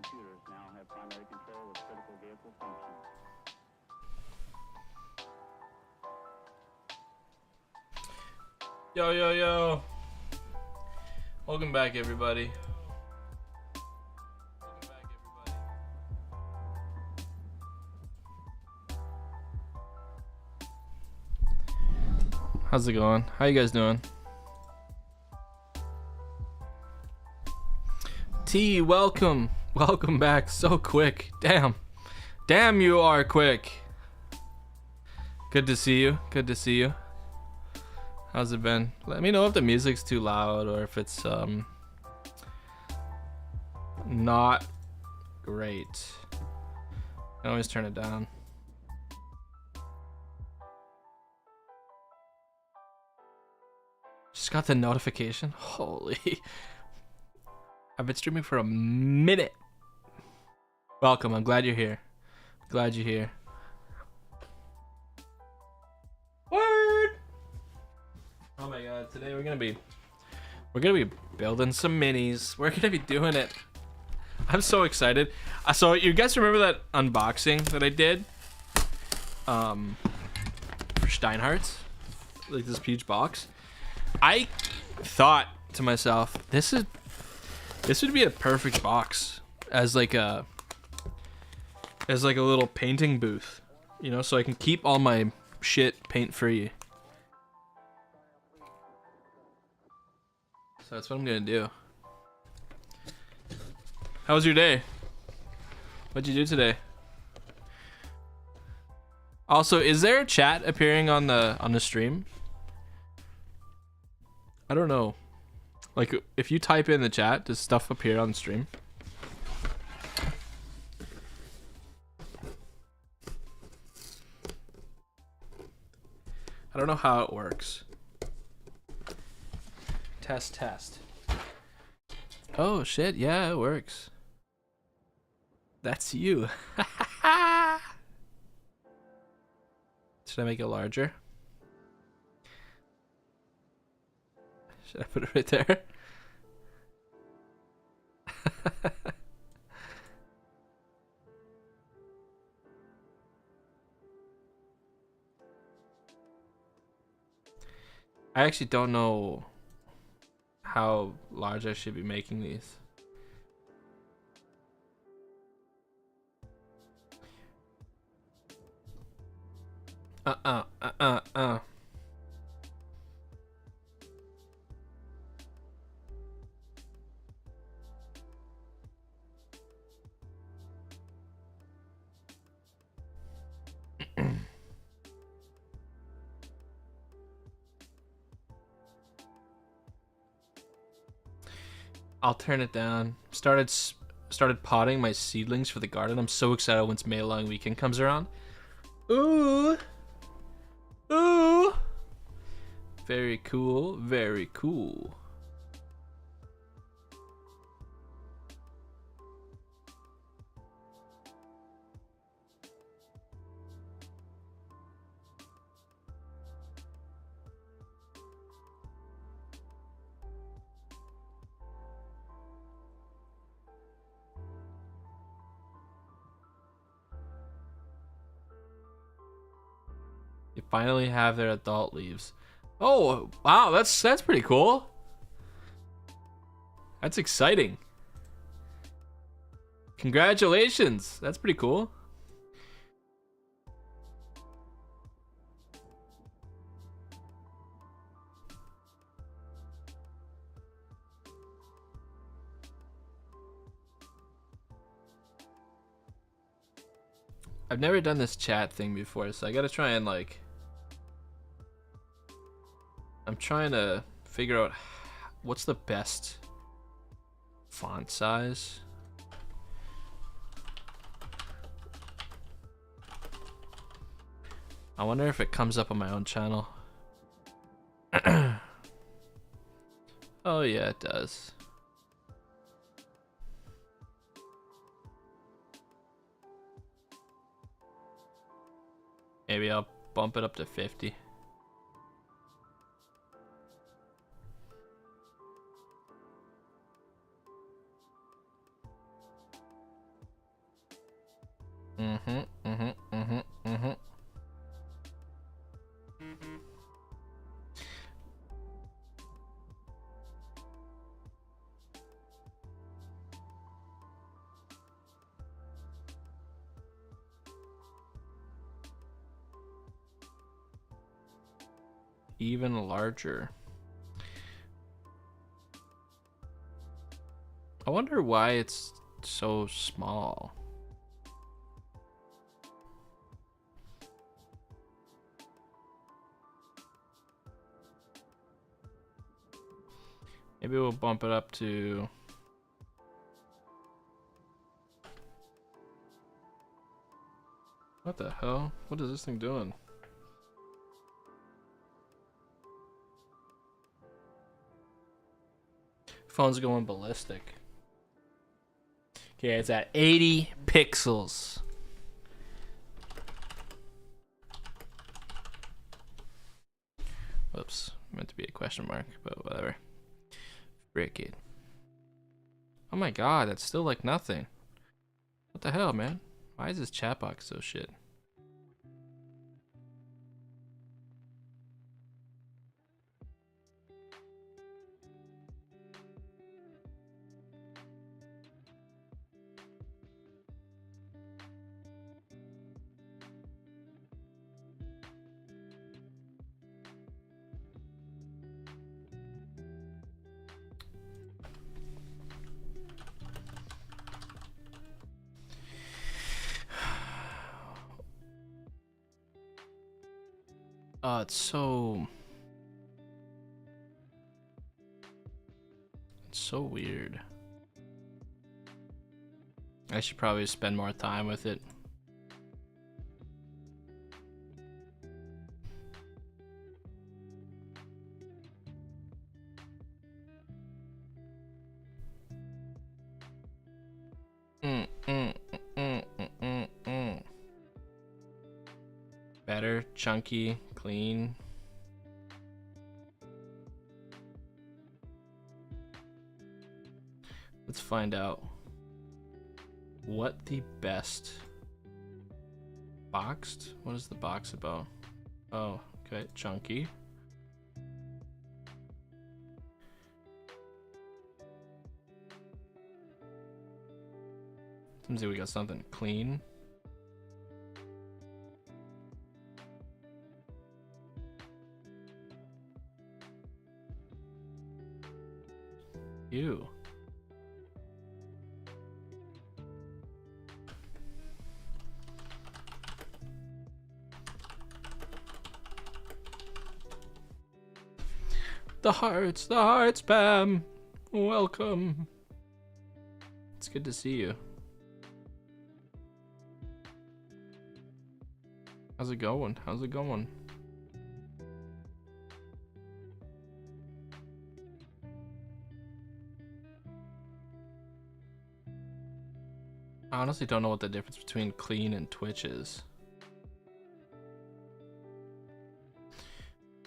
computers now have primary control of critical vehicle functions. Yo, yo, yo. Welcome back, everybody. How's it going? How you guys doing? T, welcome. Welcome back so quick. Damn. Damn, you are quick. Good to see you. Good to see you. How's it been? Let me know if the music's too loud or if it's not great. I can always turn it down. Just got the notification. Holy. I've been streaming for a minute. Welcome. I'm glad you're here. Glad you're here. Word. Oh my god, today we're gonna be building some minis. We're gonna be doing it. I'm so excited. So you guys remember that unboxing that I did? For Steinhardt's? Like this huge box. I thought to myself, this would be a perfect box as like a little painting booth, you know, so I can keep all my shit paint free. So that's what I'm gonna do. How was your day? What'd you do today? Also, is there a chat appearing on the stream? I don't know. Like, if you type in the chat, does stuff appear on the stream? I don't know how it works. Test. Oh, shit. Yeah, it works. That's you. Should I make it larger? Should I put it right there? I actually don't know how large I should be making these. I'll turn it down. Started potting my seedlings for the garden. I'm so excited once May Long Weekend comes around. Ooh. Ooh. Very cool. Very cool. You finally have their adult leaves. Oh, wow, that's pretty cool. That's exciting. Congratulations. That's pretty cool. I've never done this chat thing before, so I gotta try and like... I'm trying to figure out what's the best font size. I wonder if it comes up on my own channel. Oh yeah, it does. Maybe I'll bump it up to 50. Even larger. I wonder why it's so small. Maybe we'll bump it up to... What the hell? What is this thing doing? Phone's going ballistic. Okay, it's at 80 pixels. Whoops, meant to be a question mark, but whatever. Frick it. Oh my god, that's still like nothing. What the hell, man? Why is this chat box so shit? Oh, it's so weird. I should probably spend more time with it. Better, chunky, clean. Let's find out what the best boxed. What is the box about? Oh, okay, chunky. Seems like we got something clean. Ew. The hearts, Pam. Welcome. It's good to see you. How's it going? How's it going? I honestly don't know what the difference between clean and Twitch is.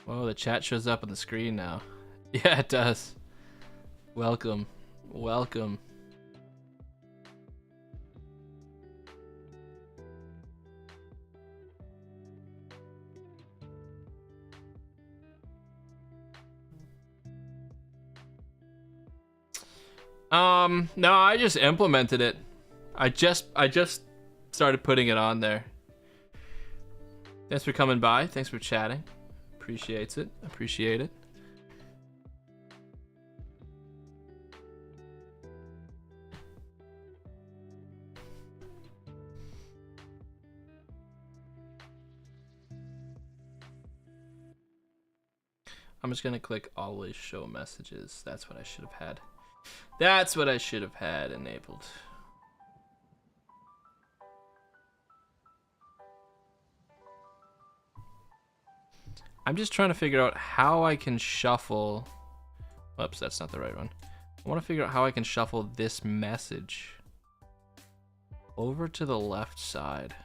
Whoa, the chat shows up on the screen now. Yeah, it does. Welcome. Welcome. No, I just implemented it. I just started putting it on there. Thanks for coming by. Thanks for chatting. Appreciate it. Appreciate it. I'm just gonna click always show messages. That's what I should have had. That's what I should have had enabled. I'm just trying to figure out how I can shuffle. Whoops, that's not the right one. I want to figure out how I can shuffle this message over to the left side.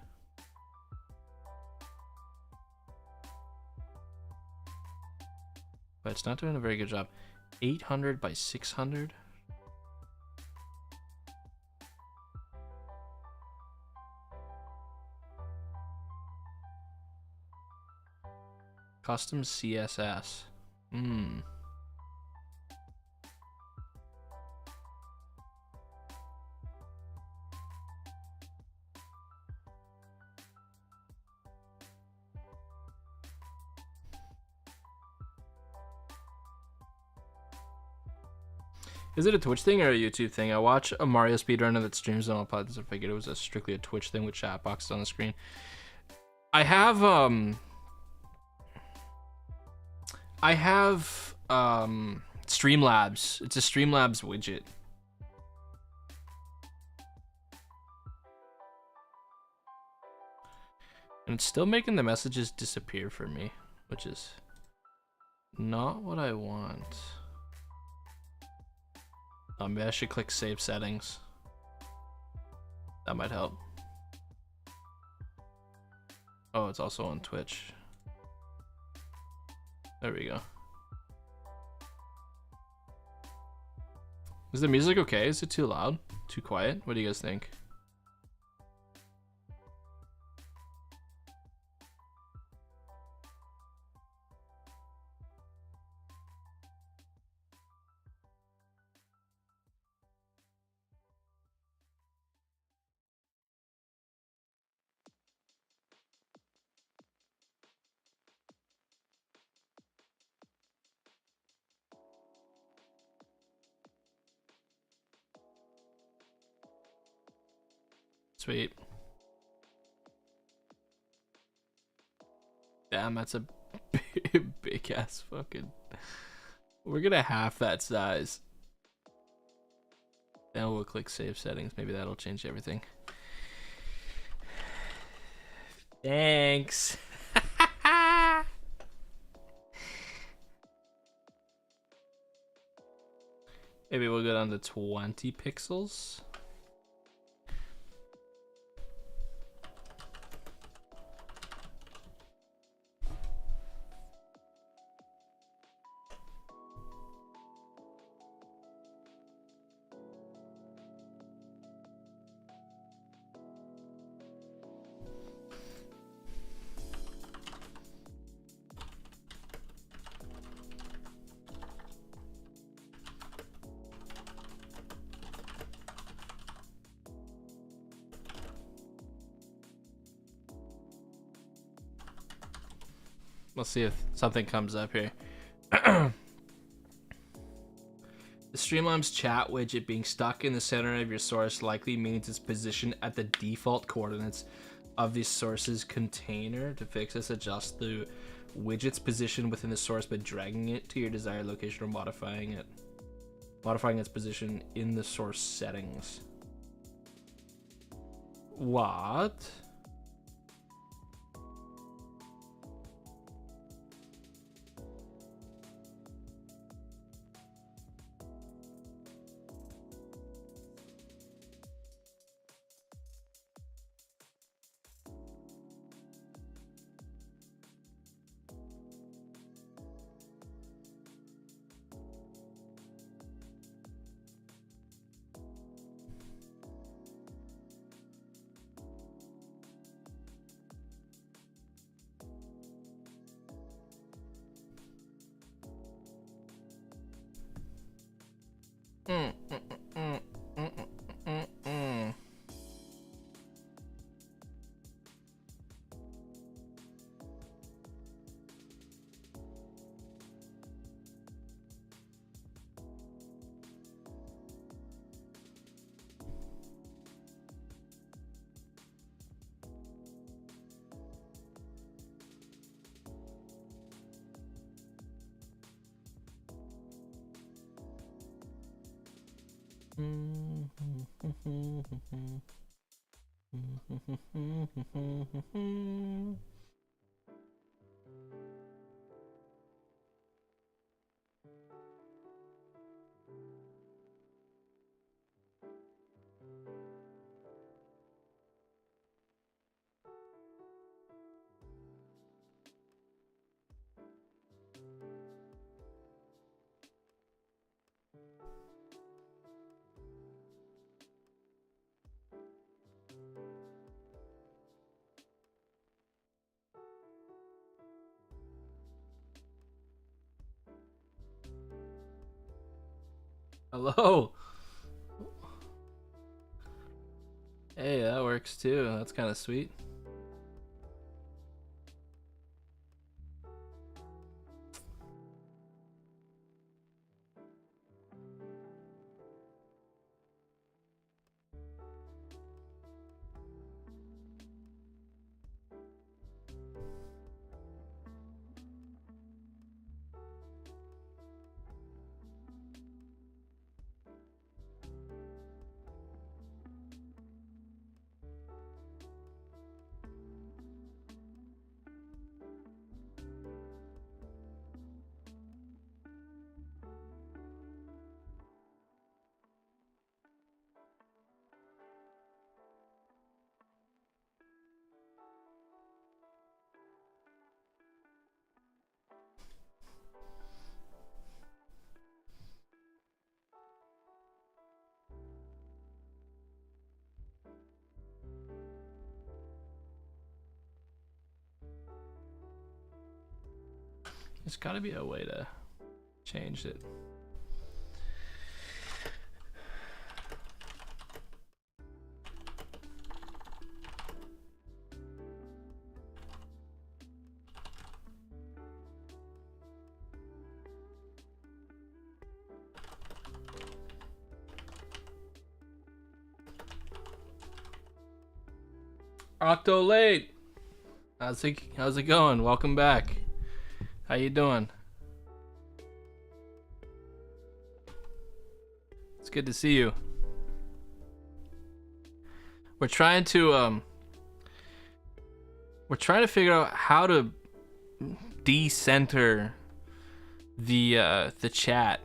But it's not doing a very good job. 800 by 600. Custom CSS. Is it a Twitch thing or a YouTube thing? I watch a Mario speedrunner that streams on all platforms. I figured it was strictly a Twitch thing with chat boxes on the screen. I have Streamlabs. It's a Streamlabs widget. And it's still making the messages disappear for me, which is not what I want. Maybe I should click save settings. That might help. Oh, it's also on Twitch. There we go. Is the music okay? Is it too loud? Too quiet? What do you guys think? Sweet. Damn, that's a big ass fucking. We're gonna half that size. Then we'll click save settings. Maybe that'll change everything. Thanks. Maybe we'll go down to 20 pixels. Let's see if something comes up here. The Streamlabs chat widget being stuck in the center of your source likely means it's positioned at the default coordinates of the source's container. To fix this, adjust the widget's position within the source by dragging it to your desired location or modifying its position in the source settings. What? Hello. Hey, that works too. That's kind of sweet. There's got to be a way to change it. Octo late. How's it going? Welcome back. How you doing? It's good to see you. We're trying to figure out how to decenter the chat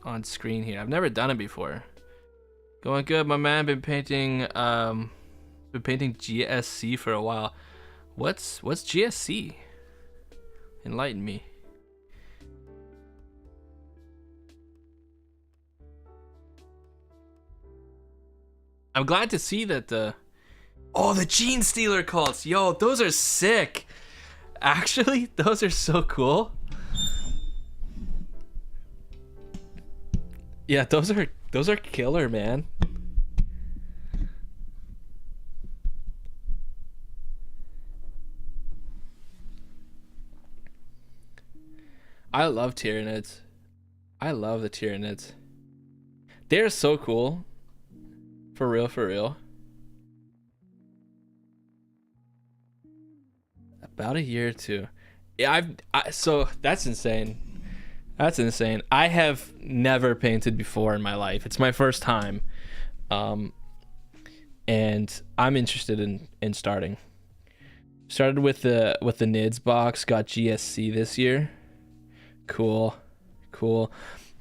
on screen here. I've never done it before. Going good, my man. Been painting GSC for a while. What's GSC? Enlighten me. I'm glad to see that the Gene Stealer cults. Yo, those are sick. Actually, those are so cool. Yeah, those are killer, man. I love Tyranids. I love the Tyranids. They're so cool. For real, for real. About a year or two. Yeah, so that's insane. That's insane. I have never painted before in my life. It's my first time. And I'm interested in starting. Started with the NIDS box, got GSC this year. Cool.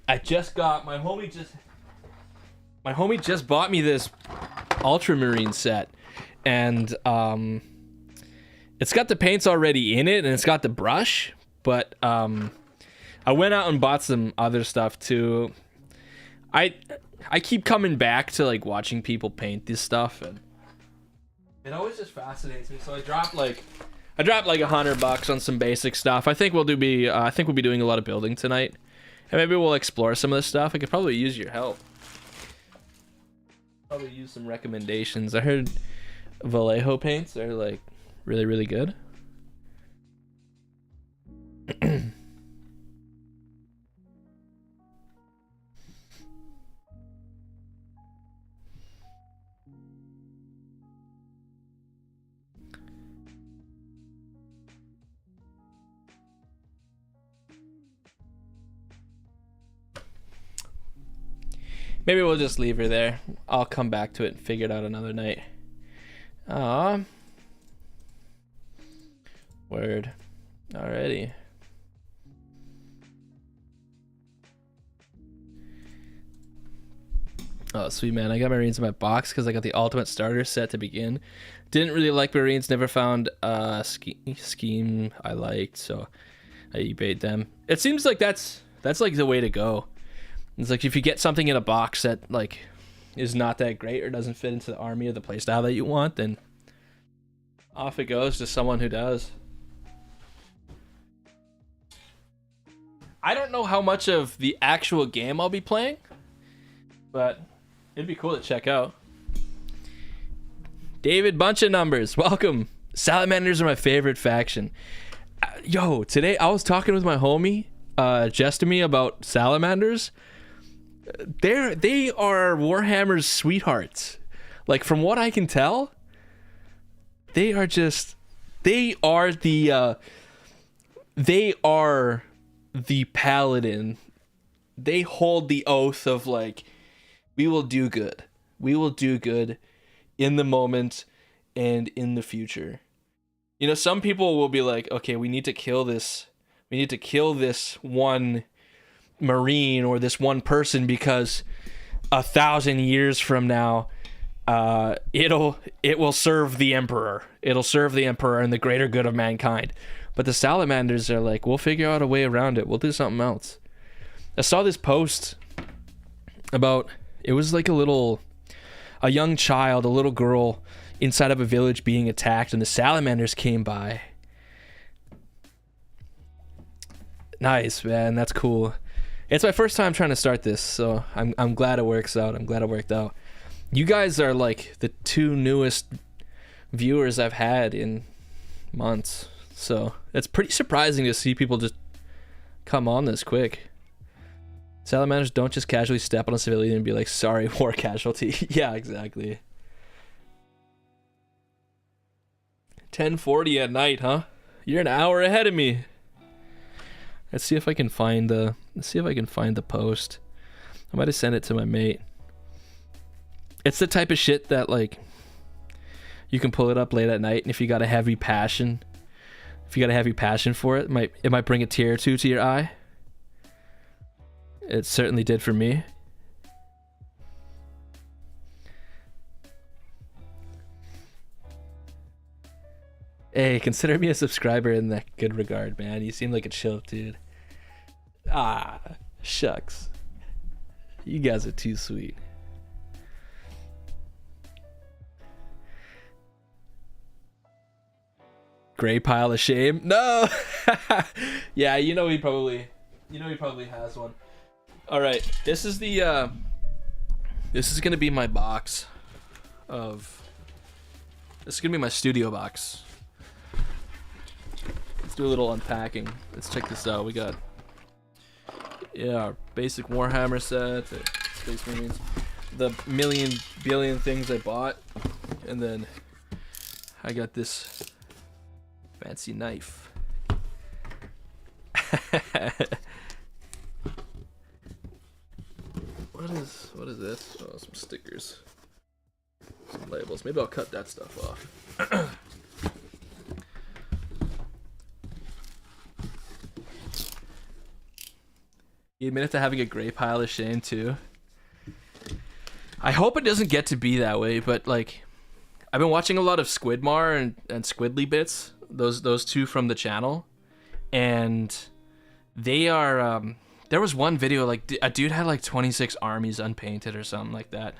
I just got my homie just bought me this ultramarine set, and it's got the paints already in it and it's got the brush, but I went out and bought some other stuff too. I keep coming back to like watching people paint this stuff, and it always just fascinates me. So I dropped like $100 on some basic stuff. I think we'll be doing a lot of building tonight, and maybe we'll explore some of this stuff. I could probably use your help. Probably use some recommendations. I heard Vallejo paints are like really, really good. Maybe we'll just leave her there. I'll come back to it and figure it out another night. Word. Alrighty. Oh, sweet, man. I got Marines in my box because I got the ultimate starter set to begin. Didn't really like Marines. Never found a scheme I liked, so I eBayed them. It seems like that's like the way to go. It's like if you get something in a box that like is not that great or doesn't fit into the army or the playstyle that you want, then off it goes to someone who does. I don't know how much of the actual game I'll be playing. but it'd be cool to check out. David, bunch of numbers. Welcome. Salamanders are my favorite faction. Yo, today I was talking with my homie, Jestemy, about salamanders. They are Warhammer's sweethearts. Like, from what I can tell, they are the paladin. They hold the oath of, like, we will do good. We will do good in the moment and in the future. You know, some people will be like, okay, we need to kill this one Marine or this one person because 1,000 years from now, it will serve the Emperor. It'll serve the Emperor and the greater good of mankind. But the Salamanders are like, we'll figure out a way around it. We'll do something else. I saw this post about, it was like a young child, a little girl inside of a village being attacked, and the salamanders came by. Nice, man. That's cool. It's my first time trying to start this, so I'm glad it works out. I'm glad it worked out. You guys are like the 2 newest viewers I've had in months, so it's pretty surprising to see people just come on this quick. Salamanders don't just casually step on a civilian and be like, sorry, war casualty. Yeah, exactly. 10:40 at night, huh? You're an hour ahead of me. Let's see if I can find the post. I might have sent it to my mate. It's the type of shit that, like, you can pull it up late at night, and if you got a heavy passion for it, it might bring a tear or two to your eye. It certainly did for me. Hey, consider me a subscriber in that good regard, man. You seem like a chill dude. Ah, shucks. You guys are too sweet. Gray pile of shame? No! Yeah, you know he probably has one. Alright, this is gonna be my box of... This is gonna be my studio box. Let's do a little unpacking. Let's check this out. We got, our basic Warhammer set, Space Marines, the million billion things I bought, and then I got this fancy knife. What is this? Oh, some stickers, some labels. Maybe I'll cut that stuff off. You admit to having a gray pile of shame too. I hope it doesn't get to be that way, but like, I've been watching a lot of Squidmar and Squidly Bits, those two from the channel, and they are. There was one video, like, a dude had like 26 armies unpainted or something like that.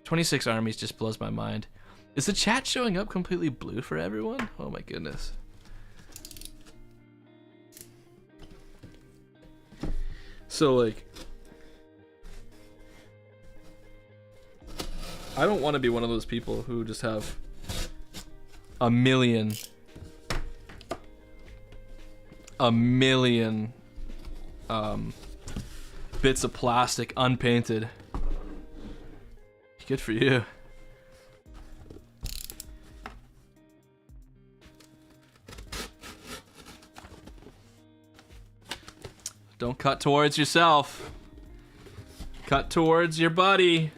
26 armies just blows my mind. Is the chat showing up completely blue for everyone? Oh my goodness. So, like, I don't want to be one of those people who just have a million bits of plastic unpainted. Good for you. Don't cut towards yourself. Cut towards your buddy.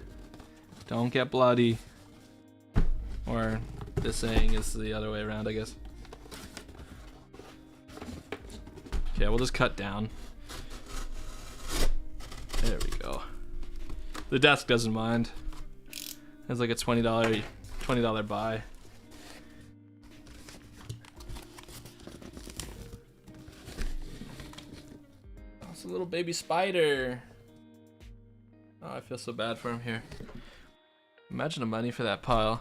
Don't get bloody. Or the saying is the other way around, I guess. Okay, we'll just cut down. There we go. The desk doesn't mind. It's like a $20 buy. It's a little baby spider. Oh, I feel so bad for him here. Imagine the money for that pile.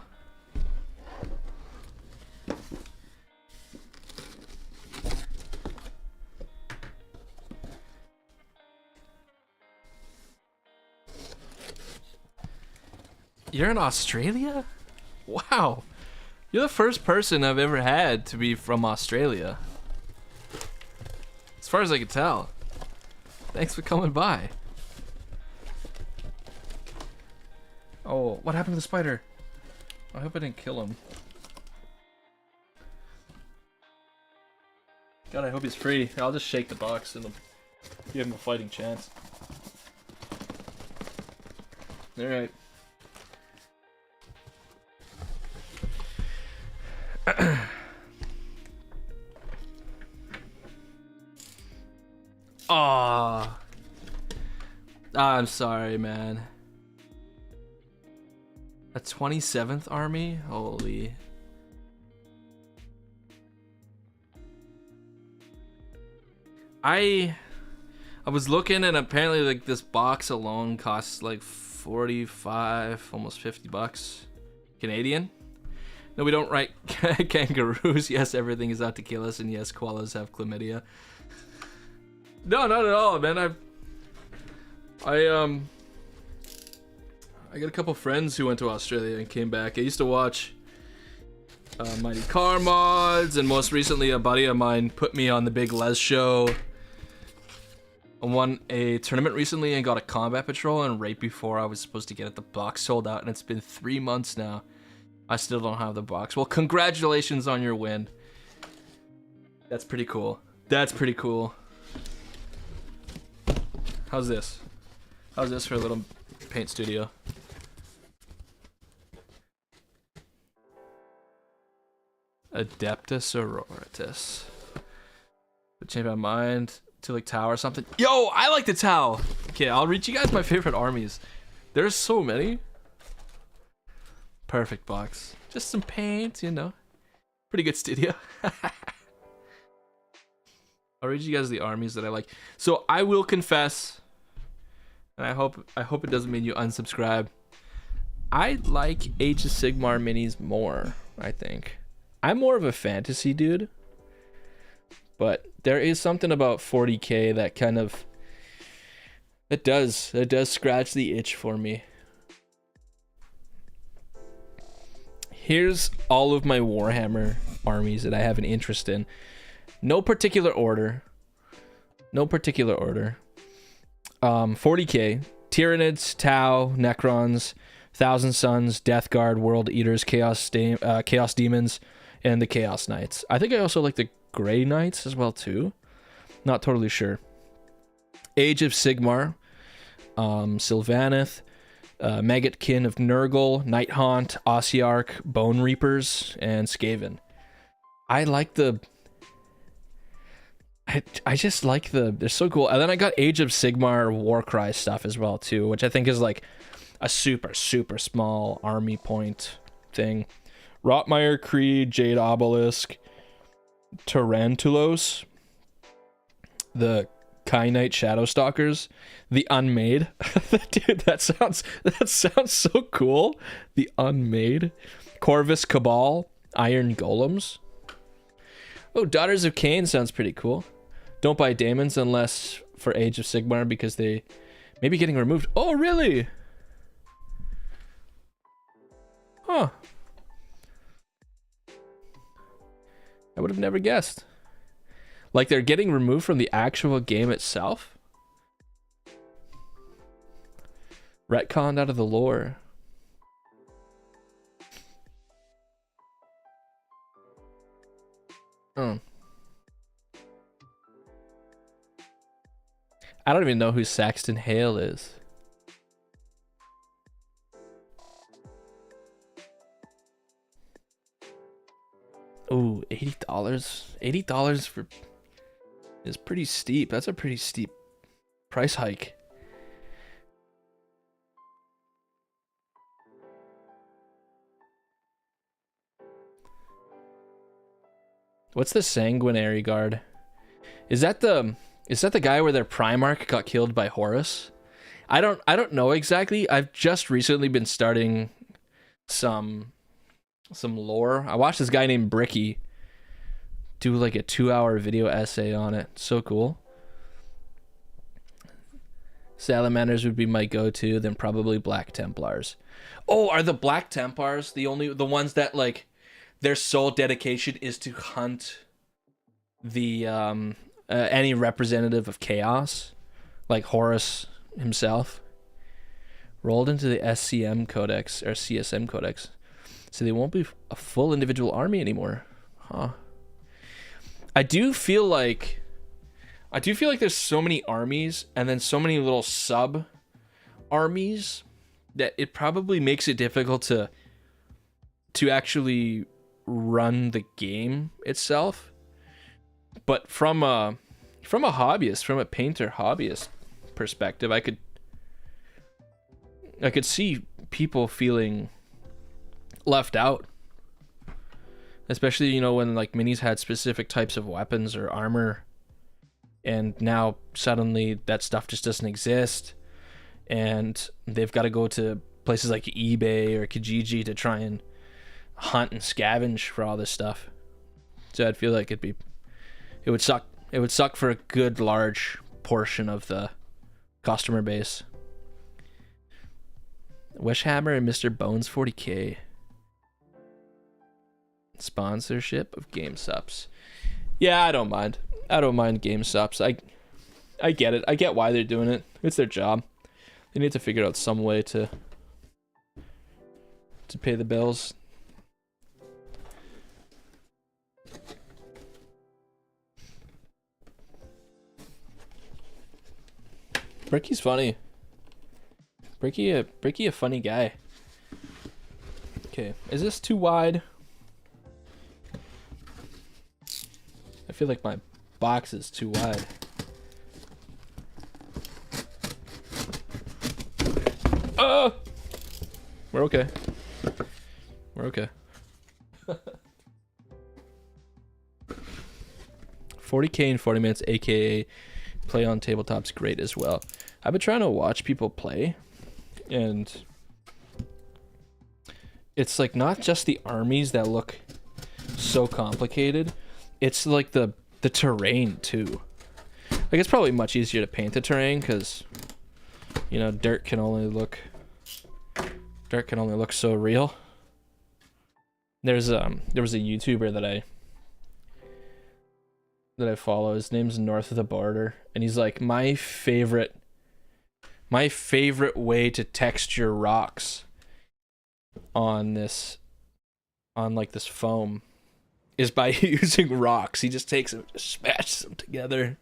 You're in Australia? Wow. You're the first person I've ever had to be from Australia. As far as I can tell. Thanks for coming by. Oh, what happened to the spider? I hope I didn't kill him. God, I hope he's free. I'll just shake the box and give him a fighting chance. Alright. Aw. I'm sorry, man. A 27th army? Holy. I was looking, and apparently like this box alone costs like 45, almost 50 bucks Canadian. No, we don't write kangaroos. Yes, everything is out to kill us, and yes, koalas have chlamydia. No, not at all, man. I got a couple friends who went to Australia and came back. I used to watch Mighty Car Mods, and most recently a buddy of mine put me on the big Les show. I won a tournament recently and got a combat patrol, and right before I was supposed to get it, the box sold out, and it's been 3 months now. I still don't have the box. Well, congratulations on your win. That's pretty cool. That's pretty cool. How's this? How's this for a little paint studio? Adeptus Auroritus. Change my mind to like Tau or something. Yo, I like the Tau. Okay, I'll read you guys my favorite armies. There's so many. Perfect box. Just some paint, you know. Pretty good studio. I'll read you guys the armies that I like. So I will confess, and I hope it doesn't mean you unsubscribe. I like Age of Sigmar minis more, I think. I'm more of a fantasy dude, but there is something about 40k that kind of it does scratch the itch for me. Here's all of my Warhammer armies that I have an interest in. No particular order. 40k. Tyranids, Tau, Necrons, Thousand Suns, Death Guard, World Eaters, Chaos Demons, and the Chaos Knights. I think I also like the Grey Knights as well too. Not totally sure. Age of Sigmar, Sylvaneth, Maggotkin of Nurgle, Nighthaunt, Ossiarch, Bone Reapers, and Skaven. I like the... I just like the... They're so cool. And then I got Age of Sigmar Warcry stuff as well too, which I think is like a super, super small army point thing. Rotmire Creed, Jade Obelisk, Tarantulos, the Kyanite Shadowstalkers, the Unmade. Dude, that sounds so cool. The Unmade. Corvus Cabal, Iron Golems. Oh, Daughters of Cain sounds pretty cool. Don't buy Daemons unless for Age of Sigmar because they may be getting removed. Oh, really? Huh. I would have never guessed. Like they're getting removed from the actual game itself? Retconned out of the lore. Oh. I don't even know who Saxton Hale is. Ooh, $80? $80 for is pretty steep. That's a pretty steep price hike. What's the Sanguinary Guard? Is that the guy where their Primarch got killed by Horus? I don't know exactly. I've just recently been starting some lore. I watched this guy named Bricky do like a 2-hour video essay on it. So cool. Salamanders would be my go-to, then probably Black Templars. Oh, are the Black Templars the ones that like their sole dedication is to hunt the any representative of chaos, like Horus himself? Rolled into the SCM Codex or CSM Codex, so they won't be a full individual army anymore. Huh. I do feel like there's so many armies and then so many little sub armies that it probably makes it difficult to actually run the game itself. But from a hobbyist, from a painter hobbyist perspective, I could see people feeling left out. Especially, you know, when like minis had specific types of weapons or armor, and now suddenly that stuff just doesn't exist, and they've got to go to places like eBay or Kijiji to try and hunt and scavenge for all this stuff. So I'd feel like it would suck. It would suck for a good large portion of the customer base. Wishhammer and Mr. Bones 40k. Sponsorship of Game Sups. Yeah, I don't mind. I don't mind Game Sups. I get it. I get why they're doing it. It's their job. They need to figure out some way to pay the bills. Bricky's funny. Bricky a funny guy. Okay, is this too wide? I feel like my box is too wide. Oh! We're okay. We're okay. 40k in 40 minutes, aka play on tabletop's great as well. I've been trying to watch people play, and it's like not just the armies that look so complicated, it's like the terrain too. Like it's probably much easier to paint the terrain because, you know, dirt can only look so real. There was a YouTuber that I follow. His name's North of the Border, and he's like, my favorite way to texture rocks on this foam is by using rocks. He just takes them, just smashes them together. It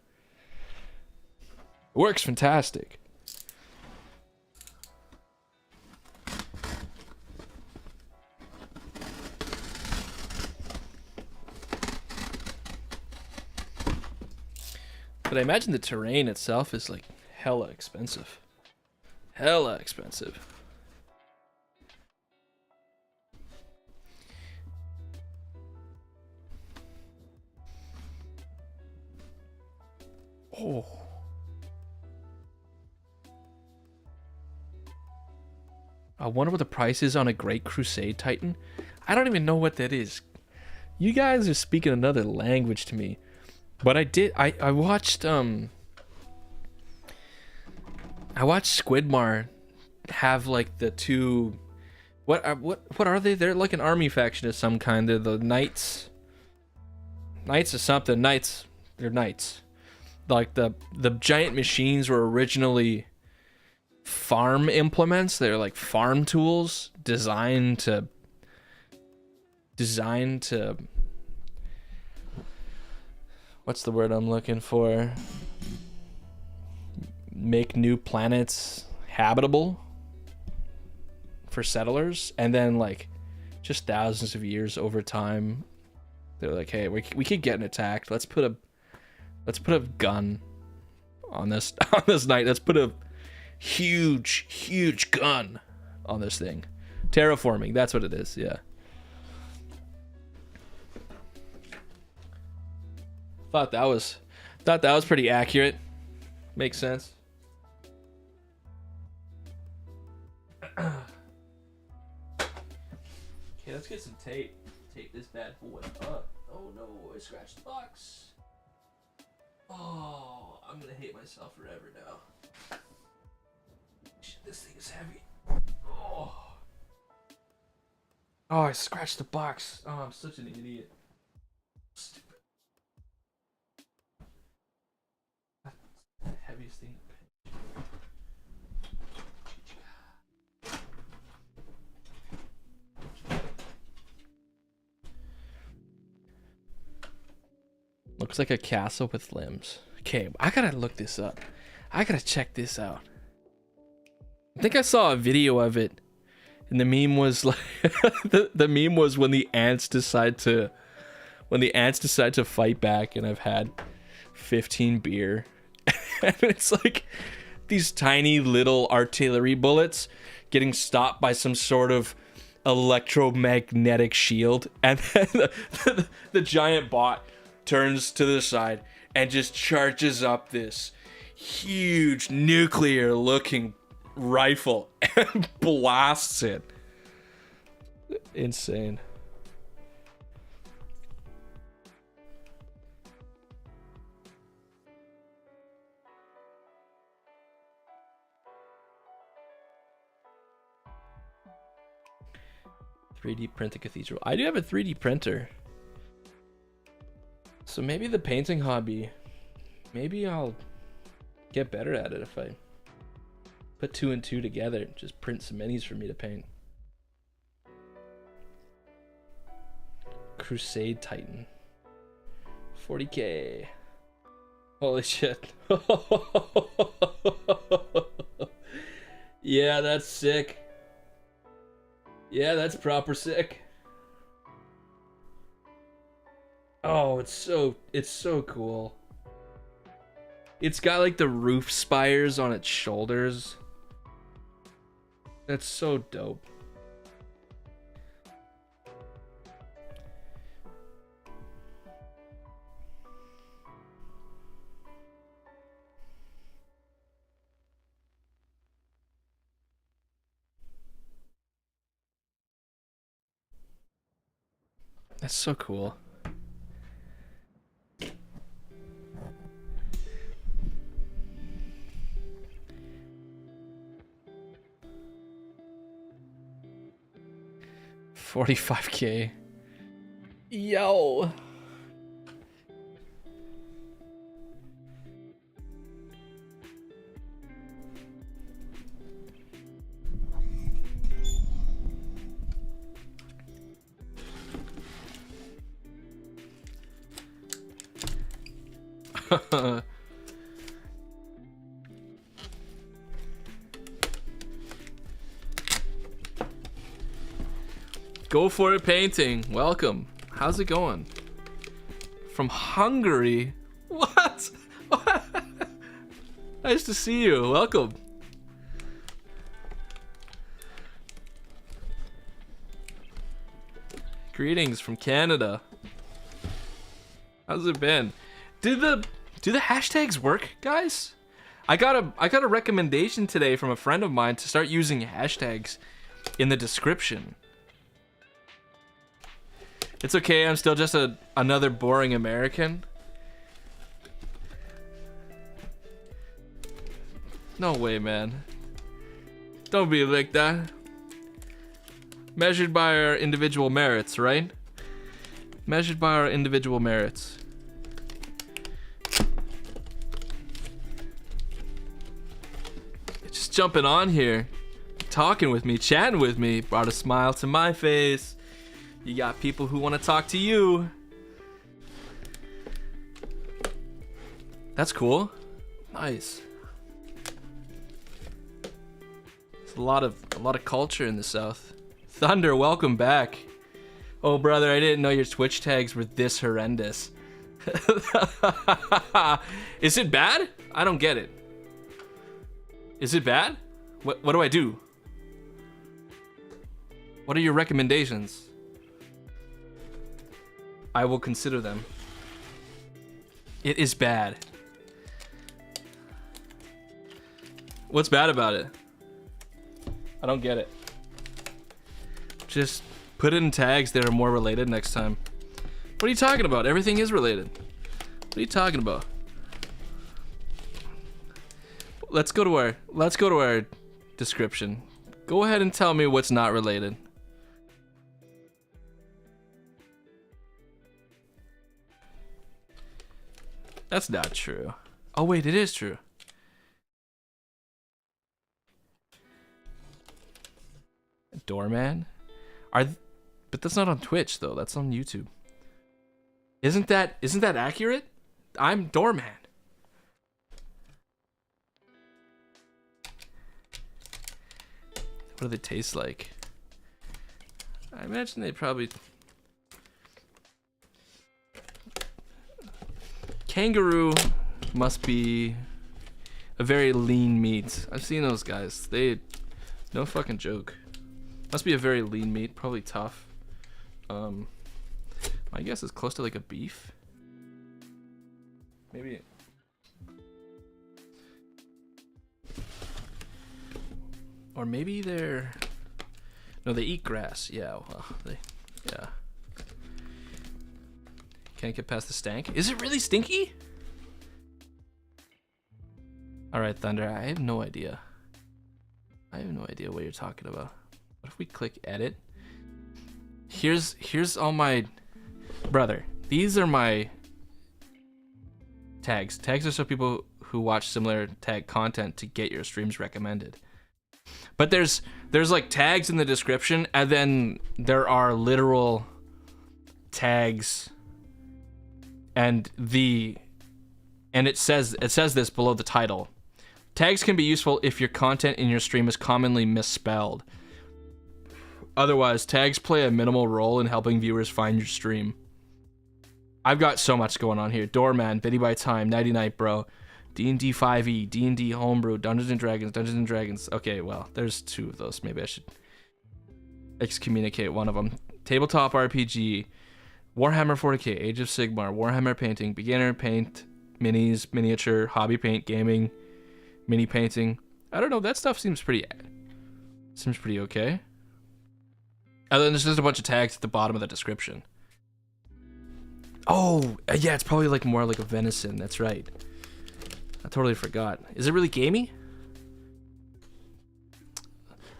works fantastic. But I imagine the terrain itself is like hella expensive. Hella expensive. Oh. I wonder what the price is on a Great Crusade Titan. I don't even know what that is. You guys are speaking another language to me. But I watched Squidmar have like the two, what are they? They're like an army faction of some kind. They're the Knights or something. They're Knights. Like the giant machines were originally farm implements. They're like farm tools designed to what's the word I'm looking for? Make new planets habitable for settlers, and then like just thousands of years over time, they're like, hey, we keep getting attacked. Let's put a gun on this knight. Let's put a huge gun on this thing. Terraforming. That's what it is. Yeah. Thought that was pretty accurate. Makes sense. Okay, let's get some tape. Tape this bad boy up. Oh no, I scratched the box. Oh, I'm gonna hate myself forever now. This thing is heavy. Oh. Oh, I scratched the box. Oh, I'm such an idiot. Stupid. That's the heaviest thing. Looks like a castle with limbs. Okay, I gotta look this up. I gotta check this out. I think I saw a video of it, and the meme was like, the meme was when the ants decide to fight back, and I've had 15 beer, and it's like these tiny little artillery bullets getting stopped by some sort of electromagnetic shield, and then the giant bot turns to the side and just charges up this huge nuclear looking rifle and blasts it. Insane. "3D print a cathedral." I do have a 3D printer. So maybe the painting hobby, maybe I'll get better at it if I put 2 and 2 together. Just print some minis for me to paint. Crusade Titan. 40K. Holy shit. Yeah, that's sick. Yeah, that's proper sick. Oh, it's so cool. It's got like the roof spires on its shoulders. That's so dope. That's so cool. $45K. Yo. Go for it, painting. Welcome. How's it going? From Hungary? What? What? Nice to see you. Welcome. Greetings from Canada. How's it been? Do the hashtags work, guys? I got a recommendation today from a friend of mine to start using hashtags in the description. It's okay, I'm still just another boring American. No way, man. Don't be like that. Measured by our individual merits, right? Measured by our individual merits. Just jumping on here, talking with me, chatting with me, brought a smile to my face. You got people who want to talk to you. That's cool. Nice. There's a lot of culture in the South. Thunder, welcome back. Oh brother, I didn't know your Twitch tags were this horrendous. Is it bad? I don't get it. Is it bad? What do I do? What are your recommendations? I will consider them. It is bad. What's bad about it? I don't get it. Just put in tags that are more related next time. What are you talking about? Everything is related. What are you talking about? Let's go to our description. Go ahead and tell me what's not related. That's not true. Oh wait, it is true. Doorman? But that's not on Twitch though. That's on YouTube. Isn't that accurate? I'm Doorman. What do they taste like? I imagine they probably... Kangaroo must be a very lean meat. I've seen those guys. No fucking joke. Must be a very lean meat, probably tough. My guess is close to like a beef. Maybe. Or maybe they're... No, they eat grass. Yeah, well, yeah. Can't get past the stank. Is it really stinky? Alright, Thunder, I have no idea. I have no idea what you're talking about. What if we click edit? Here's all my... Brother, these are my tags. Tags are so people who watch similar tag content to get your streams recommended. But there's like tags in the description, and then there are literal tags, and it says this below the title. Tags can be useful if your content in your stream is commonly misspelled. Otherwise, tags play a minimal role in helping viewers find your stream. I've got so much going on here. Doorman, Biddy by Time, Nighty Night Bro, D&D 5e, D&D Homebrew, Dungeons & Dragons. Okay, well, there's 2 of those. Maybe I should excommunicate one of them. Tabletop RPG, Warhammer 40k, Age of Sigmar, Warhammer Painting, Beginner Paint, Minis, Miniature, Hobby Paint, Gaming, Mini Painting. I don't know, that stuff seems pretty okay. And then there's just a bunch of tags at the bottom of the description. Oh, yeah, it's probably like more like a venison. That's right. I totally forgot. Is it really gamey?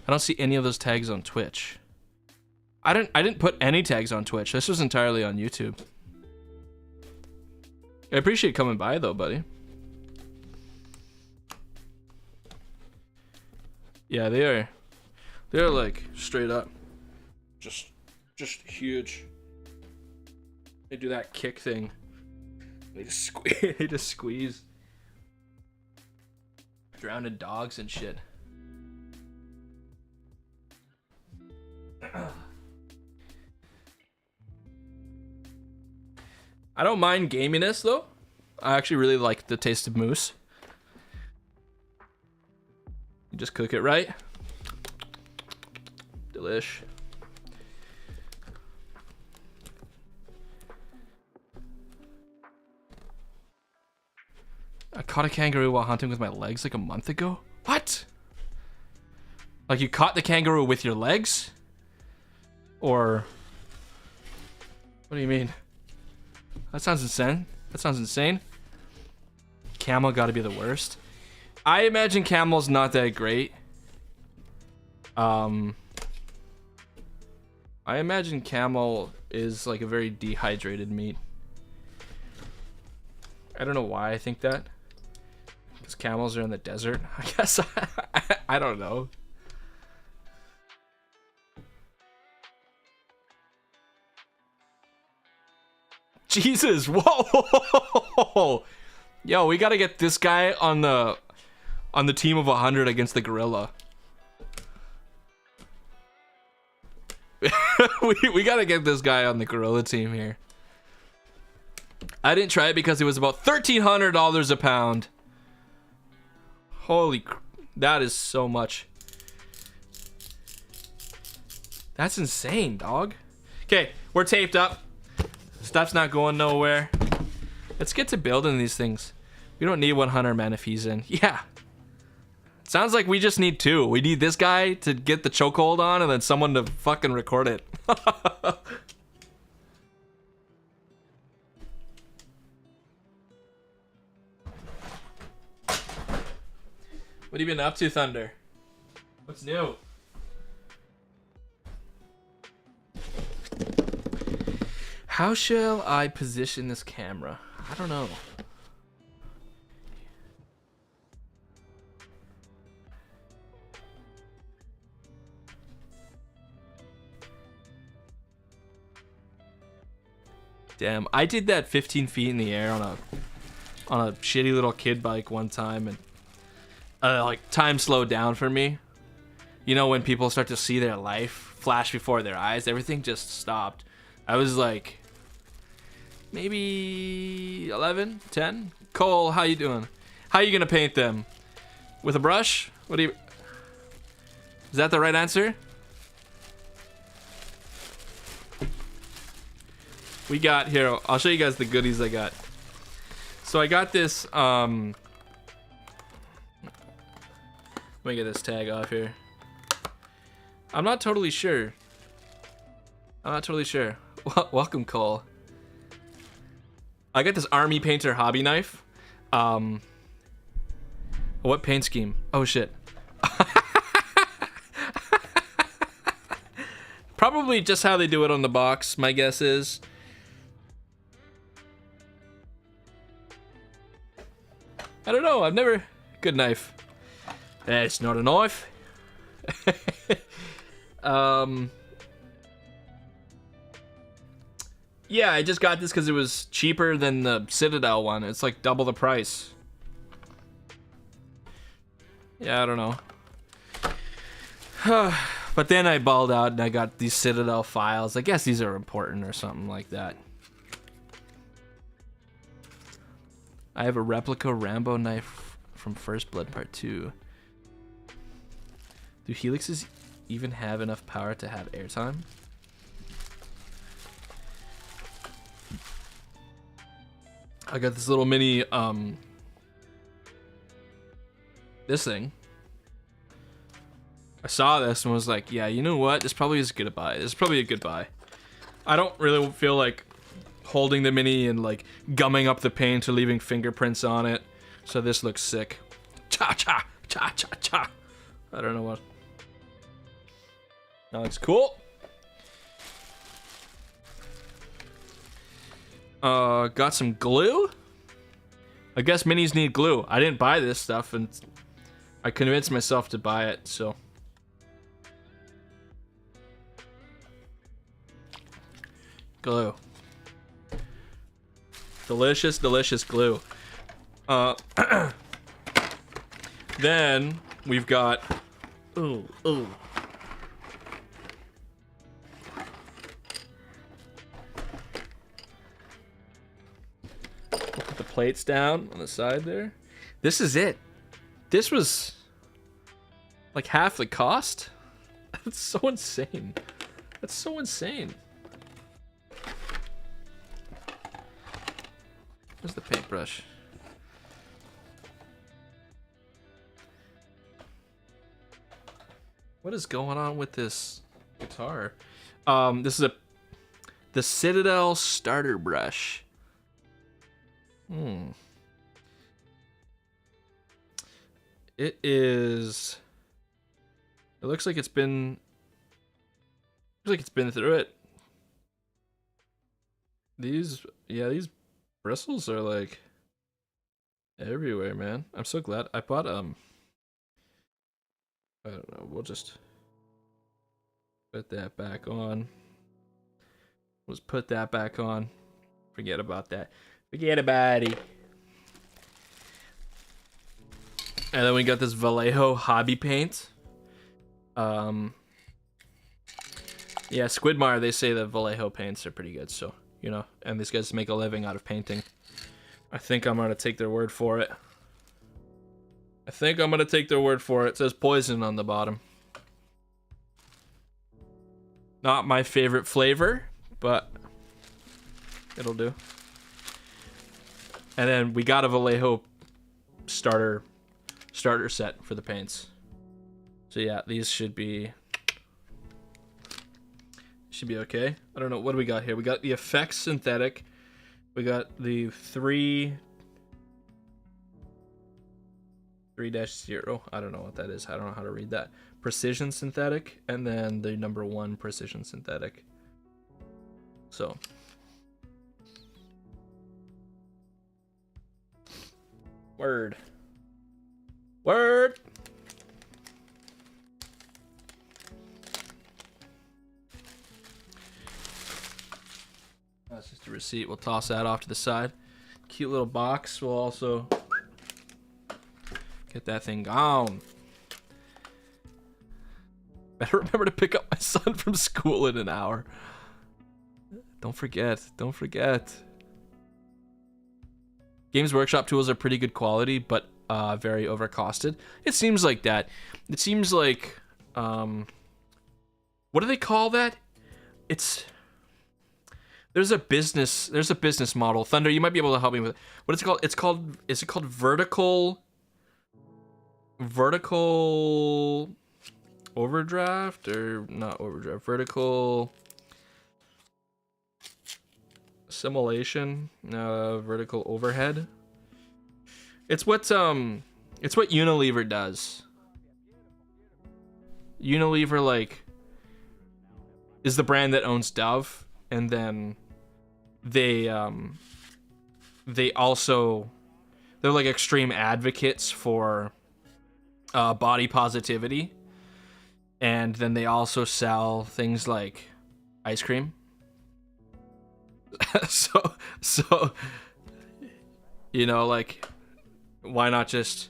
I don't see any of those tags on Twitch. I didn't put any tags on Twitch. This was entirely on YouTube. I appreciate coming by though, buddy. Yeah, they're like straight up just huge. They do that kick thing. They just squeeze. Drowning dogs and shit. I don't mind gaminess though. I actually really like the taste of moose. You just cook it right. Delish. I caught a kangaroo while hunting with my legs like a month ago. What? Like you caught the kangaroo with your legs? Or what do you mean? That sounds insane. That sounds insane. Camel gotta be the worst. I imagine camel's not that great. I imagine camel is like a very dehydrated meat. I don't know why I think that. Because camels are in the desert. I guess I don't know. Jesus, whoa! Yo, we gotta get this guy on the team of 100 against the gorilla. we gotta get this guy on the gorilla team here. I didn't try it because it was about $1,300 a pound. Holy, that is so much. That's insane, dog. Okay, we're taped up. Stuff's not going nowhere. Let's get to building these things. We don't need 100 man if he's in. Yeah. Sounds like we just need 2. We need this guy to get the chokehold on and then someone to fucking record it. What have you been up to, Thunder? What's new? How shall I position this camera? I don't know. Damn, I did that 15 feet in the air on a shitty little kid bike one time, and like time slowed down for me. You know, when people start to see their life flash before their eyes, everything just stopped. I was like maybe 11, 10. Cole, how you doing? How you gonna paint them? With a brush? What do you? Is that the right answer? We got here. I'll show you guys the goodies I got. So I got this. Let me get this tag off here. I'm not totally sure. Welcome, Cole. I got this Army Painter hobby knife. What paint scheme? Oh shit. Probably just how they do it on the box, my guess is. I don't know, I've never... Good knife. It's not a knife. Yeah, I just got this because it was cheaper than the Citadel one. It's like double the price. Yeah, I don't know. But then I balled out and I got these Citadel files. I guess these are important or something like that. I have a replica Rambo knife from First Blood Part 2. Do helixes even have enough power to have airtime? I got this little mini, this thing. I saw this and was like, yeah, you know what? This probably is a good buy. This is probably a good buy. I don't really feel like holding the mini and like gumming up the paint or leaving fingerprints on it. So this looks sick. Cha cha cha cha cha. I don't know what. That looks cool. Got some glue. I guess minis need glue. I didn't buy this stuff and I convinced myself to buy it, so. Glue. Delicious, delicious glue. Then we've got, ooh. Put the plates down on the side there. This is it. This was like half the cost. That's so insane. That's so insane. Where's the paintbrush? What is going on with this guitar? This is the Citadel starter brush. It is. It looks like it's been. Looks like it's been through it. These bristles are like everywhere, man. I'm so glad I bought I don't know, we'll just put that back on. Let's put that back on. Forget about that. Forget about it. And then we got this Vallejo hobby paint. Yeah, Squidmar, they say that Vallejo paints are pretty good, so you know, and these guys make a living out of painting. I think I'm gonna take their word for it. It says poison on the bottom. Not my favorite flavor, but it'll do. And then we got a Vallejo starter set for the paints. So yeah, these should be okay. I don't know, what do we got here? We got the effects synthetic. We got the three 3-0. I don't know what that is. I don't know how to read that. Precision synthetic, and then the number 1 precision synthetic. So. Word. Word. That's just a receipt. We'll toss that off to the side. Cute little box. We'll also get that thing gone. Better remember to pick up my son from school in an hour. Don't forget. Don't forget. Games Workshop tools are pretty good quality, but very overcosted. It seems like that. It seems like, what do they call that? There's a business model. Thunder, you might be able to help me with it. What is it called? Is it called vertical overdraft, or not overdraft? Vertical assimilation, vertical overhead. It's what Unilever does. Unilever, like, is the brand that owns Dove, and then they're like extreme advocates for body positivity, and then they also sell things like ice cream. so you know, like, why not just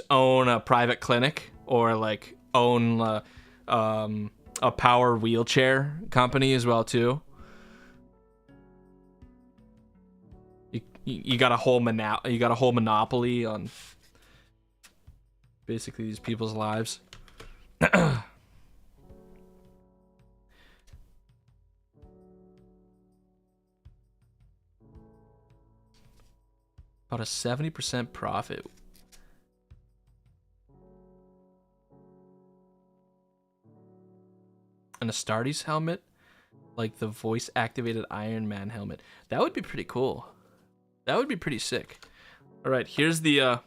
own a private clinic, or like own a power wheelchair company as well too? You got a whole monopoly on basically these people's lives. About a 70% profit. An Astartes helmet, like the voice-activated Iron Man helmet. That would be pretty cool. That would be pretty sick. All right, here's the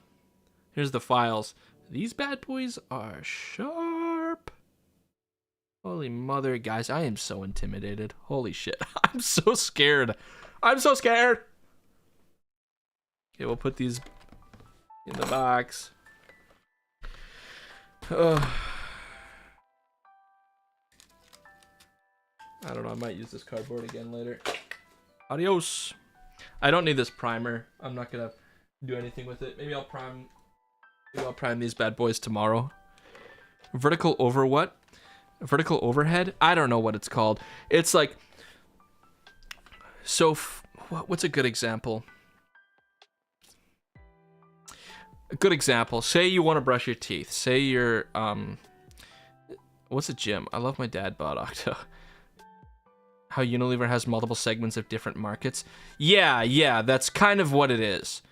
files. These bad boys are sharp. Holy mother, guys, I am so intimidated. Holy shit, I'm so scared. I'm so scared. Okay, we'll put these in the box. I don't know, I might use this cardboard again later. Adios. I don't need this primer. I'm not gonna do anything with it. Maybe I'll prime these bad boys tomorrow. Vertical over what? Vertical overhead? I don't know what it's called. It's like, so what's a good example? A good example. Say you want to brush your teeth. Say you're what's a gym? I love my dad bod Octo. How Unilever has multiple segments of different markets. Yeah, that's kind of what it is.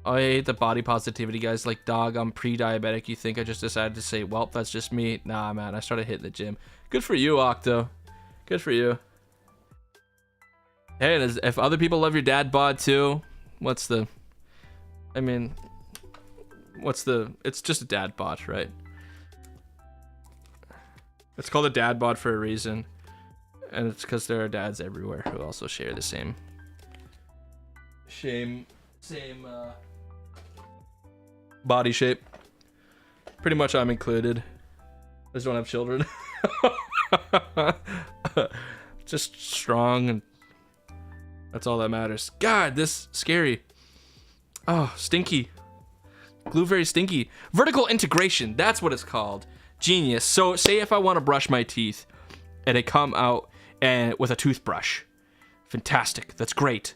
I hate the body positivity guys. Like, dog, I'm pre-diabetic. You think I just decided to say, well, that's just me? Nah, man, I started hitting the gym. Good for you, Octo. Good for you. Hey, and if other people love your dad bod too, it's just a dad bod, right? It's called a dad bod for a reason. And it's because there are dads everywhere who also share the same body shape. Pretty much I'm included. I just don't have children. Just strong, and that's all that matters. God, this scary. Oh, stinky. Glue very stinky. Vertical integration, that's what it's called. Genius. So say if I want to brush my teeth and it come out and with a toothbrush. Fantastic. That's great.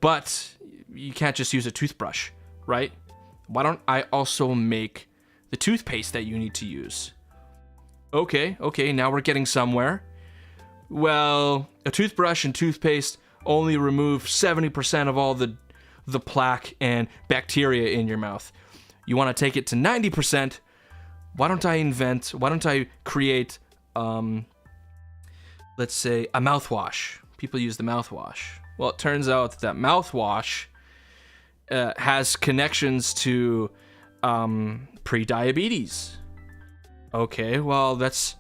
But you can't just use a toothbrush, right? Why don't I also make the toothpaste that you need to use? Okay, now we're getting somewhere. Well, a toothbrush and toothpaste only remove 70% of all the plaque and bacteria in your mouth. You want to take it to 90%? Why don't I create let's say a mouthwash. People use the mouthwash. Well, it turns out that mouthwash has connections to pre-diabetes. Okay, well, let's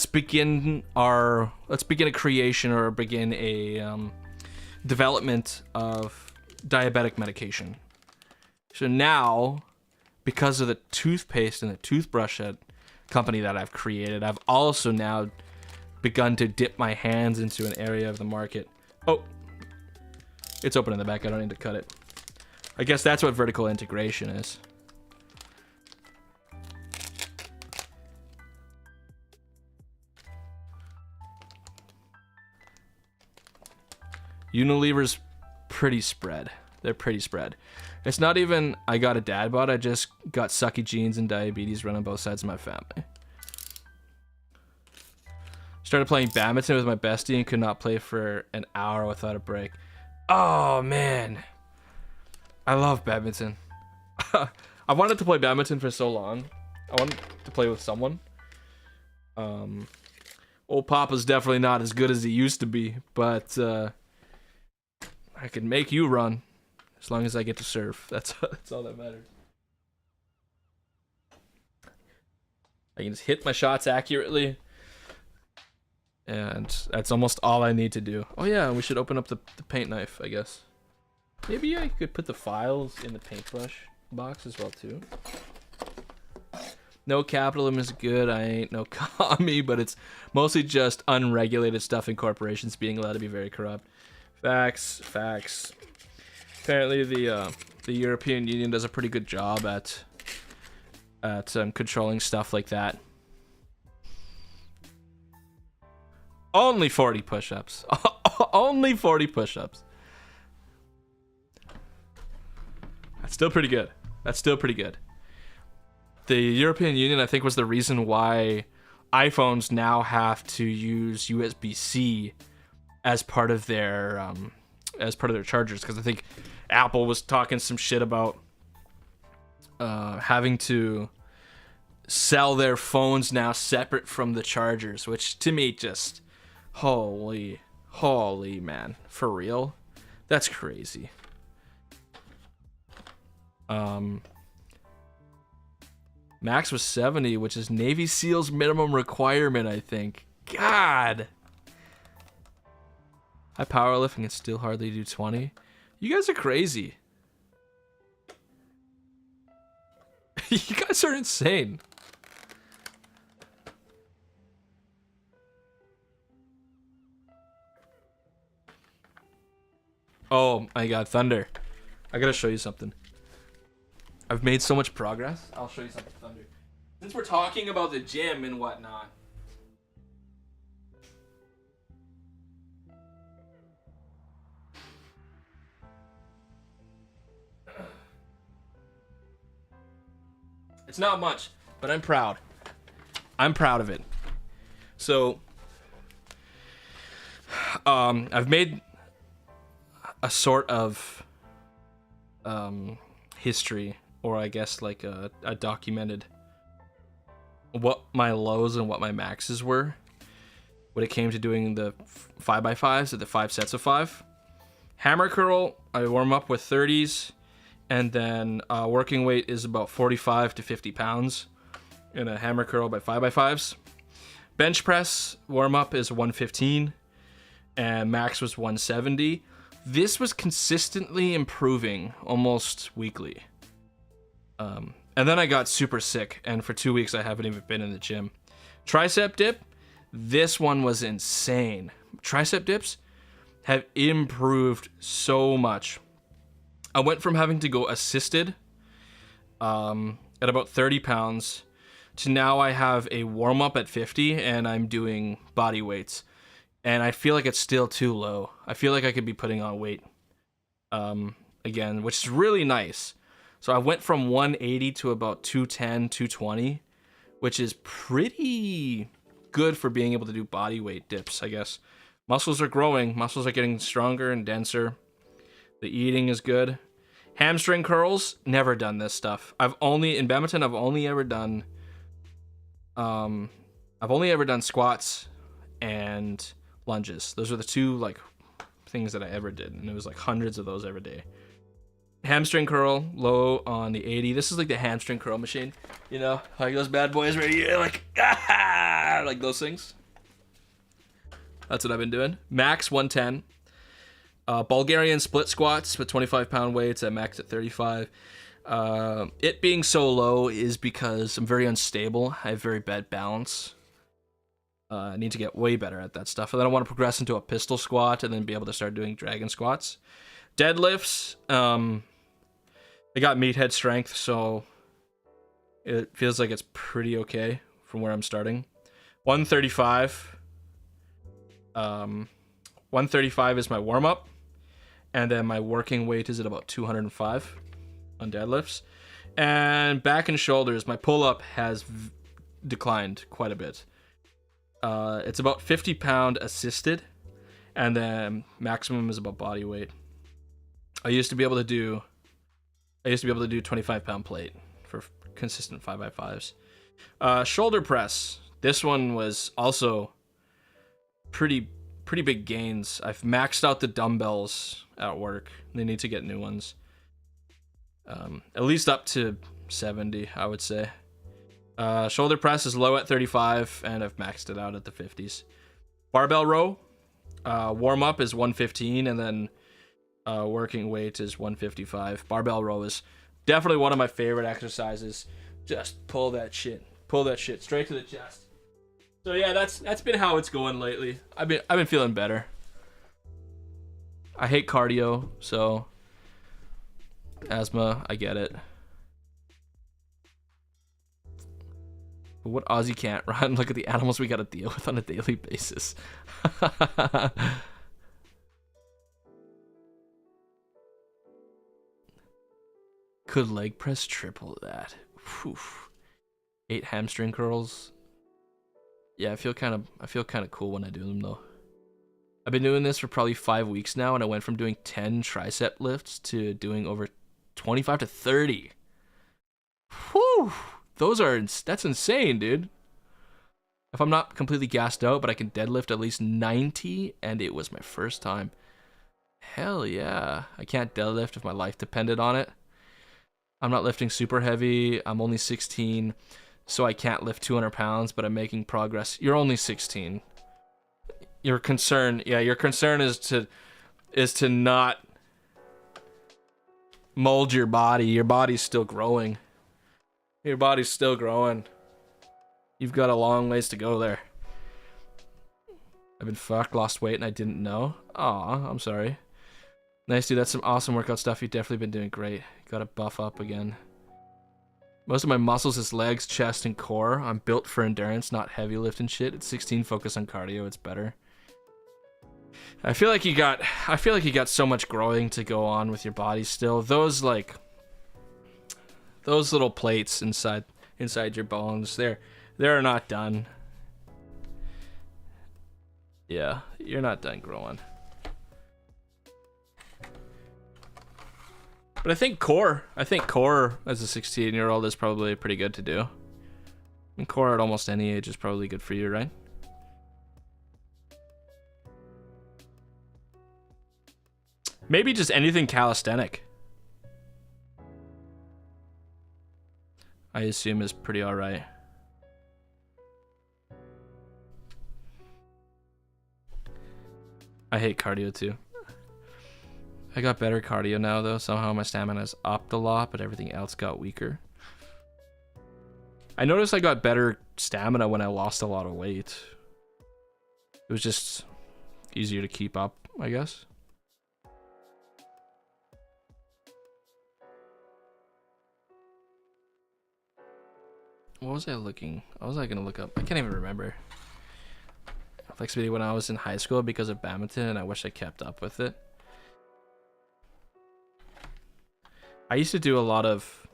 begin a creation or begin a development of diabetic medication. So now, because of the toothpaste and the toothbrush company that I've created, I've also now begun to dip my hands into an area of the market. Oh, it's open in the back. I don't need to cut it. I guess that's what vertical integration is. Unilever's pretty spread. They're pretty spread. It's not even I got a dad bod. I just got sucky genes and diabetes running both sides of my family. Started playing badminton with my bestie and could not play for an hour without a break. Oh, man. I love badminton. I wanted to play badminton for so long. I wanted to play with someone. Old Papa's definitely not as good as he used to be, but I can make you run as long as I get to serve. That's all that matters. I can just hit my shots accurately, and that's almost all I need to do. Oh yeah, we should open up the paint knife, I guess. Maybe I could put the files in the paintbrush box as well too. No capitalism is good. I ain't no commie, but it's mostly just unregulated stuff in corporations being allowed to be very corrupt. Facts. Apparently, the European Union does a pretty good job at controlling stuff like that. Only 40 push-ups. Only 40 push-ups. That's still pretty good. The European Union, I think, was the reason why iPhones now have to use USB-C as part of their chargers, because I think Apple was talking some shit about having to sell their phones now separate from the chargers, which to me just holy man, for real, that's crazy. Max was 70, which is Navy SEAL's minimum requirement, I think. God. High powerlifting and still hardly do 20. You guys are crazy. You guys are insane. Oh my god, Thunder. I gotta show you something. I've made so much progress. I'll show you something, Thunder. Since we're talking about the gym and whatnot. It's not much, but I'm proud. I'm proud of it. So, I've made a sort of history, or I guess like a documented what my lows and what my maxes were when it came to doing the 5x5s or the 5 sets of 5. Hammer curl, I warm up with 30s, and then working weight is about 45 to 50 pounds in a hammer curl by 5x5s. Bench press warm up is 115, and max was 170. This was consistently improving almost weekly. And then I got super sick, and for 2 weeks I haven't even been in the gym. Tricep dip, this one was insane. Tricep dips have improved so much. I went from having to go assisted at about 30 pounds to now I have a warm-up at 50, and I'm doing body weights. And I feel like it's still too low. I feel like I could be putting on weight again, which is really nice. So I went from 180 to about 210, 220, which is pretty good for being able to do body weight dips, I guess. Muscles are growing. Muscles are getting stronger and denser. The eating is good. Hamstring curls, never done this stuff. In badminton, I've only ever done squats and lunges. Those are the two like things that I ever did, and it was like hundreds of those every day. Hamstring curl, low on the 80. This is like the hamstring curl machine. You know, like those bad boys where you're like, ah, like those things. That's what I've been doing. Max 110. Bulgarian split squats with 25-pound weights at max at 35. It being so low is because I'm very unstable. I have very bad balance. I need to get way better at that stuff. And then I want to progress into a pistol squat and then be able to start doing dragon squats. Deadlifts, I got meathead strength, so it feels like it's pretty okay from where I'm starting. 135. 135 is my warm-up. And then my working weight is at about 205 on deadlifts. And back and shoulders, my pull-up has declined quite a bit. It's about 50-pound assisted, and then maximum is about body weight. I used to be able to do 25-pound plate for consistent 5x5s. Shoulder press. This one was also pretty big gains. I've maxed out the dumbbells at work. They need to get new ones. At least up to 70, I would say. Shoulder press is low at 35, and I've maxed it out at the 50s. Barbell row, warm up is 115, and then working weight is 155. Barbell row is definitely one of my favorite exercises. Just pull that shit straight to the chest. So yeah, that's been how it's going lately. I've been feeling better. I hate cardio, so asthma, I get it. But what Aussie can't run? Look at the animals we gotta deal with on a daily basis. Could leg press triple that? Whew. 8 hamstring curls. Yeah, I feel kind of cool when I do them though. I've been doing this for probably 5 weeks now, and I went from doing 10 tricep lifts to doing over 25 to 30. Whew. That's insane, dude. If I'm not completely gassed out, but I can deadlift at least 90, and it was my first time. Hell yeah. I can't deadlift if my life depended on it. I'm not lifting super heavy. I'm only 16, so I can't lift 200 pounds, but I'm making progress. You're only 16. Your concern is to not mold your body. Your body's still growing. You've got a long ways to go there. I've been fucked, lost weight, and I didn't know. Aw, I'm sorry. Nice, dude. That's some awesome workout stuff. You've definitely been doing great. Gotta buff up again. Most of my muscles is legs, chest, and core. I'm built for endurance, not heavy lifting shit. At 16, focus on cardio. It's better. I feel like you got so much growing to go on with your body still. Those little plates inside your bones, they're not done. Yeah, you're not done growing. But I think core as a 16-year-old is probably pretty good to do. I mean, core at almost any age is probably good for you, right? Maybe just anything calisthenic, I assume, is pretty alright. I hate cardio too. I got better cardio now though. Somehow my stamina's upped a lot, but everything else got weaker. I noticed I got better stamina when I lost a lot of weight. It was just easier to keep up, I guess. What was I looking? What was I gonna look up? I can't even remember. Flexibility when I was in high school because of badminton, and I wish I kept up with it. I used to do a lot of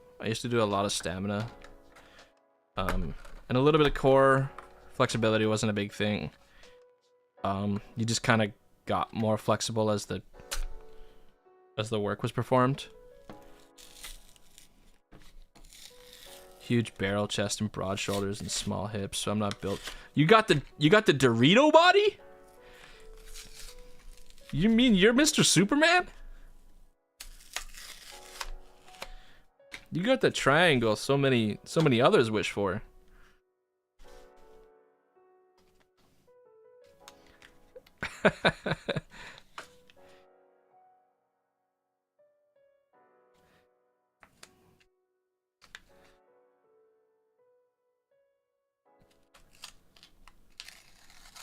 stamina, and a little bit of core. Flexibility wasn't a big thing. You just kind of got more flexible as the work was performed. Huge barrel chest and broad shoulders and small hips, so I'm not built. You got the Dorito body? You mean you're Mr. Superman? You got the triangle so many others wish for.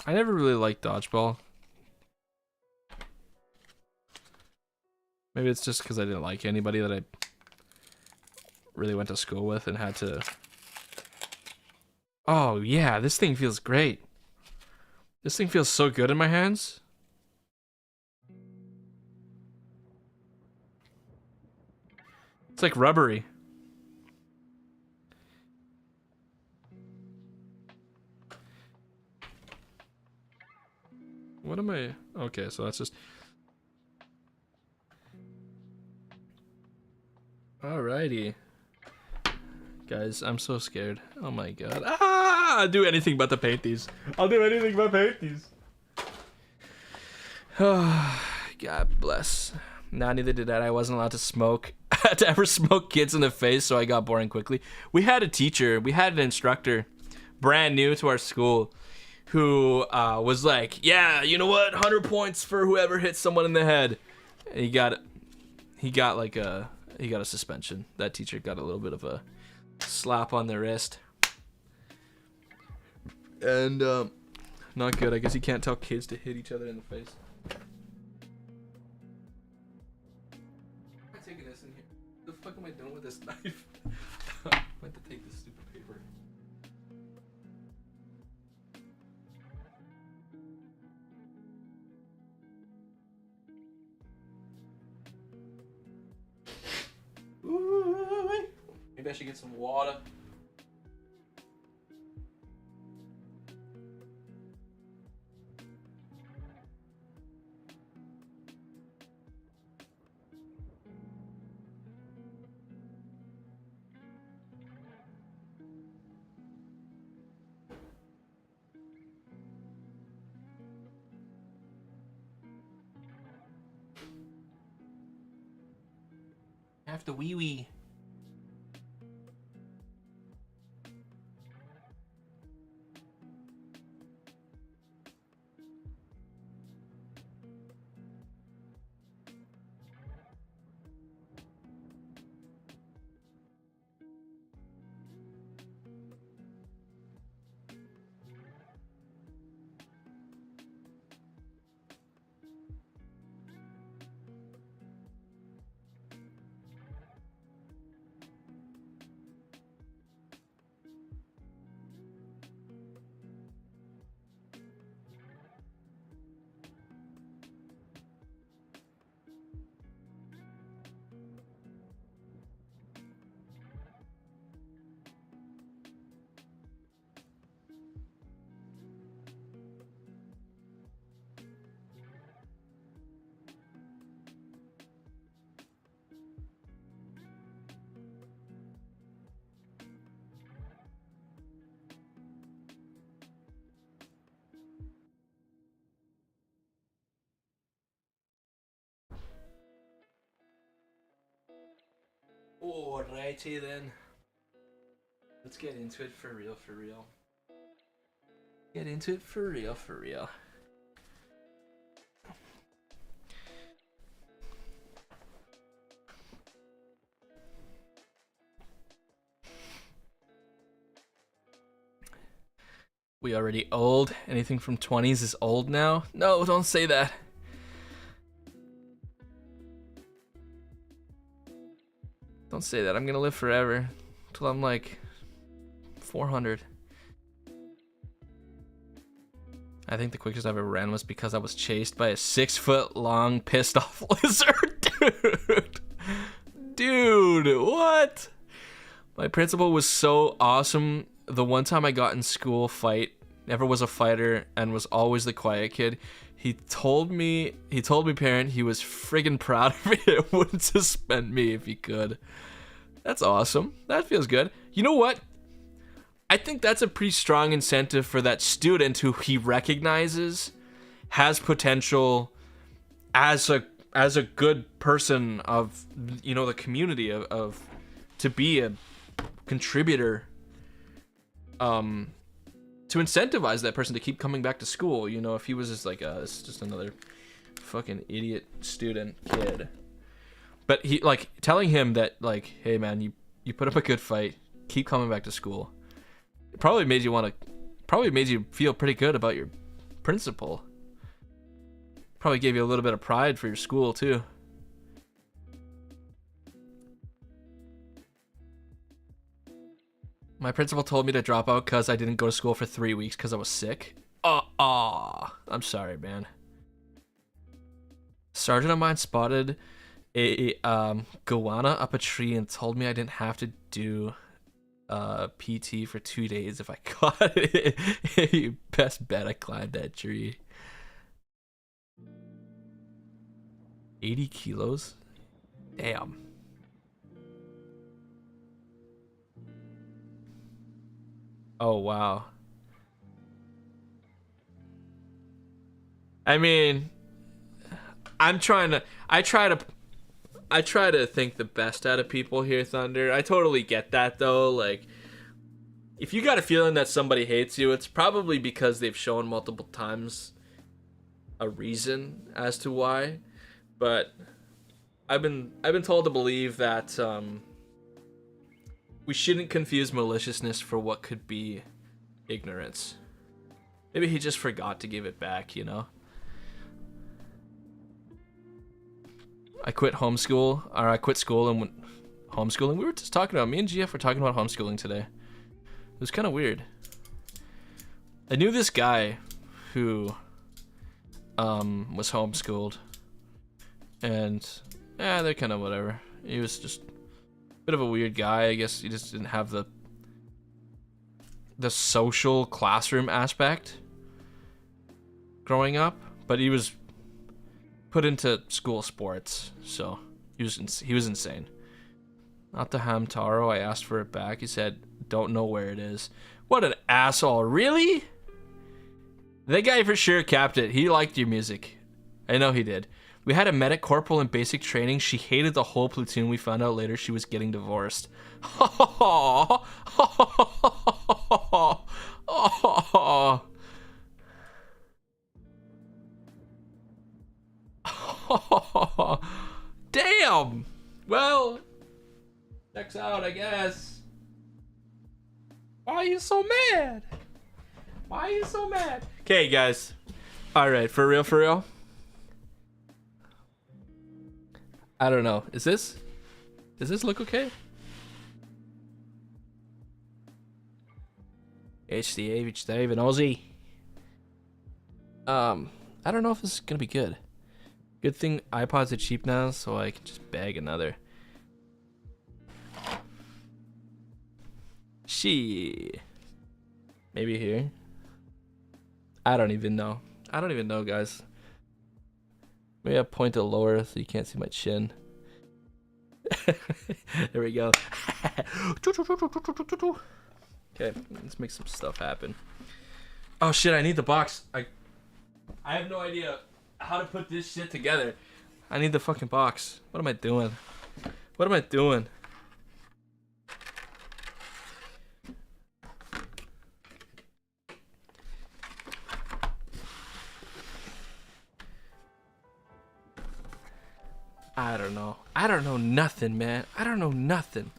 I never really liked dodgeball. Maybe it's just because I didn't like anybody that I really went to school with and had to... Oh yeah, this thing feels great. This thing feels so good in my hands. It's like rubbery. What am I... Okay, so that's just... Alrighty. Guys, I'm so scared. Oh my god. Ah! I'll do anything but to paint these. I'll do anything but paint these. Oh, God bless. Nah, neither did I. I wasn't allowed to smoke. I had to ever smoke kids in the face, so I got boring quickly. We had a teacher, we had an instructor, brand new to our school, who was like, yeah, you know what? 100 points for whoever hits someone in the head. And he got a suspension. That teacher got a little bit of a slap on the wrist. And not good. I guess you can't tell kids to hit each other in the face. I'm taking this in here. What the fuck am I doing with this knife? I meant to take this stupid paper. Ooh, maybe I should get some water. I have to wee wee. Alrighty then. Let's get into it for real, for real. Get into it for real, for real. We already old? Anything from 20s is old now? No, don't say that. Don't say that. I'm gonna live forever. Till I'm like 400. I think the quickest I ever ran was because I was chased by a 6-foot-long pissed off lizard. Dude, what? My principal was so awesome. The one time I got in school fight, never was a fighter and was always the quiet kid. He told me parent he was friggin' proud of me and wouldn't suspend me if he could. That's awesome. That feels good. You know what? I think that's a pretty strong incentive for that student who he recognizes has potential as a good person of, you know, the community of to be a contributor, to incentivize that person to keep coming back to school. You know, if he was just like, it's just another fucking idiot student kid. But he, like, telling him that, like, hey man, you put up a good fight, keep coming back to school. It probably made you feel pretty good about your principal. Probably gave you a little bit of pride for your school too. My principal told me to drop out because I didn't go to school for 3 weeks because I was sick. I'm sorry, man. Sergeant of mine spotted a goanna up a tree and told me I didn't have to do PT for 2 days if I caught it. You best bet I climbed that tree. 80 kilos? Damn. Oh, wow. I mean, I try to think the best out of people here, Thunder. I totally get that, though. Like, if you got a feeling that somebody hates you, it's probably because they've shown multiple times a reason as to why. But I've been told to believe that we shouldn't confuse maliciousness for what could be ignorance. Maybe he just forgot to give it back, you know? I quit school and went homeschooling. We were just talking about, me and GF were talking about homeschooling today. It was kind of weird. I knew this guy who was homeschooled. And they're kind of whatever. He was just a bit of a weird guy. I guess he just didn't have the social classroom aspect growing up, but he was put into school sports, so he was insane. Not the Hamtaro. I asked for it back. He said, "Don't know where it is." What an asshole! Really? That guy for sure capped it. He liked your music. I know he did. We had a medic corporal in basic training. She hated the whole platoon. We found out later she was getting divorced. Damn. Well, checks out, I guess. Why are you so mad? Why are you so mad? Okay, guys. All right, for real. I don't know. Does this look okay? HDA, Dave, and Aussie. I don't know if this is gonna be good. Good thing iPods are cheap now, so I can just bag another. Maybe here. I don't even know. Guys. Maybe I'll point it lower so you can't see my chin. There we go. Okay, let's make some stuff happen. Oh shit, I need the box. I have no idea how to put this shit together. I need the fucking box. What am I doing? I don't know nothing, man. I don't know nothing.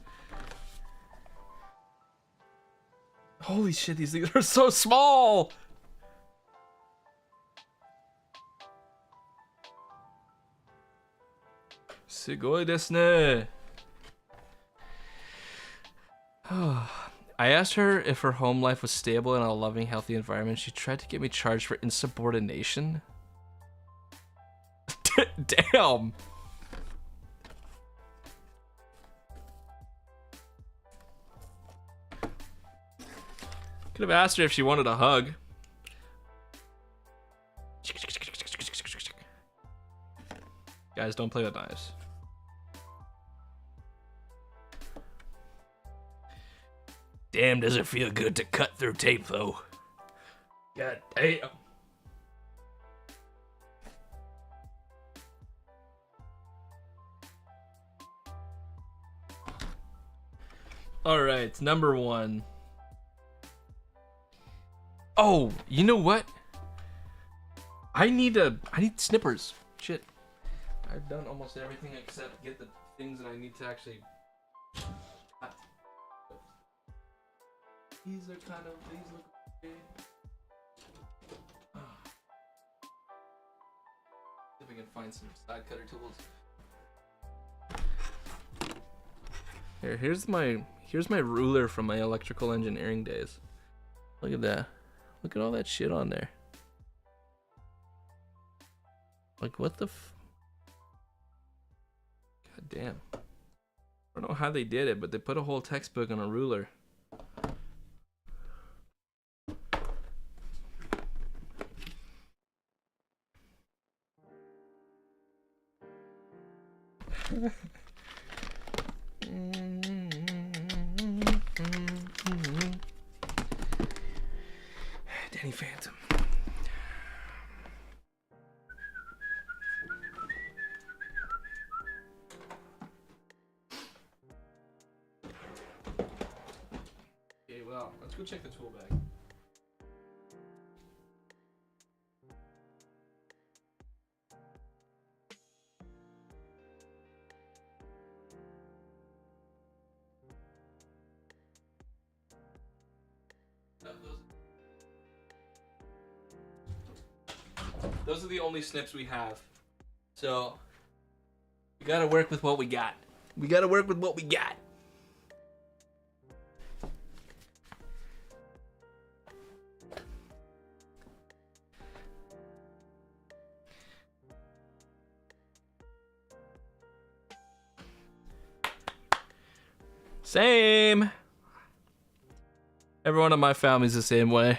Holy shit, these things are so small. Sugoi desu ne. I asked her if her home life was stable in a loving, healthy environment. She tried to get me charged for insubordination. Damn. Could have asked her if she wanted a hug. Guys, don't play with knives. Damn, does it feel good to cut through tape, though? God damn. All right, number 1. Oh, you know what? I need snippers. Shit. I've done almost everything except get the things that I need to actually cut. These look okay. See if I can find some side cutter tools. Here's my ruler from my electrical engineering days. Look at that. Look at all that shit on there. Like, what the God damn. I don't know how they did it, but they put a whole textbook on a ruler. Danny Phantom. Okay, well, let's go check the tool bag. Those are the only snips we have. So, we gotta work with what we got. Same. Everyone in my family's the same way.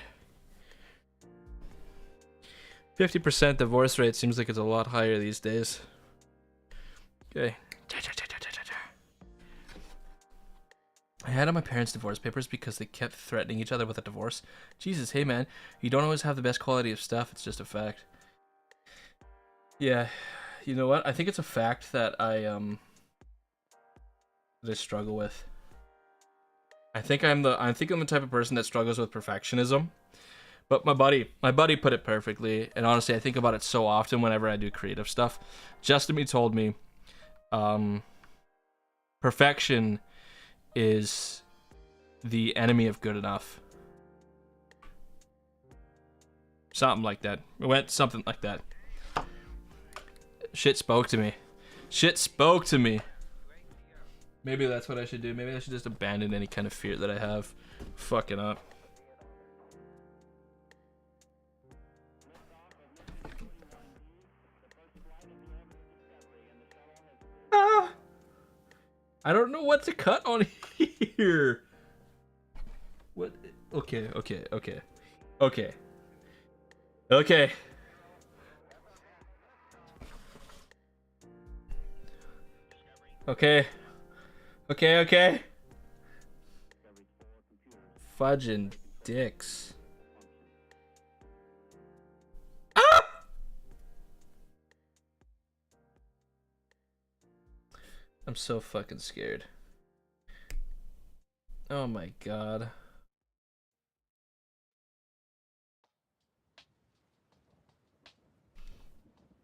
50% divorce rate seems like it's a lot higher these days. Okay. I handed my parents divorce papers because they kept threatening each other with a divorce. Jesus, hey man, you don't always have the best quality of stuff, it's just a fact. Yeah, you know what? I think it's a fact that I struggle with. I think I'm the type of person that struggles with perfectionism. But my buddy put it perfectly, and honestly, I think about it so often whenever I do creative stuff. Justin told me, perfection is the enemy of good enough. Something like that. It went something like that. Shit spoke to me. Maybe that's what I should do. Maybe I should just abandon any kind of fear that I have fucking up. I don't know what to cut on here. What? Okay. Fudging dicks. Ah! I'm so fucking scared. Oh my god.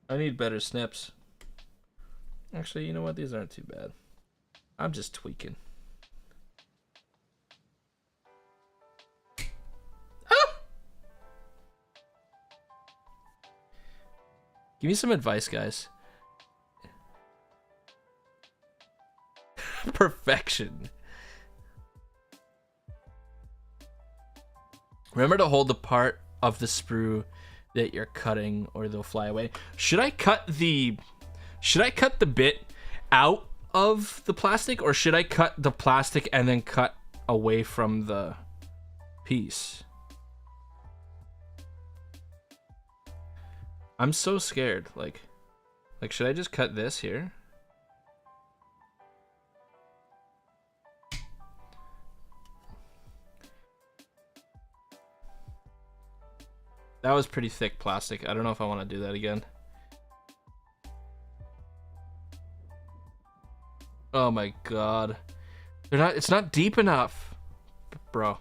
I need better snips. Actually, you know what? These aren't too bad. I'm just tweaking. Ah! Give me some advice, guys. Perfection. Remember to hold the part of the sprue that you're cutting or they'll fly away. Should I cut the bit out of the plastic, or should I cut the plastic and then cut away from the piece? I'm so scared. Like should I just cut this here? That was pretty thick plastic. I don't know if I want to do that again. Oh my god. They're not. It's not deep enough, bro.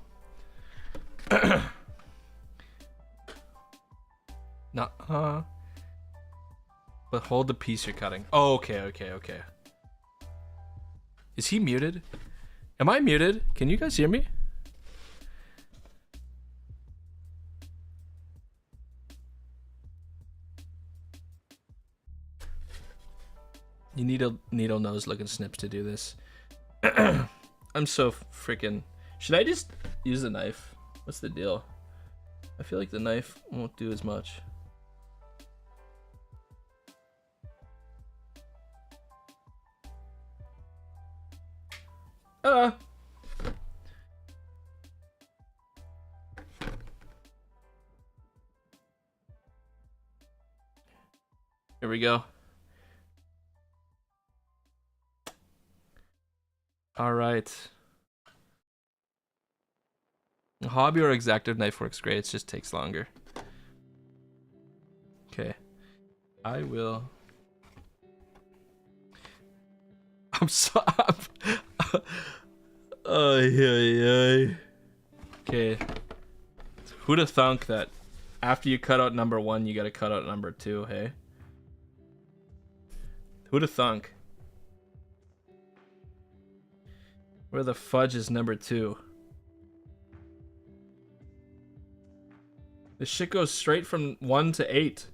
Not. But hold the piece you're cutting. Oh, okay, okay, okay. Is he muted? Am I muted? Can you guys hear me? You need a needle nose looking snips to do this. I'm so freaking. Should I just use the knife? What's the deal? I feel like the knife won't do as much. Here we go. All right. Hobby or exactive knife works great. It just takes longer. Okay. I will. I'm so. Okay. Who'd have thunk that after you cut out number 1, you gotta cut out number 2, hey? Who'd have thunk? Where the fudge is number 2? This shit goes straight from 1 to 8.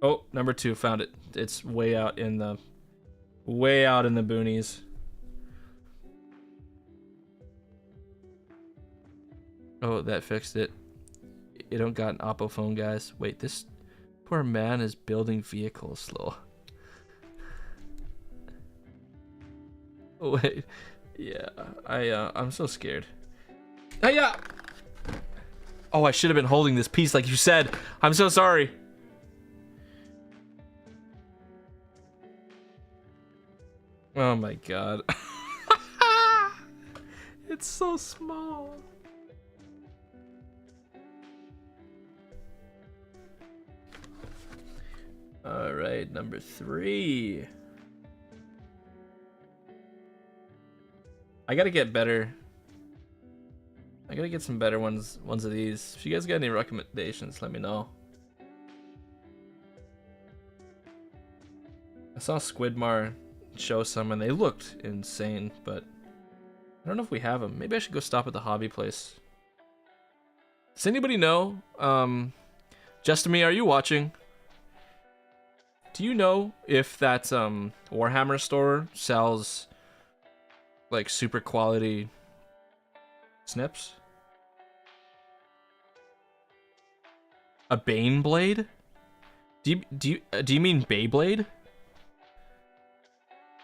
Oh, number 2, found it. It's way out in the boonies. Oh, that fixed it. You don't got an Oppo phone, guys. Wait, this poor man is building vehicles slow. Oh, wait. Yeah, I'm so scared. Hiya! Oh, I should have been holding this piece like you said. I'm so sorry. Oh my god. It's so small. All right, number 3. I gotta get better. I gotta get some better ones of these. If you guys got any recommendations, let me know. I saw Squidmar show some and they looked insane, but I don't know if we have them. Maybe I should go stop at the hobby place. Does anybody know? Justin, are you watching? Do you know if that Warhammer store sells like super quality snips? A Bane blade? Do you mean Beyblade?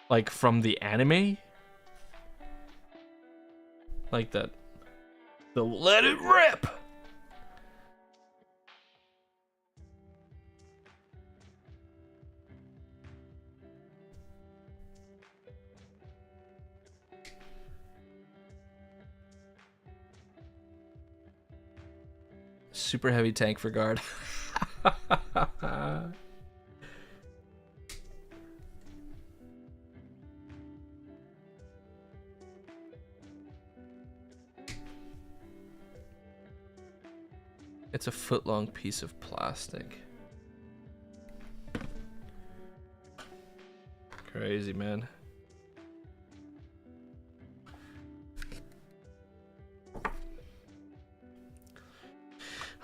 Like from the anime? Like that. The Let It Rip! Super heavy tank for guard. It's a foot-long piece of plastic. Crazy, man.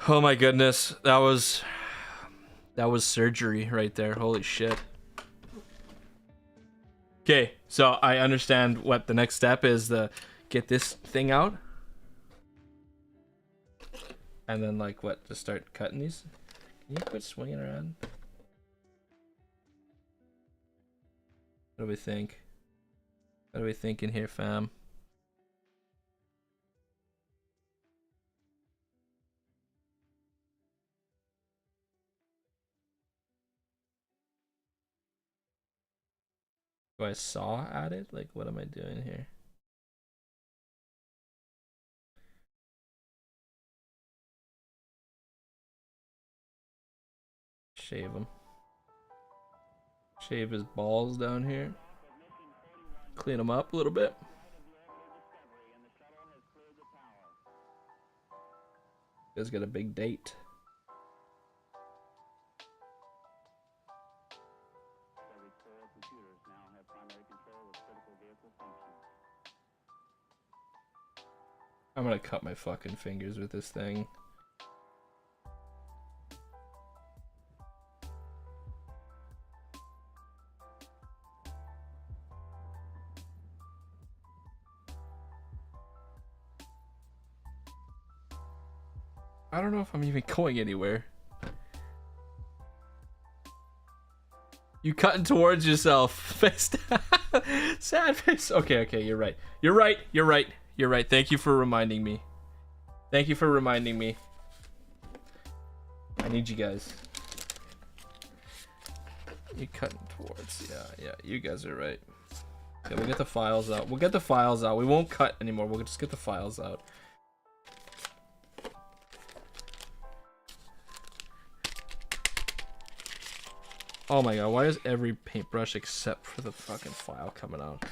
Oh my goodness, that was surgery right there. Holy shit. Okay, so I understand what the next step is, the get this thing out. And then like what, just start cutting these? Can you quit swinging around? What do we think? What are we thinking here, fam? Do I saw at it? Like, what am I doing here? Shave him. Shave his balls down here. Clean them up a little bit. You guys got a big date. I'm gonna cut my fucking fingers with this thing. I don't know if I'm even going anywhere. You cutting towards yourself. Face down. Sad face. Okay, okay, you're right. You're right. You're right. You're right. Thank you for reminding me. Thank you for reminding me. I need you guys. You cutting towards. Yeah, you guys are right. Okay, we'll get the files out. We'll get the files out. We won't cut anymore. We'll just get the files out. Oh my god, why is every paintbrush except for the fucking file coming out?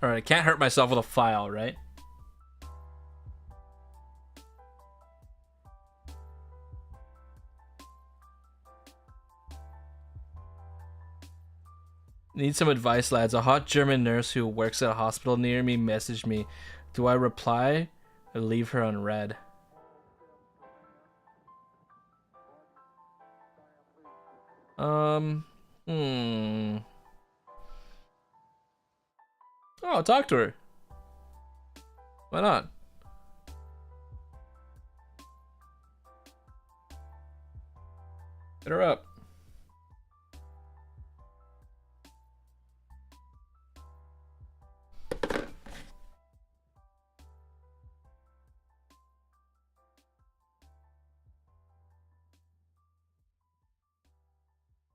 Alright, I can't hurt myself with a file, right? Need some advice, lads. A hot German nurse who works at a hospital near me messaged me. Do I reply or leave her on red? Oh, talk to her. Why not? Hit her up.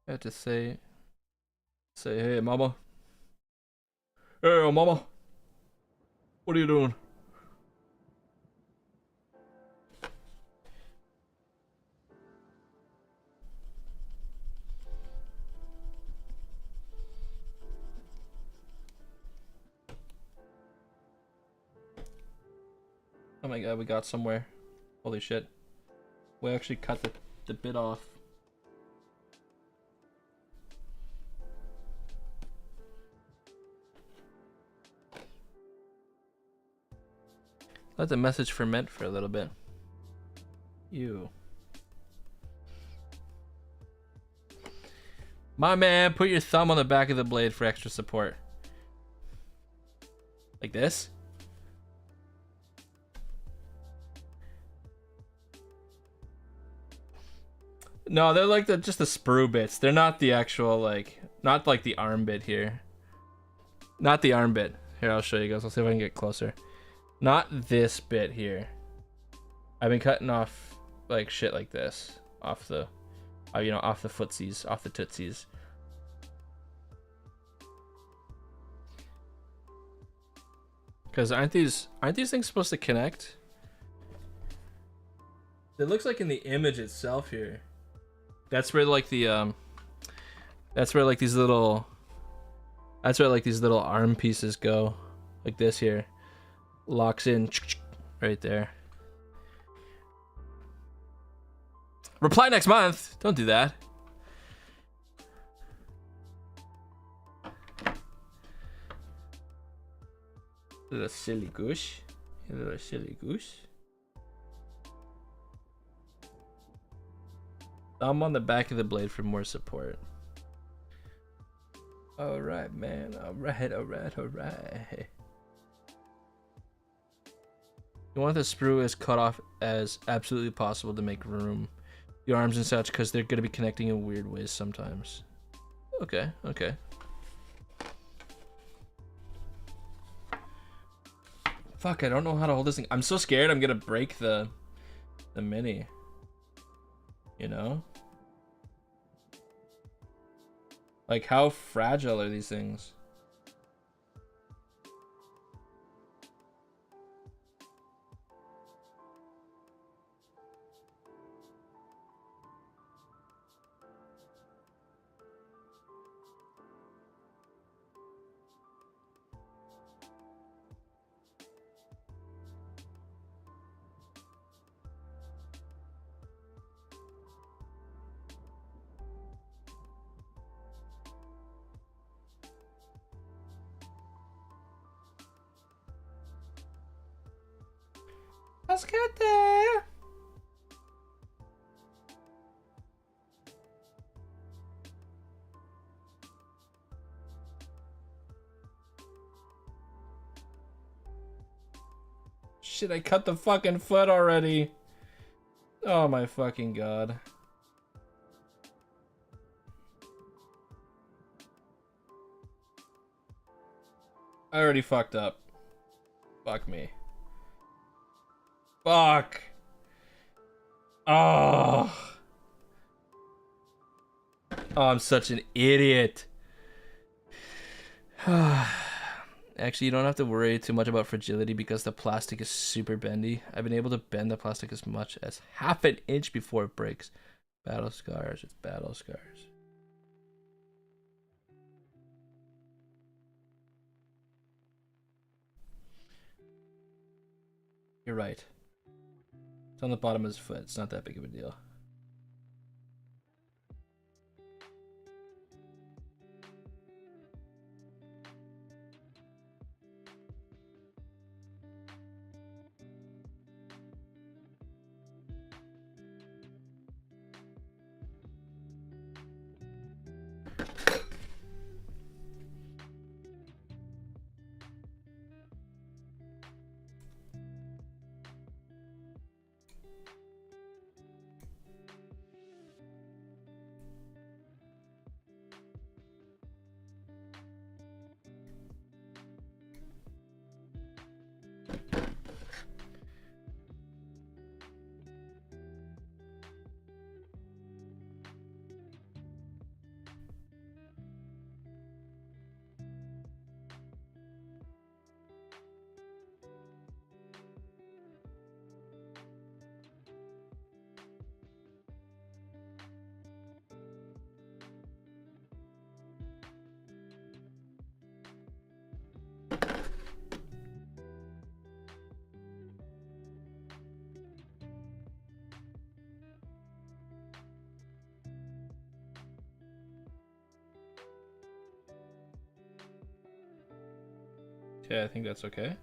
I have to say, hey, mama. Hey, mama. What are you doing? Oh my god, we got somewhere. Holy shit. We actually cut the bit off. Let the message ferment for a little bit. You. My man, put your thumb on the back of the blade for extra support. Like this? No, they're like just the sprue bits. They're not the actual, like, not like the arm bit here. Not the arm bit. Here, I'll show you guys. I'll see if I can get closer. Not this bit here. I've been cutting off like shit like this off the, you know, off the footsies, off the tootsies. Because aren't these things supposed to connect? It looks like in the image itself here. That's where like the that's where like these little arm pieces go, like this here. Locks in right there. Reply next month. Don't do that. Little silly goose. You little silly goose. Thumb on the back of the blade for more support. Alright, man. Alright. You want the sprue as cut off as absolutely possible to make room. The arms and such, because they're going to be connecting in weird ways sometimes. Okay. Fuck, I don't know how to hold this thing. I'm so scared I'm going to break the mini. You know? Like, how fragile are these things? Let's get there. Shit, I cut the fucking foot already. Oh my fucking god. I already fucked up. Fuck me. Fuck. Oh. Oh, I'm such an idiot. Actually, you don't have to worry too much about fragility because the plastic is super bendy. I've been able to bend the plastic as much as half an inch before it breaks. Battle scars, it's battle scars. You're right. It's on the bottom of his foot. It's not that big of a deal. Yeah, I think that's okay.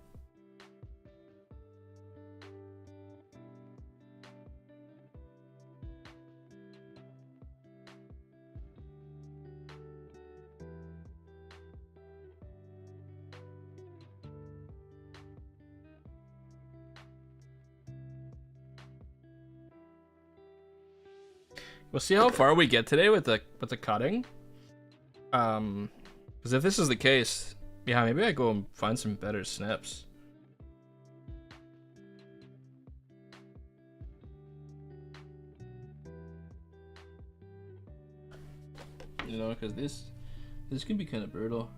We'll see how far we get today with the cutting. Because if this is the case, yeah, maybe I go and find some better snips. You know, because this can be kind of brutal.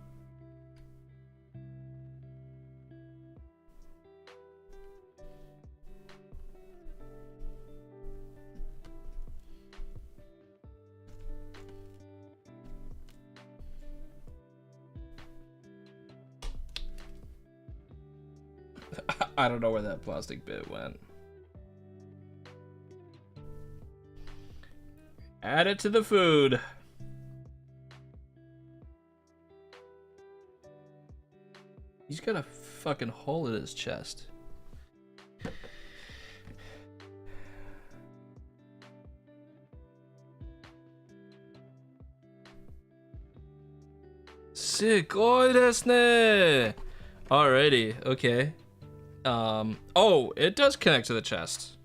I don't know where that plastic bit went. Add it to the food. He's got a fucking hole in his chest. Sugoi desu ne! Alrighty, okay. Oh, it does connect to the chest.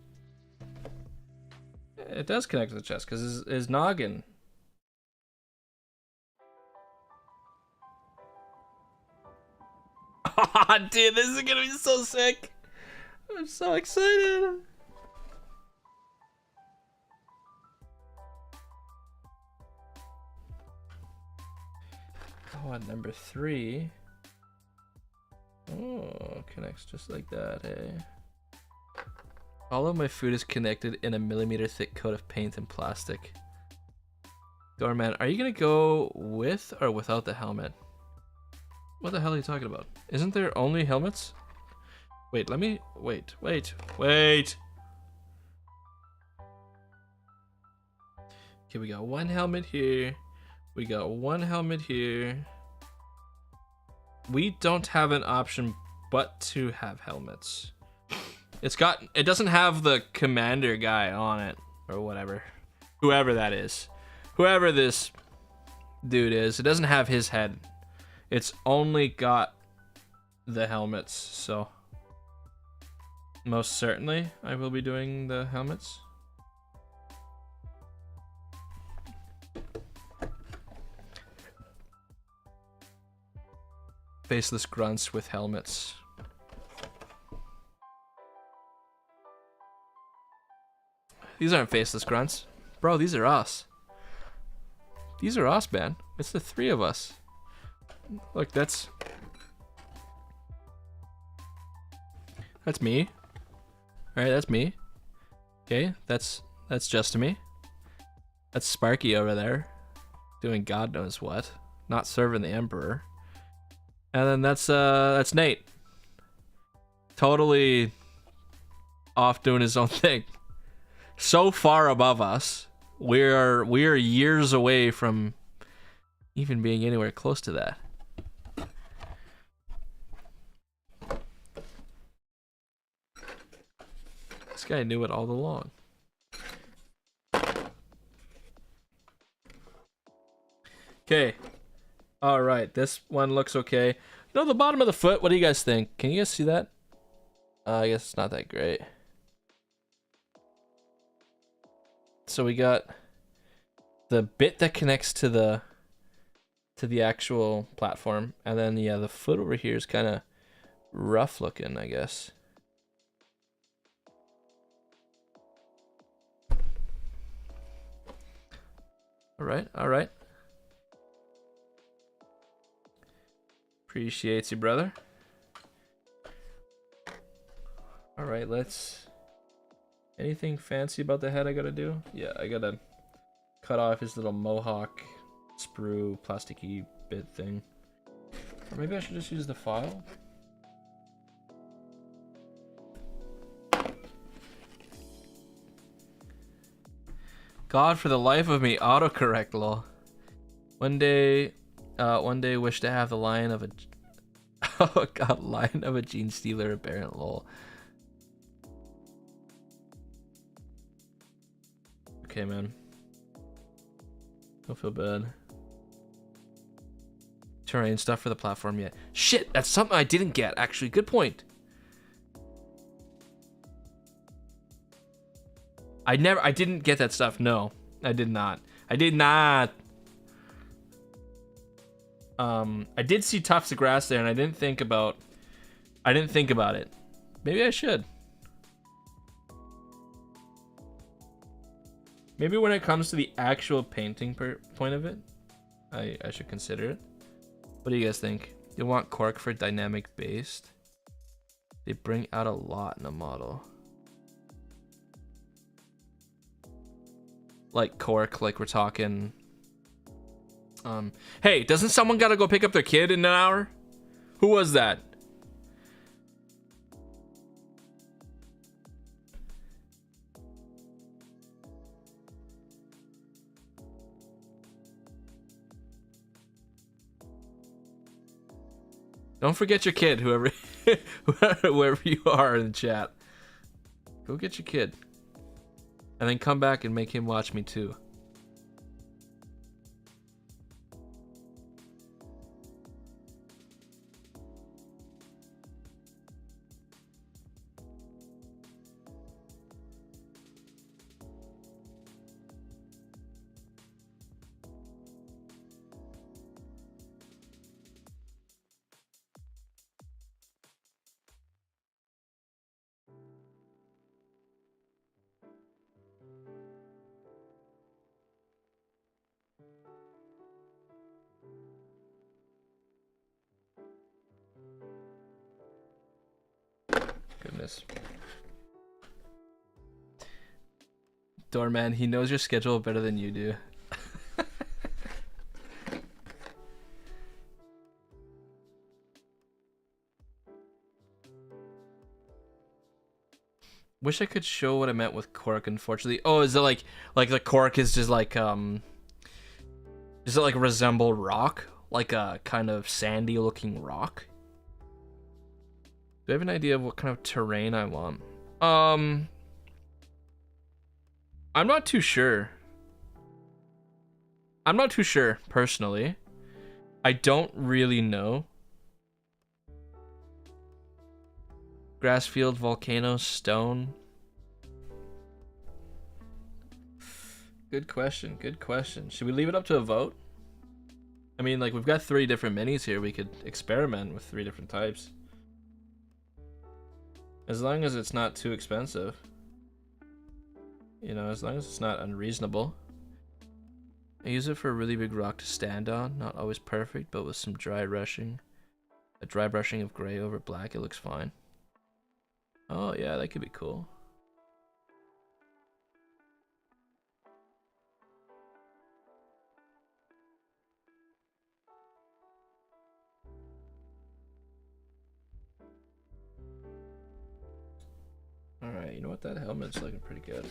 It does connect to the chest because his noggin. Oh, dude, this is gonna be so sick. I'm so excited. Oh, at number 3. Oh, connects just like that, hey. All of my food is connected in a millimeter thick coat of paint and plastic. Doorman, are you gonna go with or without the helmet? What the hell are you talking about? Isn't there only helmets? Wait, let me... Wait. Okay, we got one helmet here. We got one helmet here. We don't have an option but to have helmets. It doesn't have the commander guy on it or whatever. Whoever that is. Whoever this dude is, it doesn't have his head. It's only got the helmets, so most certainly I will be doing the helmets. Faceless grunts with helmets. These aren't faceless grunts. Bro, these are us. These are us, man. It's the three of us. Look, that's me. Alright, that's me. Okay, that's just me. That's Sparky over there. Doing God knows what. Not serving the Emperor. And then that's Nate. Totally off doing his own thing. So far above us. We are years away from even being anywhere close to that. This guy knew it all along. Okay. Alright, this one looks okay. No, the bottom of the foot, what do you guys think? Can you guys see that? I guess it's not that great. So we got the bit that connects to the actual platform, and then yeah, the foot over here is kind of rough looking, I guess. All right. Appreciates you, brother. All right, let's. Anything fancy about the head I gotta do? Yeah, I gotta cut off his little mohawk sprue plasticky bit thing. Or maybe I should just use the file. God, for the life of me, autocorrect, lol. One day wish to have the line of a oh god, line of a gene stealer apparent, lol. Okay, man. Don't feel bad. Terrain stuff for the platform yet. Shit, that's something I didn't get, actually. Good point. I didn't get that stuff. No, I did not. I did see tufts of grass there, and I didn't think about it. Maybe I should. Maybe when it comes to the actual painting point of it, I should consider it. What do you guys think? You want cork for dynamic based? They bring out a lot in a model. Like cork, like we're talking. Hey, doesn't someone gotta go pick up their kid in an hour? Who was that? Don't forget your kid, whoever you are in the chat. Go get your kid. And then come back and make him watch me too. Goodness. Doorman, he knows your schedule better than you do. Wish I could show what I meant with cork, unfortunately. Oh, is it like the cork is just like does it like resemble rock? Like a kind of sandy looking rock? Do I have an idea of what kind of terrain I want? I'm not too sure. I'm not too sure, personally. I don't really know. Grassfield, volcano, stone. Good question, good question. Should we leave it up to a vote? I mean, like, we've got 3 different minis here. We could experiment with 3 different types. As long as it's not too expensive. You know, as long as it's not unreasonable. I use it for a really big rock to stand on. Not always perfect, but with some dry brushing. A dry brushing of gray over black, it looks fine. Oh yeah, that could be cool. Alright, you know what? That helmet's looking pretty good.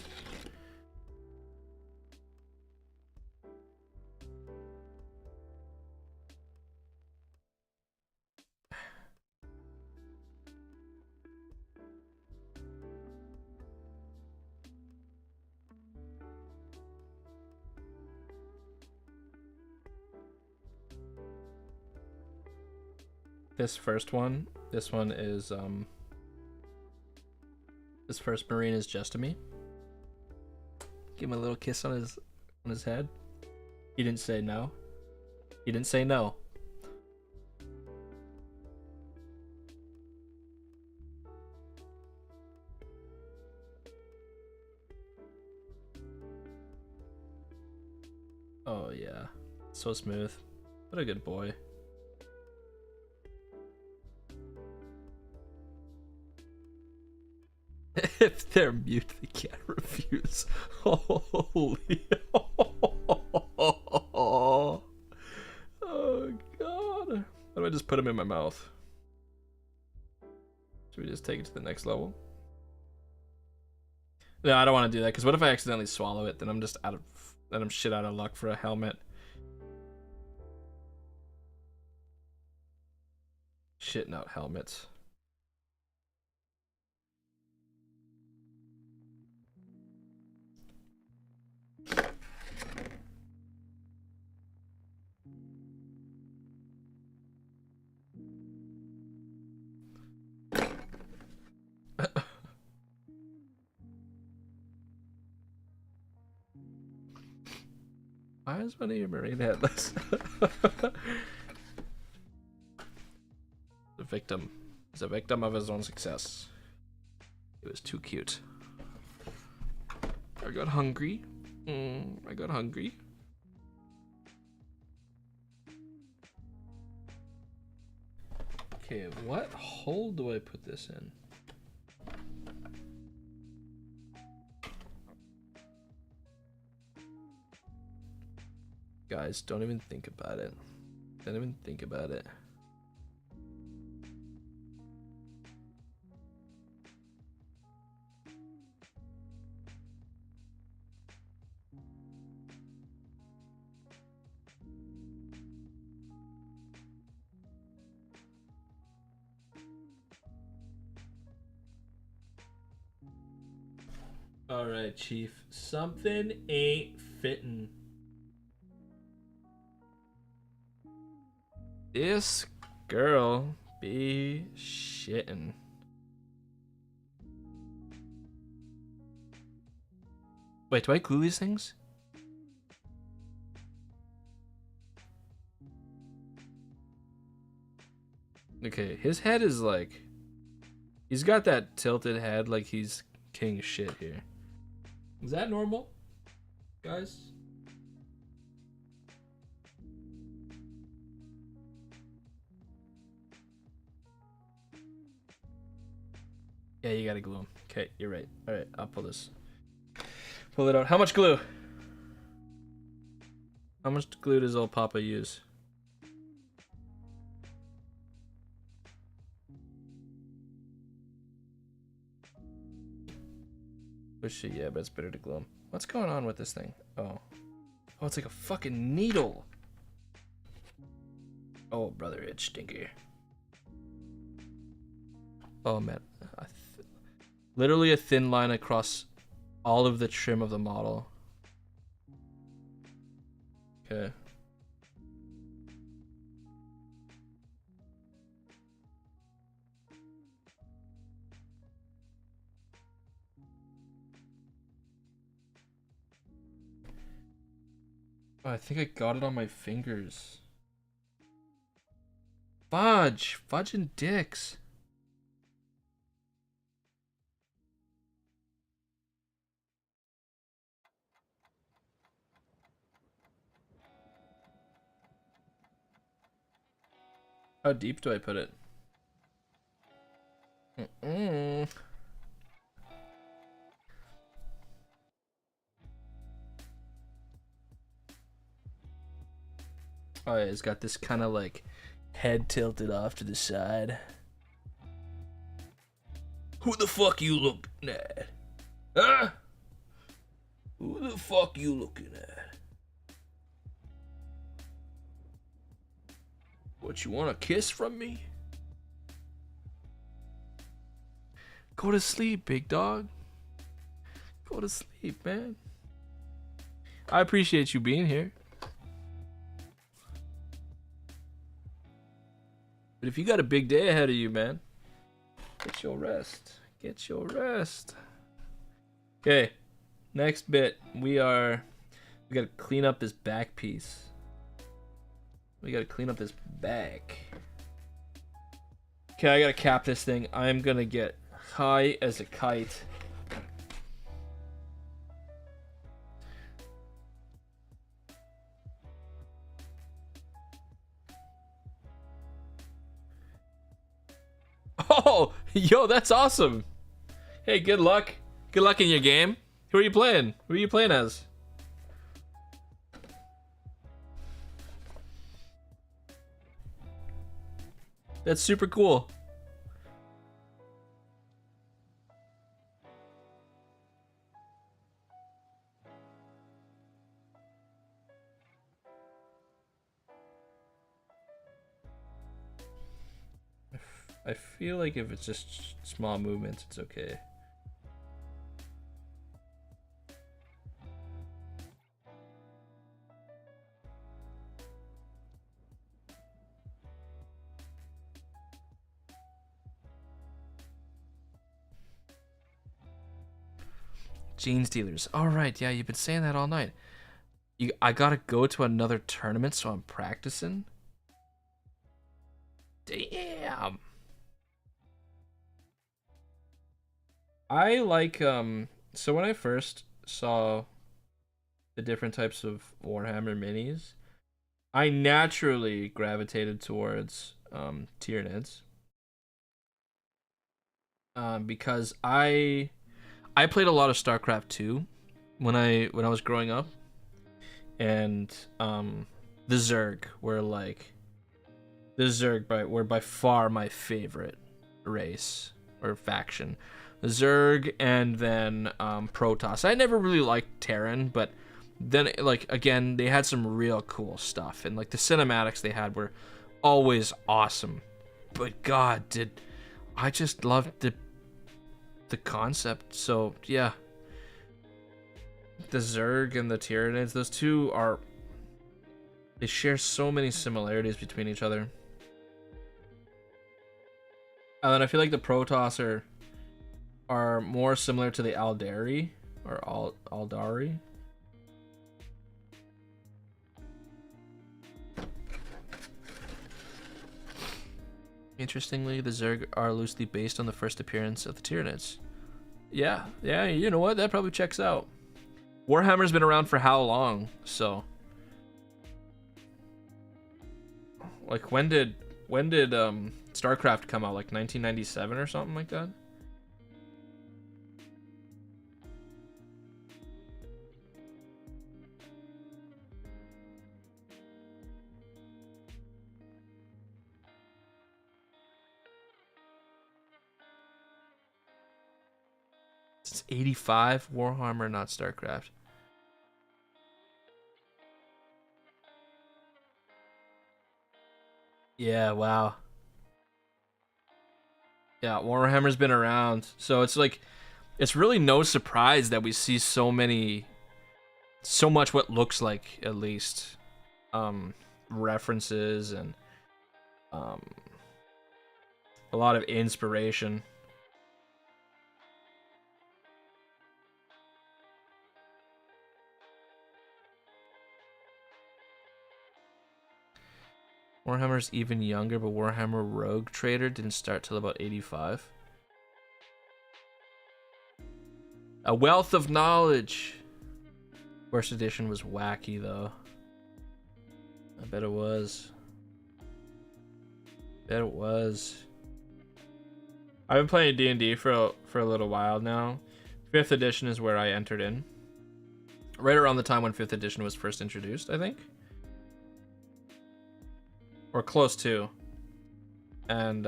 This first one, this one is, this first Marine is just to me. Give him a little kiss on his head. He didn't say no. He didn't say no. Oh yeah, so smooth. What a good boy. If they're mute, they can't refuse. Holy. Oh god. Why do I just put him in my mouth? Should we just take it to the next level? No, I don't want to do that, because what if I accidentally swallow it? Then I'm just then I'm shit out of luck for a helmet. Shitting out helmets. Why is one of your Marine headless? The victim. He's a victim of his own success. It was too cute. I got hungry. I got hungry. Okay, what hole do I put this in? Guys, don't even think about it. Don't even think about it. Alright, Chief. Something ain't fitting. This girl be shitting. Wait, do I glue these things? Okay, his head is like... He's got that tilted head like he's king shit here. Is that normal, guys? Yeah, you gotta glue them. Okay, you're right. Alright, I'll pull this. Pull it out. How much glue? How much glue does old Papa use? Yeah, but it's better to glue them. What's going on with this thing? Oh. Oh, it's like a fucking needle. Oh, brother, it's stinky. Oh, man. Literally a thin line across all of the trim of the model. Okay. Oh, I think I got it on my fingers. Fudge! Fudge and dicks. How deep do I put it? Mm-mm. Oh yeah, it's got this kind of like head tilted off to the side. Who the fuck you looking at? Huh? Who the fuck you looking at? What, you want a kiss from me? Go to sleep, big dog. Go to sleep, man. I appreciate you being here. But if you got a big day ahead of you, man, get your rest. Get your rest. Okay, next bit. We gotta clean up this back piece. We gotta clean up this back. Okay, I gotta cap this thing. I'm gonna get high as a kite. Oh, yo, that's awesome. Hey, good luck. Good luck in your game. Who are you playing? Who are you playing as? That's super cool. I feel like if it's just small movements, it's okay. Jeans dealers. All right, yeah, you've been saying that all night. I gotta go to another tournament, so I'm practicing. Damn. I like so when I first saw the different types of Warhammer minis, I naturally gravitated towards Tyranids. Because I played a lot of StarCraft 2 when I was growing up, and the Zerg were by far my favorite race or faction. The Zerg, and then Protoss. I never really liked Terran, but then like again they had some real cool stuff, and like the cinematics they had were always awesome. But God, did I just loved the concept. So yeah, the Zerg and the Tyranids, those two they share so many similarities between each other. And then I feel like the Protoss are more similar to the Aldari or Aldari. Interestingly, the Zerg are loosely based on the first appearance of the Tyranids. Yeah, you know what? That probably checks out. Warhammer's been around for how long? So, like, when did StarCraft come out? Like 1997 or something like that? It's 85. Warhammer, not StarCraft. Yeah, wow. Yeah, Warhammer's been around. So it's like it's really no surprise that we see so much what looks like, at least, references and a lot of inspiration. Warhammer's even younger, but Warhammer Rogue Trader didn't start till about 85. A wealth of knowledge. First edition was wacky, though. I bet it was. Bet it was. I've been playing D&D for a little while now. 5th edition is where I entered in. Right around the time when 5th edition was first introduced, I think. Or close to. And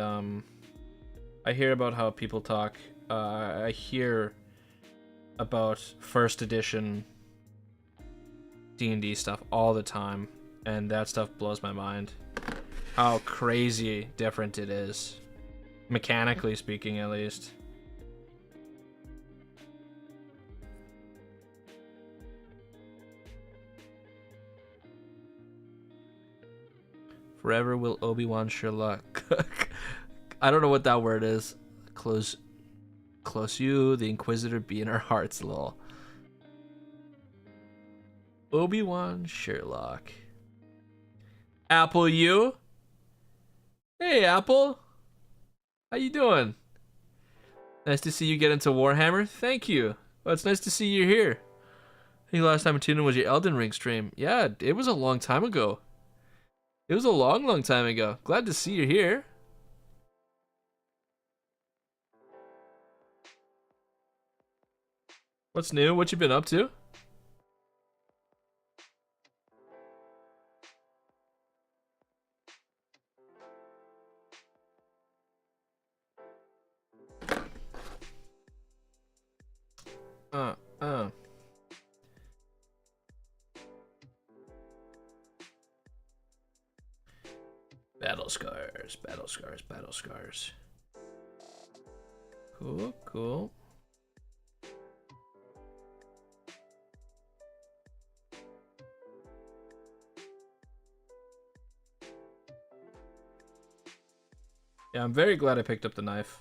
I hear about how people talk. I hear about first edition D&D stuff all the time, and that stuff blows my mind. How crazy different it is, mechanically speaking, at least. Forever will Obi-Wan Sherlock. I don't know what that word is. Close you, the Inquisitor be in our hearts, lol. Obi-Wan Sherlock. Apple you? Hey, Apple. How you doing? Nice to see you get into Warhammer. Thank you. Well, it's nice to see you here. I think last time I tuned in was your Elden Ring stream. Yeah, it was a long time ago. It was a long, long time ago. Glad to see you here. What's new? What you been up to? Battle scars, battle scars, battle scars. Cool, cool. Yeah, I'm very glad I picked up the knife.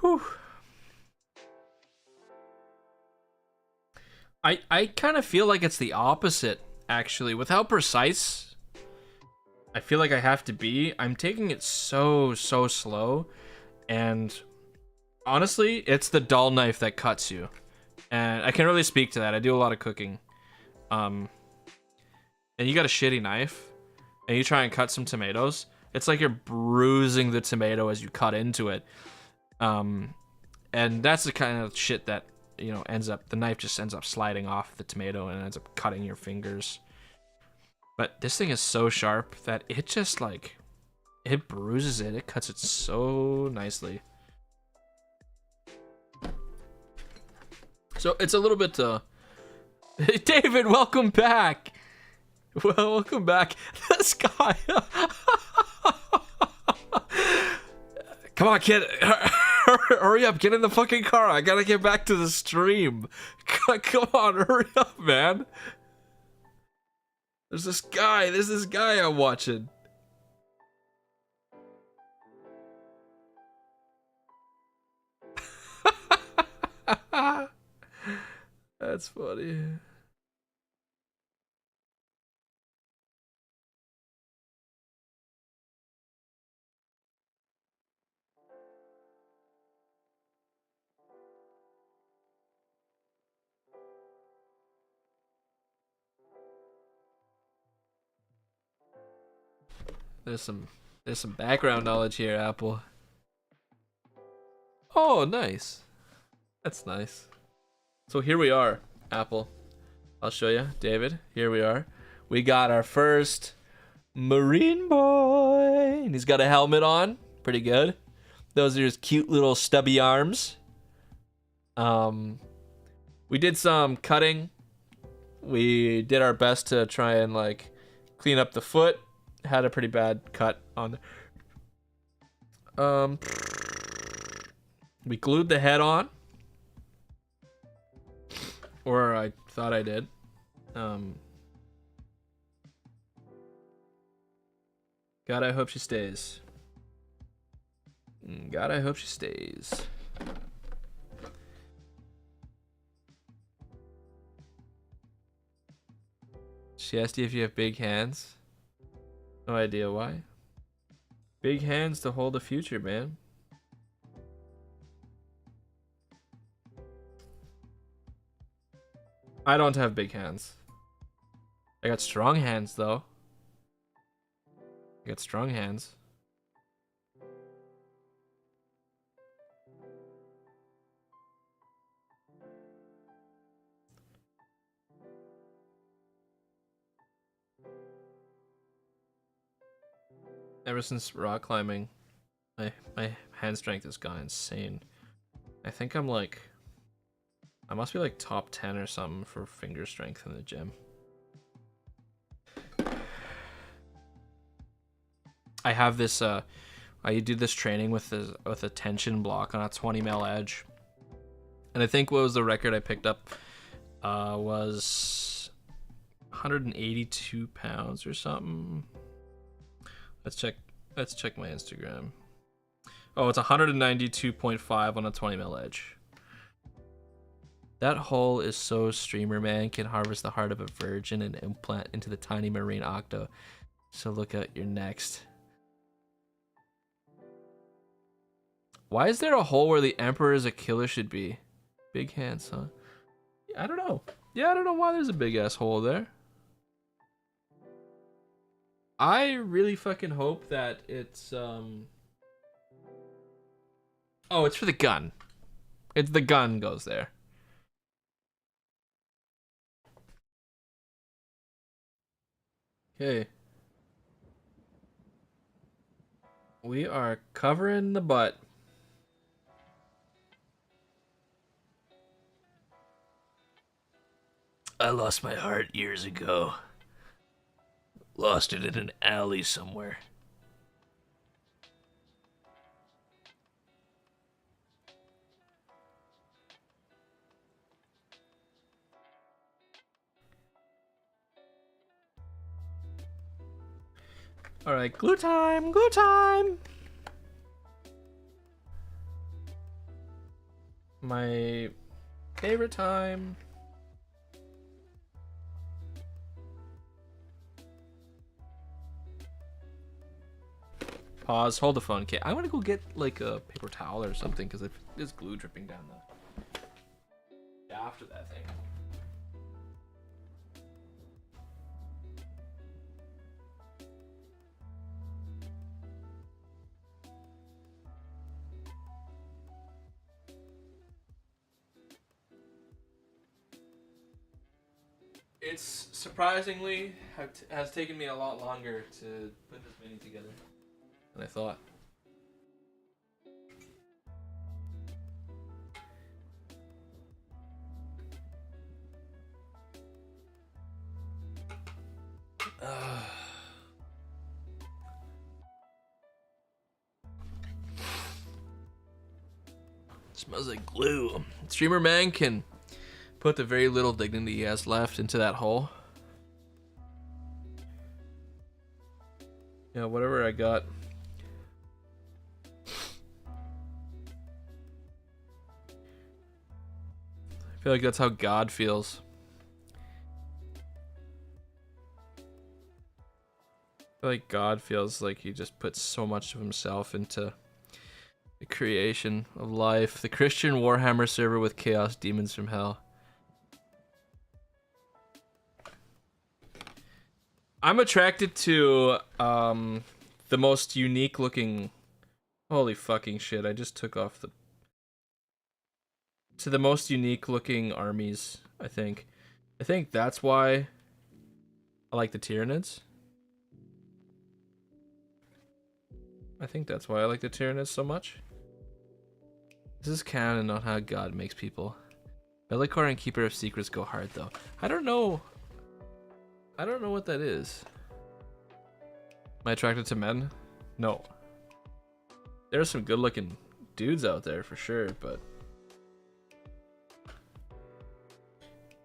Whew. I kind of feel like it's the opposite, actually. With how precise I feel like I have to be, I'm taking it so slow. And honestly, it's the dull knife that cuts you. And I can really speak to that. I do a lot of cooking. And you got a shitty knife, and you try and cut some tomatoes. It's like you're bruising the tomato as you cut into it. And that's the kind of shit that, you know, the knife just ends up sliding off the tomato and ends up cutting your fingers. But this thing is so sharp that it just, like, it bruises it. It cuts it so nicely. So it's a little bit, Hey, David, welcome back. Well, welcome back. This guy. Come on, kid. Hurry up. Get in the fucking car. I gotta get back to the stream. Come on, hurry up, man. There's this guy I'm watching. That's funny. There's some background knowledge here, Apple. Oh, nice. That's nice. So here we are, Apple. I'll show you, David. Here we are. We got our first Marine boy, and he's got a helmet on. Pretty good. Those are his cute little stubby arms. We did some cutting. We did our best to try and like clean up the foot. Had a pretty bad cut on. We glued the head on, or I thought I did. God, I hope she stays. God, I hope she stays. She asked you if you have big hands. No idea why. Big hands to hold the future, man. I don't have big hands. I got strong hands, though. I got strong hands. Ever since rock climbing, my hand strength has gone insane. I think I'm like, I must be like top 10 or something for finger strength in the gym. I have this I do this training with a tension block on a 20 mil edge. And I think what was the record I picked up was 182 pounds or something. Let's check my Instagram. Oh, it's 192.5 on a 20 mil edge. That hole is so streamer, man. Can harvest the heart of a virgin and implant into the tiny marine octo. So look at your next. Why is there a hole where the emperor is a killer should be? Big hands, huh? I don't know. Yeah, I don't know why there's a big ass hole there. I really fucking hope that it's oh, it's for the gun. It's the gun goes there. Okay. We are covering the butt. I lost my heart years ago. Lost it in an alley somewhere. Alright, glue time! Glue time! My favorite time. Pause, hold the phone. Okay, I want to go get like a paper towel or something because there's glue dripping down the after that thing. It's surprisingly has taken me a lot longer to put this mini together than I thought. Smells like glue. Streamer man can put the very little dignity he has left into that hole. Yeah, whatever I got. I feel like that's how God feels. I feel like God feels like he just puts so much of himself into the creation of life. The Christian Warhammer server with chaos demons from hell. I'm attracted to the most unique looking. Holy fucking shit! I just took off the. To the most unique looking armies, I think. I think that's why I like the Tyranids. I think that's why I like the Tyranids so much. This is canon on how God makes people. Be'lakor and Keeper of Secrets go hard though. I don't know what that is. Am I attracted to men? No. There's some good looking dudes out there for sure, but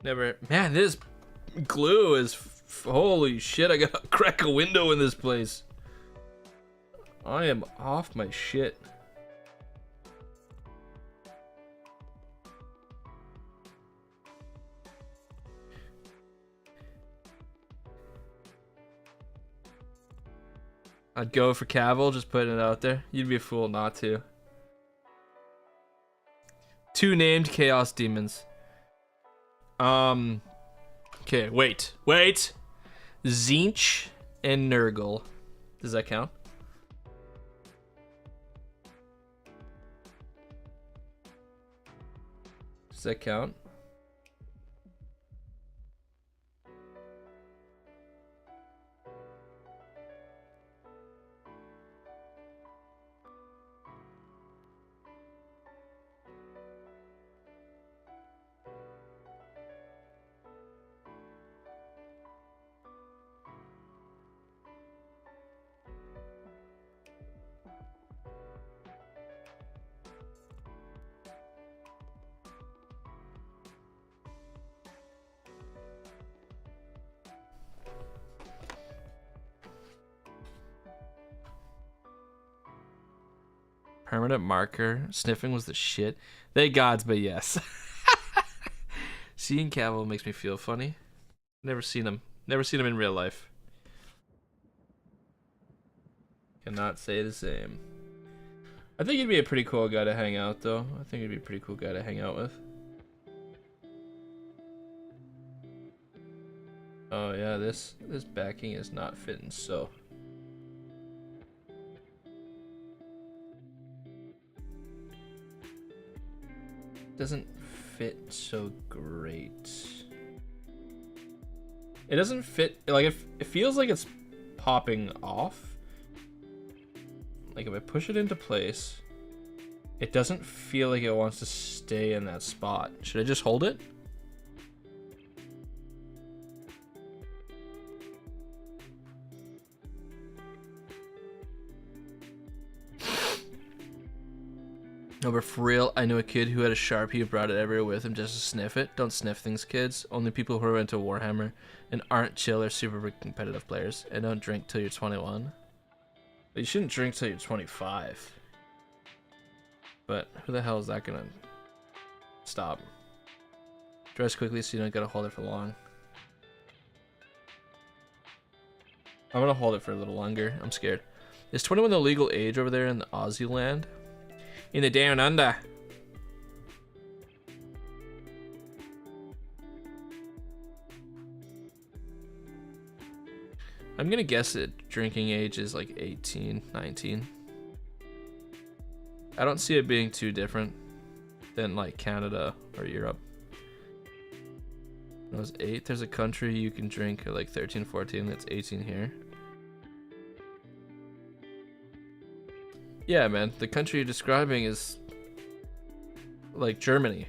never. Man, this glue is holy shit. I gotta crack a window in this place. I am off my shit. I'd go for Cavill, just putting it out there. You'd be a fool not to. 2 named Chaos Demons. Okay, wait. Tzeentch and Nurgle. Does that count? Does that count? Permanent marker. Sniffing was the shit. They gods, but yes. Seeing Cavill makes me feel funny. Never seen him. Never seen him in real life. Cannot say the same. I think he'd be a pretty cool guy to hang out, though. I think he'd be a pretty cool guy to hang out with. Oh yeah, this backing is not fitting so. Doesn't fit so great. It doesn't fit, like it feels like it's popping off. Like if I push it into place, it doesn't feel like it wants to stay in that spot. Should I just hold it? No, but for real, I knew a kid who had a Sharpie who brought it everywhere with him just to sniff it. Don't sniff things, kids. Only people who are into Warhammer and aren't chill or super competitive players. And don't drink till you're 21. But you shouldn't drink till you're 25. But who the hell is that gonna stop? Dress quickly so you don't gotta hold it for long. I'm gonna hold it for a little longer. I'm scared. Is 21 the legal age over there in the Aussie land? In the down under. I'm gonna guess that drinking age is like 18, 19. I don't see it being too different than like Canada or Europe. When I was 8, there's a country you can drink at like 13, 14, that's 18 here. Yeah, man, the country you're describing is like Germany.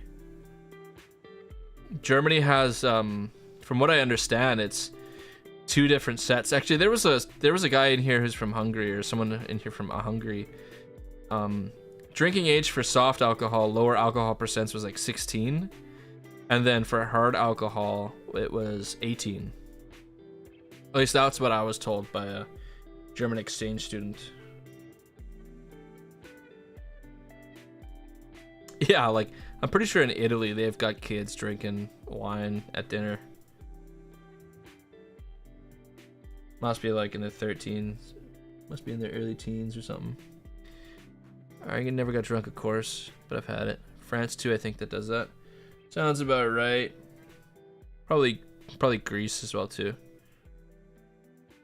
Germany has, from what I understand, it's 2 different sets. Actually, there was a guy in here who's from Hungary, or someone in here from Hungary. Drinking age for soft alcohol, lower alcohol percents was like 16, and then for hard alcohol, it was 18. At least that's what I was told by a German exchange student. Yeah, like, I'm pretty sure in Italy they've got kids drinking wine at dinner. Must be like in their 13s. Must be in their early teens or something. I never got drunk, of course, but I've had it. France too, I think that does that. Sounds about right. Probably Greece as well too.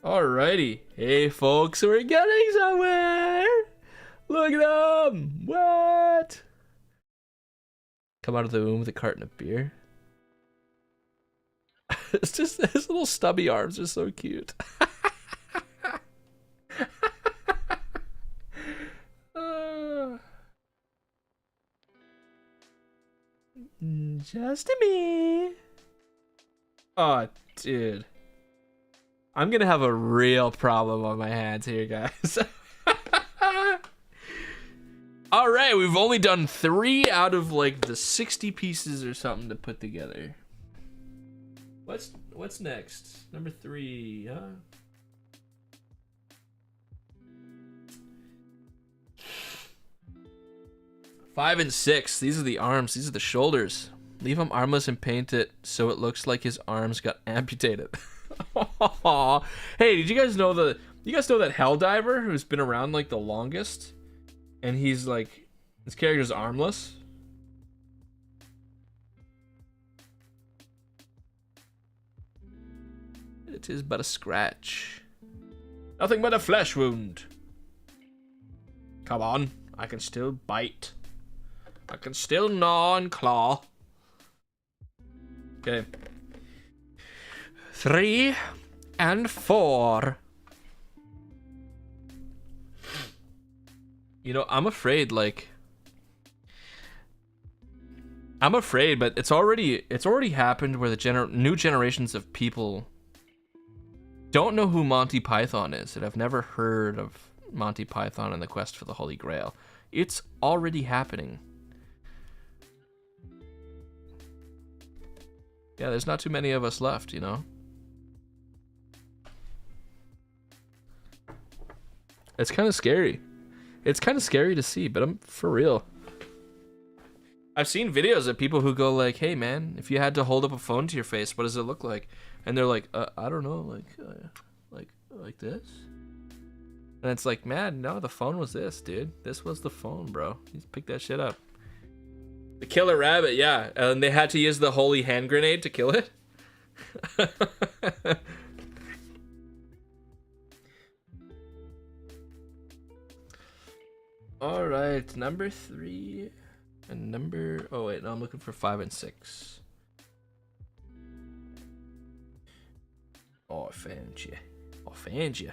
Alrighty. Hey, folks, we're getting somewhere. Look at them. What? Come out of the womb with a carton of beer. It's just his little stubby arms are so cute. Just a me. Oh, dude. I'm gonna have a real problem on my hands here, guys. Alright, we've only done 3 out of like the 60 pieces or something to put together. What's next? Number 3, huh? Five and 6. These are the arms. These are the shoulders. Leave him armless and paint it so it looks like his arms got amputated. Hey, did you guys know that Helldiver who's been around like the longest? And he's like, his character's armless. It is but a scratch. Nothing but a flesh wound. Come on, I can still bite. I can still gnaw and claw. Okay. 3 and 4. You know, I'm afraid, but it's already happened where the new generations of people don't know who Monty Python is and have never heard of Monty Python and the Quest for the Holy Grail. It's already happening. Yeah, there's not too many of us left, you know? It's kind of scary. It's kind of scary to see, but I'm for real. I've seen videos of people who go like, hey man, if you had to hold up a phone to your face, what does it look like? And they're like, I don't know, like this? And it's like, man, no, the phone was this, dude. This was the phone, bro. You just pick that shit up. The killer rabbit, yeah. And they had to use the holy hand grenade to kill it. Alright, number 3 and number... Oh wait, no, I'm looking for 5 and 6. Oh, I found you. I found you.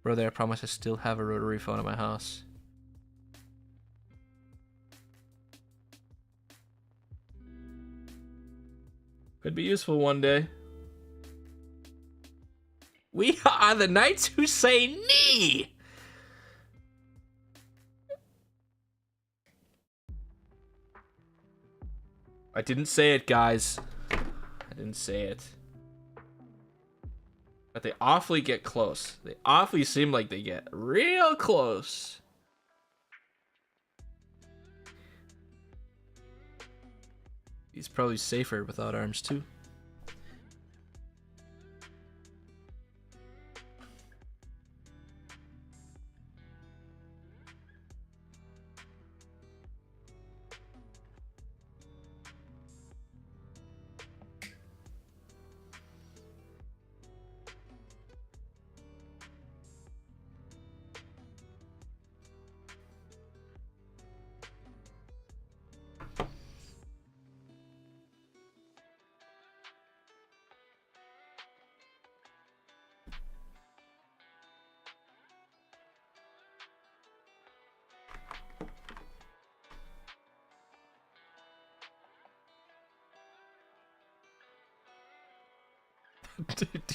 Brother, I promise I still have a rotary phone at my house. Could be useful one day. We are the knights who say knee! I didn't say it, guys. I didn't say it. But they awfully get close. They awfully seem like they get real close. He's probably safer without arms too.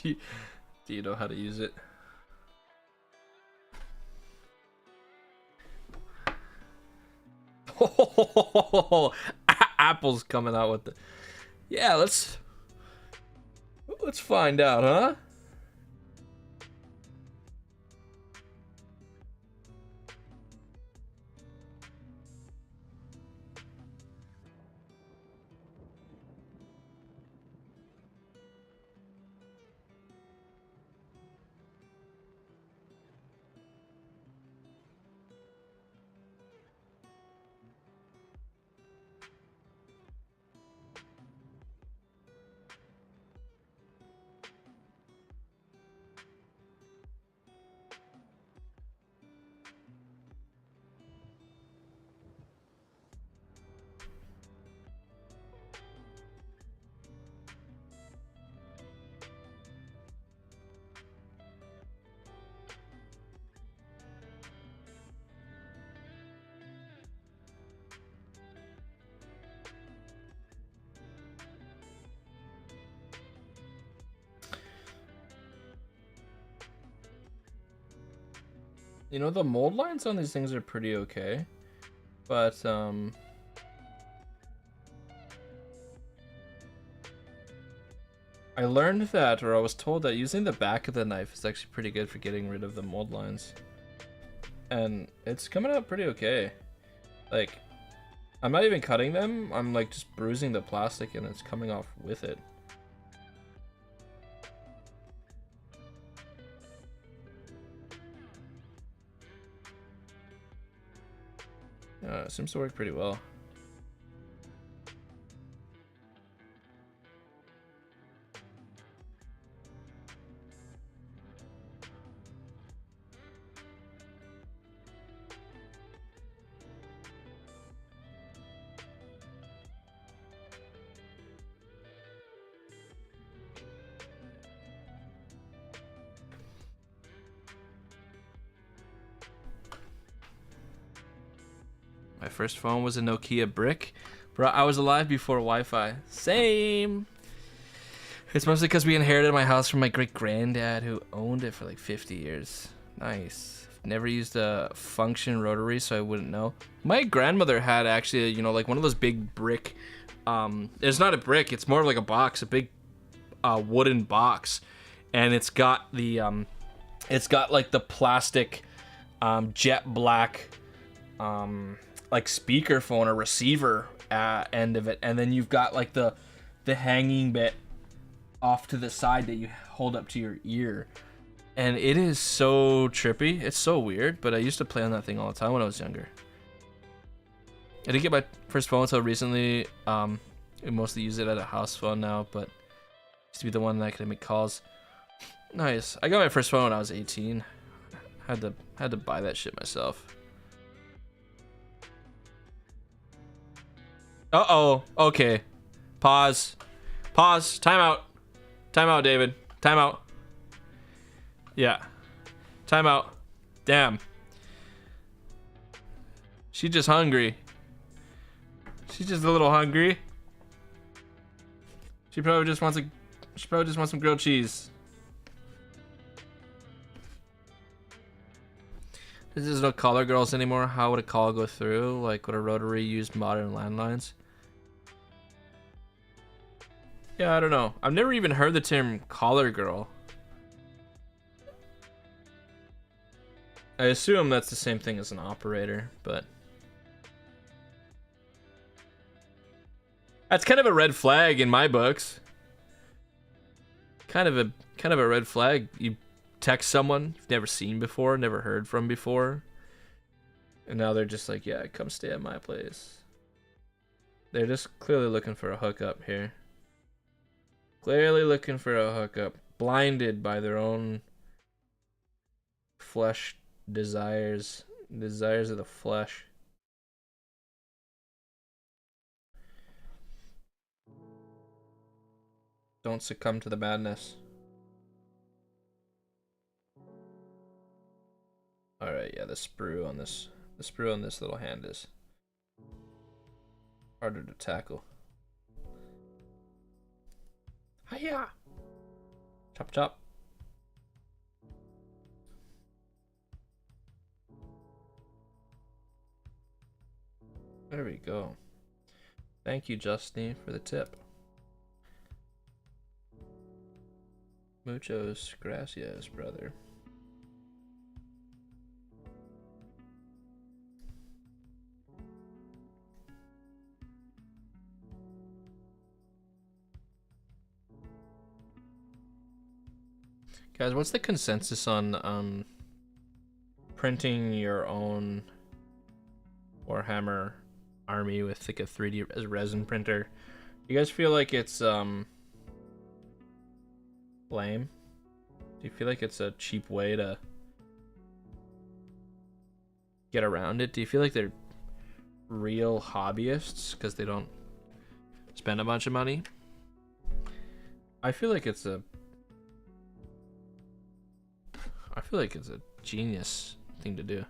do you know how to use it? Oh, Apple's coming out with the... Yeah, let's find out, huh? You know, the mold lines on these things are pretty okay, but I learned that, or I was told that using the back of the knife is actually pretty good for getting rid of the mold lines. And it's coming out pretty okay. Like, I'm not even cutting them, I'm like just bruising the plastic and it's coming off with it. It seems to work pretty well. My first phone was a Nokia brick. Bro, I was alive before Wi-Fi. Same. It's mostly because we inherited my house from my great-granddad who owned it for like 50 years. Nice. Never used a function rotary, so I wouldn't know. My grandmother had actually, you know, like one of those big brick. It's not a brick. It's more of like a box, a big wooden box, and it's got like the plastic jet black like speakerphone or receiver end of it, and then you've got like the hanging bit off to the side that you hold up to your ear, and it is so trippy. It's so weird, but I used to play on that thing all the time when I was younger. I didn't get my first phone until recently. I mostly use it as a house phone now, but used to be the one that I could make calls. Nice. I got my first phone when I was 18. Had to buy that shit myself. Uh-oh. Okay. Pause. Pause. Time out. Time out, David. Time out. Yeah. Time out. Damn. She's just hungry. She's just a little hungry. She probably just wants some grilled cheese. There's no collar girls anymore. How would a call go through? Like, would a rotary use modern landlines? Yeah, I don't know. I've never even heard the term collar girl. I assume that's the same thing as an operator, but that's kind of a red flag in my books. Kind of a red flag. You text someone you've never seen before, never heard from before, and now they're just like, yeah, come stay at my place. They're just clearly looking for a hookup here. Clearly looking for a hookup. Blinded by their own flesh desires. Desires of the flesh. Don't succumb to the madness. Alright, yeah, the sprue on this little hand is harder to tackle. Hiya! Chop chop. There we go. Thank you, Justine, for the tip. Muchos gracias, brother. Guys, what's the consensus on printing your own Warhammer army with like a 3D resin printer? You guys feel like it's lame? Do you feel like it's a cheap way to get around it? Do you feel like they're real hobbyists because they don't spend a bunch of money? I feel like it's a genius thing to do.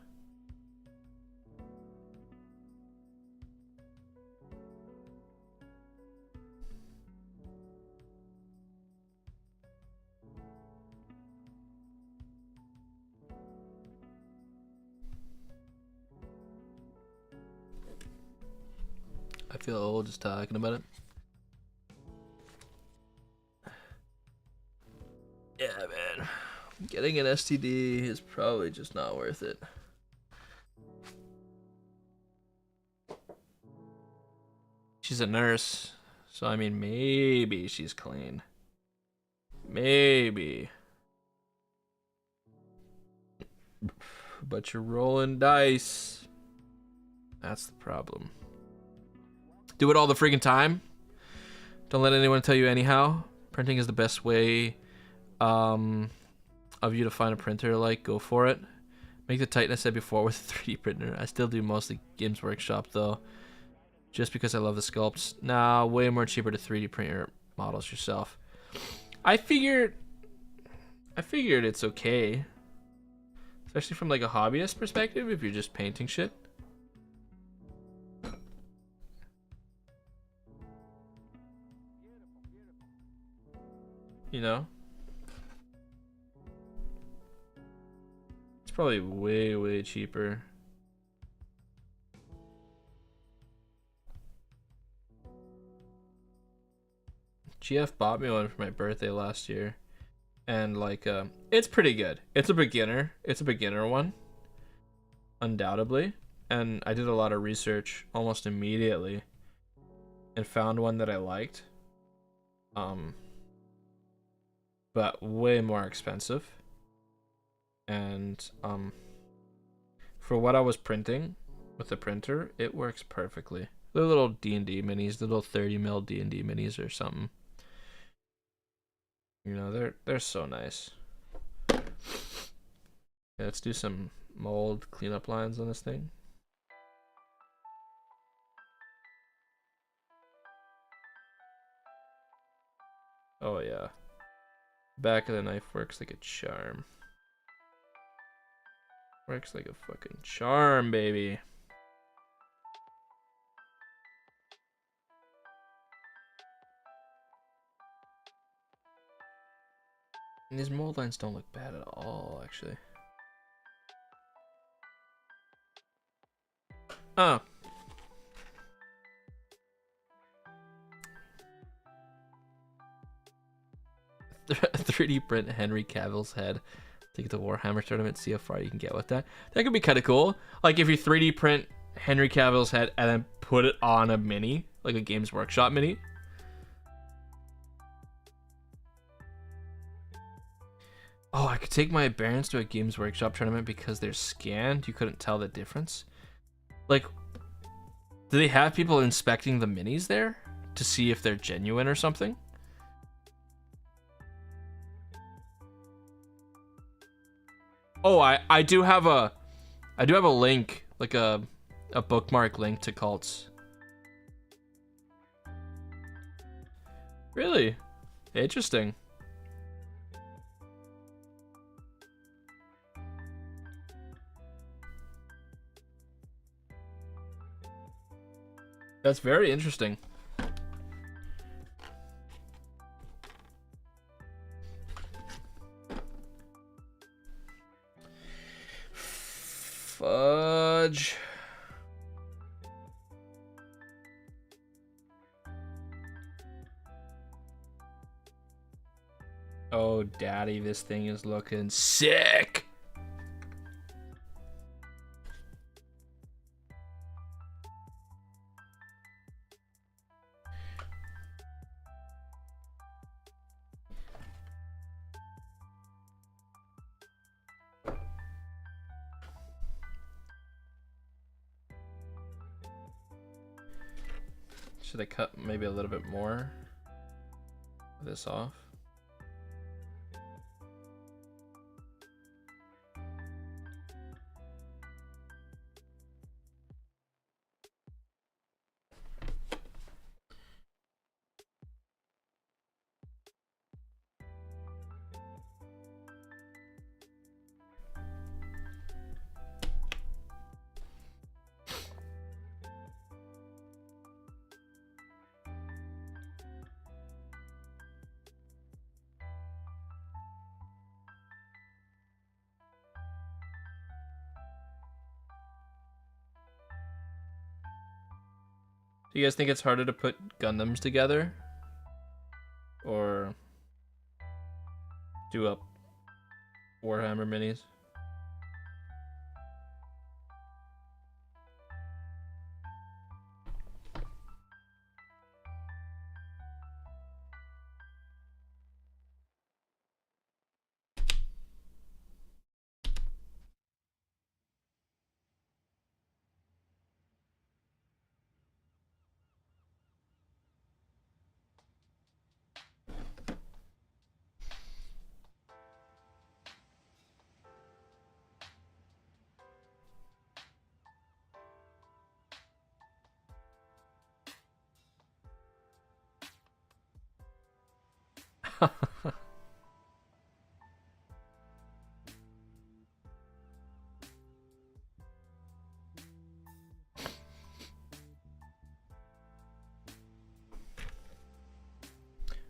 I feel old just talking about it. Yeah, man. Getting an STD is probably just not worth it. She's a nurse, so I mean, maybe she's clean. Maybe. But you're rolling dice. That's the problem. Do it all the freaking time. Don't let anyone tell you anyhow. Printing is the best way of you to find a printer. Like, go for it. Make the Titan I said before with a 3D printer. I still do mostly Games Workshop though, just because I love the sculpts. Nah, way more cheaper to 3D print your models yourself. I figured it's okay, especially from like a hobbyist perspective. If you're just painting shit, you know, it's probably way cheaper. GF bought me one for my birthday last year, and like it's pretty good. It's a beginner one, undoubtedly, and I did a lot of research almost immediately and found one that I liked, but way more expensive, and for what I was printing with the printer, it works perfectly. The little D&D minis, the little 30mm D&D minis or something. You know, they're so nice. Yeah, let's do some mold cleanup lines on this thing. Oh yeah. Back of the knife works like a charm. Works like a fucking charm, baby. And these mold lines don't look bad at all, actually. Oh. A 3D print Henry Cavill's head. Take it to Warhammer tournament, see how far you can get with that. That could be kind of cool. Like if you 3D print Henry Cavill's head and then put it on a mini, like a Games Workshop mini. Oh, I could take my Barons to a Games Workshop tournament because they're scanned. You couldn't tell the difference. Like, do they have people inspecting the minis there to see if they're genuine or something? Oh, I do have a link, like a bookmark link to cults. Really? Interesting. That's very interesting. Fudge. Oh, daddy, this thing is looking sick. Should I cut maybe a little bit more of this off? Do you guys think it's harder to put Gundams together? Or do up Warhammer minis?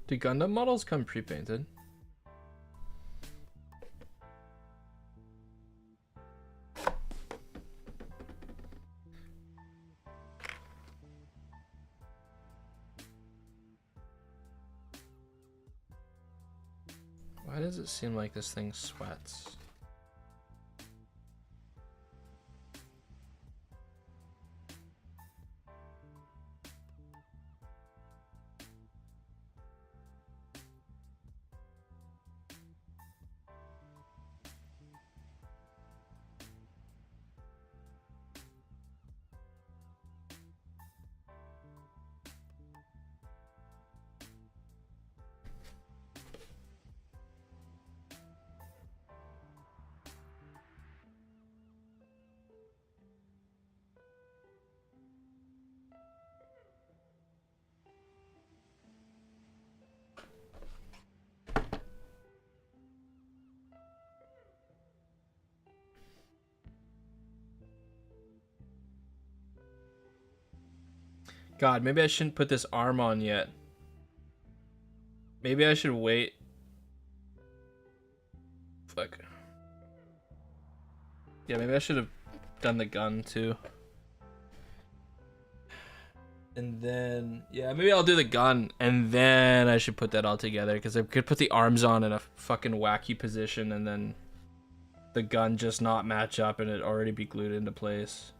Do Gundam models come pre-painted? Why does it seem like this thing sweats? God, maybe I shouldn't put this arm on yet. Maybe I should wait. Fuck. Yeah, maybe I should have done the gun too. And then, yeah, maybe I'll do the gun and then I should put that all together because I could put the arms on in a fucking wacky position and then the gun just not match up and it already be glued into place.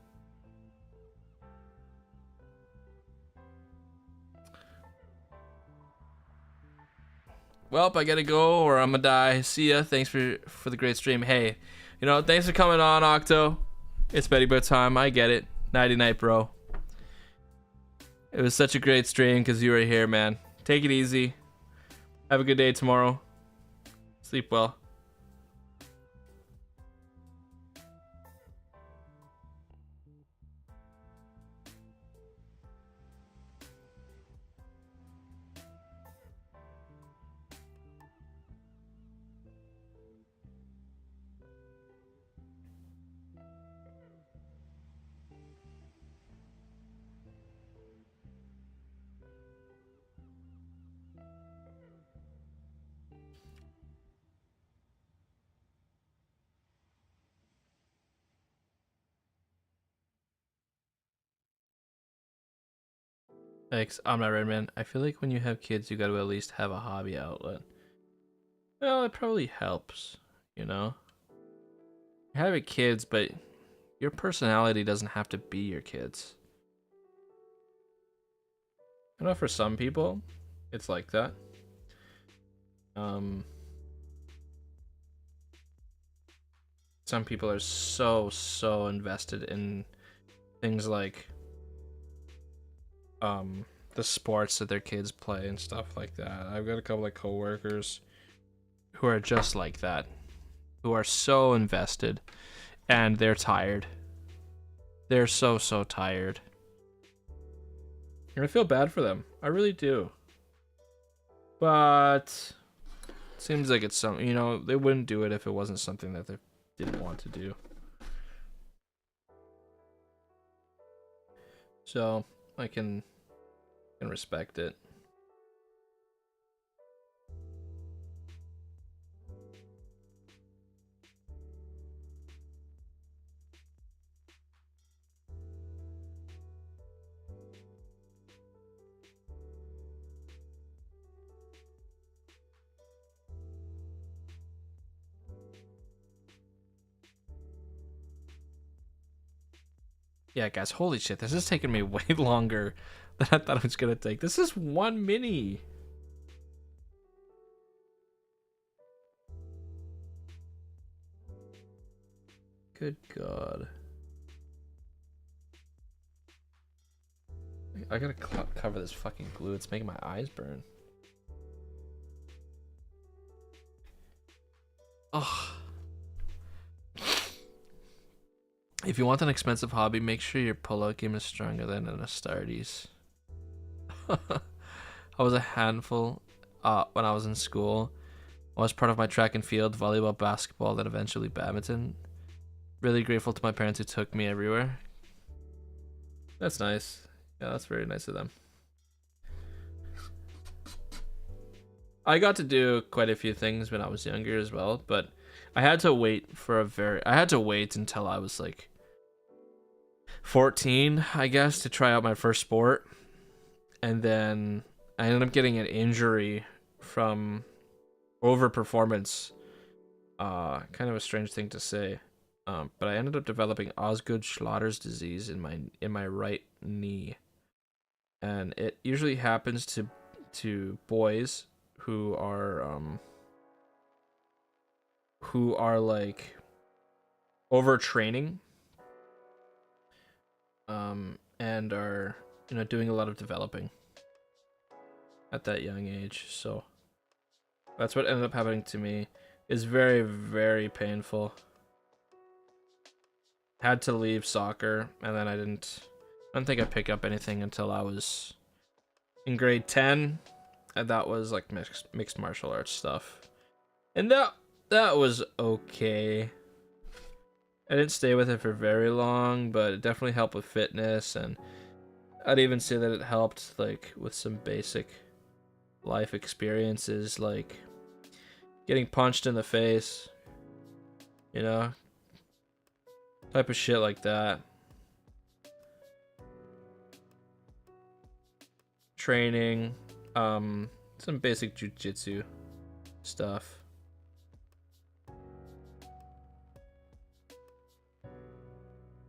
Well, I gotta go or I'm gonna die. See ya. Thanks for the great stream. Hey, you know, thanks for coming on, Octo. It's Betty Boot time. I get it. Nighty night, bro. It was such a great stream because you were here, man. Take it easy. Have a good day tomorrow. Sleep well. Thanks. I'm not Redman. I feel like when you have kids, you gotta at least have a hobby outlet. Well, it probably helps, you know? You're having kids, but your personality doesn't have to be your kids. I know for some people, it's like that. Some people are so invested in things like the sports that their kids play and stuff like that. I've got a couple of coworkers who are just like that, who are so invested and they're tired. They're so tired. And I feel bad for them. I really do. But it seems like it's something, you know, they wouldn't do it if it wasn't something that they didn't want to do. So I can respect it. Yeah, guys, holy shit, this is taking me way longer than I thought it was gonna take. This is one mini. Good God. I gotta cover this fucking glue. It's making my eyes burn. Ugh. If you want an expensive hobby, make sure your pull-out game is stronger than an Astartes. I was a handful when I was in school. I was part of my track and field, volleyball, basketball, then eventually badminton. Really grateful to my parents who took me everywhere. That's nice. Yeah, that's very nice of them. I got to do quite a few things when I was younger as well, but I had to wait until I was like 14, I guess, to try out my first sport. And then I ended up getting an injury from overperformance. Kind of a strange thing to say. But I ended up developing Osgood-Schlatter's disease in my right knee. And it usually happens to boys who are like overtraining and are doing a lot of developing at that young age. So that's what ended up happening to me. It's very, very painful. Had to leave soccer, and then I don't think I picked up anything until I was in grade 10, and that was like mixed martial arts stuff, and that was okay. I didn't stay with it for very long, but it definitely helped with fitness, and I'd even say that it helped like with some basic life experiences, like getting punched in the face, type of shit like that. Training, some basic jujitsu stuff.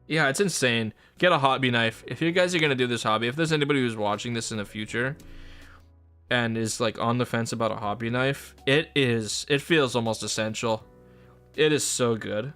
Yeah, it's insane. Get a hobby knife. If you guys are gonna do this hobby, if there's anybody who's watching this in the future and is like on the fence about a hobby knife, it feels almost essential. It is so good.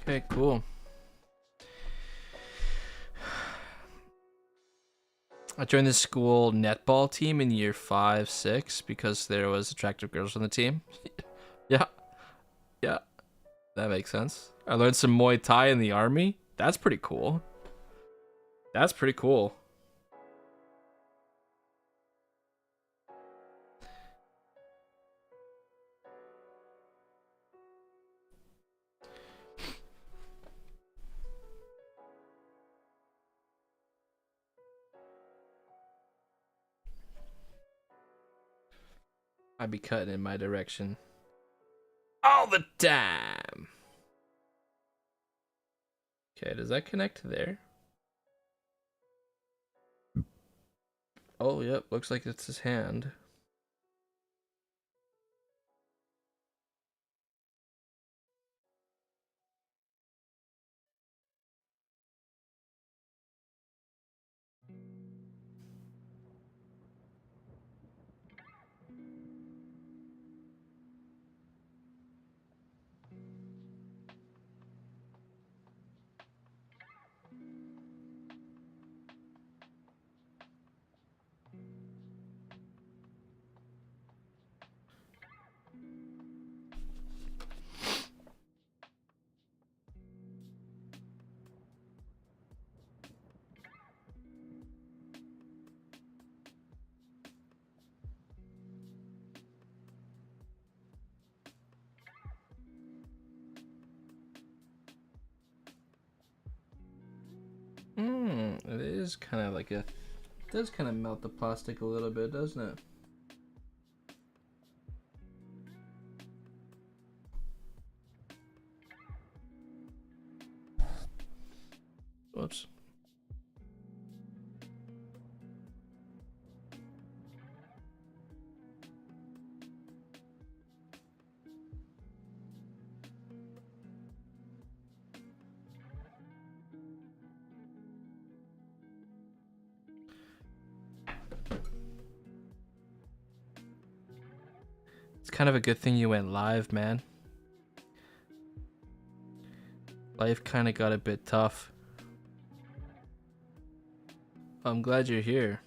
Okay, cool. I joined the school netball team in year 5, 6 because there was attractive girls on the team. Yeah, yeah, that makes sense. I learned some Muay Thai in the army. That's pretty cool. That's pretty cool. I'd be cutting in my direction all the time. Okay, does that connect there? Oh, yep, looks like it's his hand. It is kind of like a... It does kind of melt the plastic a little bit, doesn't it? Whoops. It's kind of a good thing you went live, man. Life kind of got a bit tough. I'm glad you're here.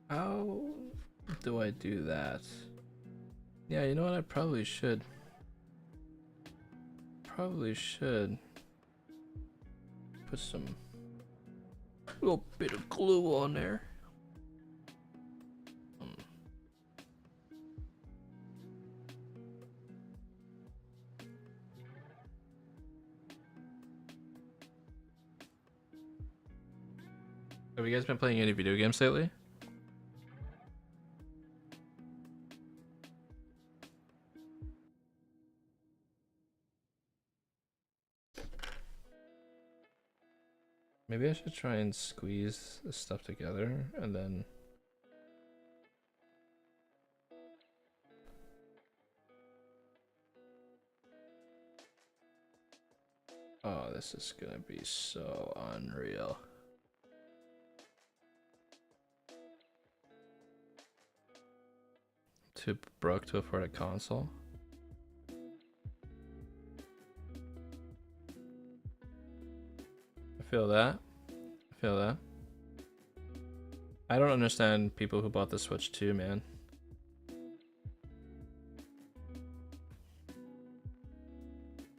How do I do that? Yeah, you know what? I probably should. Probably should put some little bit of glue on there. Have you guys been playing any video games lately? Maybe I should try and squeeze this stuff together and then... Oh, this is gonna be so unreal. Too broke to afford a console. I feel that. I feel that. I don't understand people who bought the Switch 2, man.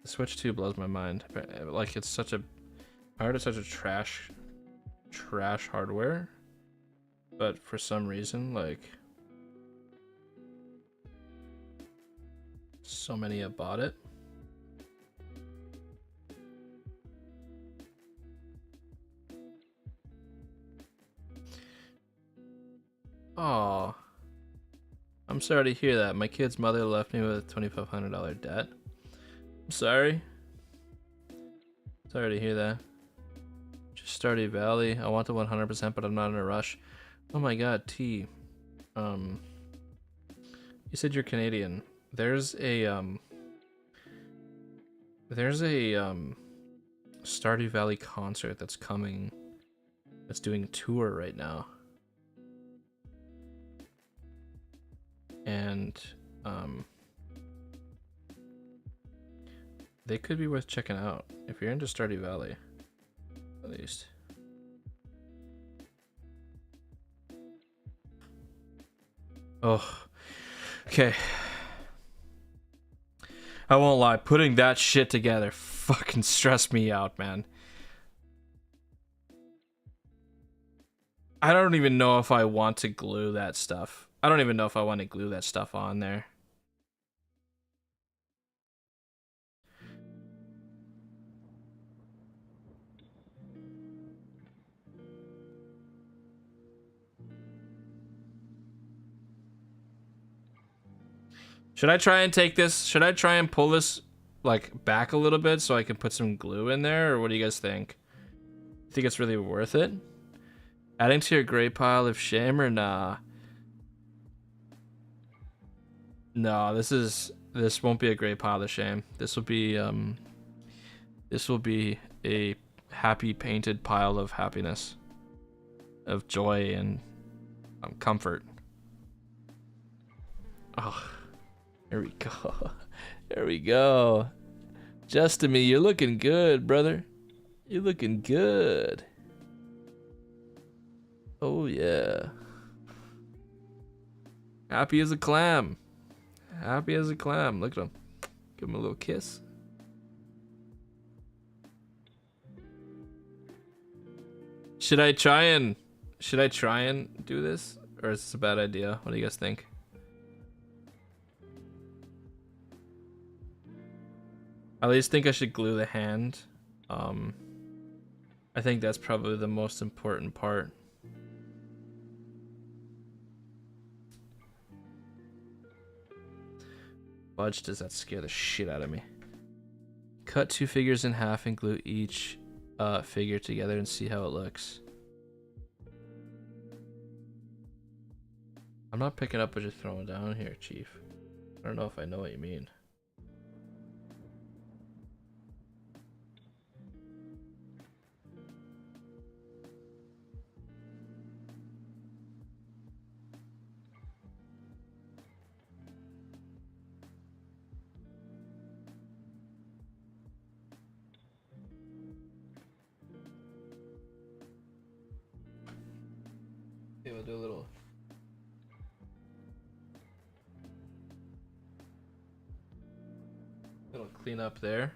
The Switch 2 blows my mind. Like, it's such a... I heard it's such a trash hardware. But for some reason, like... So many have bought it. Oh, I'm sorry to hear that. My kid's mother left me with a $2,500 debt. I'm sorry. Sorry to hear that. Just Stardew Valley. I want the 100%, but I'm not in a rush. Oh my god, T. You said you're Canadian. There's a Stardew Valley concert that's coming. That's doing a tour right now. And they could be worth checking out if you're into Stardew Valley, at least. Oh, okay. I won't lie, putting that shit together fucking stressed me out, man. I don't even know if I want to glue that stuff. I don't even know if I want to glue that stuff on there. Should I try and take this? Should I try and pull this like back a little bit so I can put some glue in there, or what do you guys think? Think it's really worth it? Adding to your gray pile of shame or nah? No, this is This won't be a great pile of shame. This will be a happy painted pile of happiness, of joy and comfort. Oh, there we go. There we go. Just to me, you're looking good, brother. You're looking good. Oh yeah. Happy as a clam. Happy as a clam. Look at him. Give him a little kiss. Should I try and do this, or is this a bad idea? What do you guys think? I at least think I should glue the hand. I think that's probably the most important part. Fudge, does that scare the shit out of me? Cut 2 figures in half and glue each figure together and see how it looks. I'm not picking up what you're throwing down here, Chief. I don't know if I know what you mean. Okay, we'll do a little clean up there.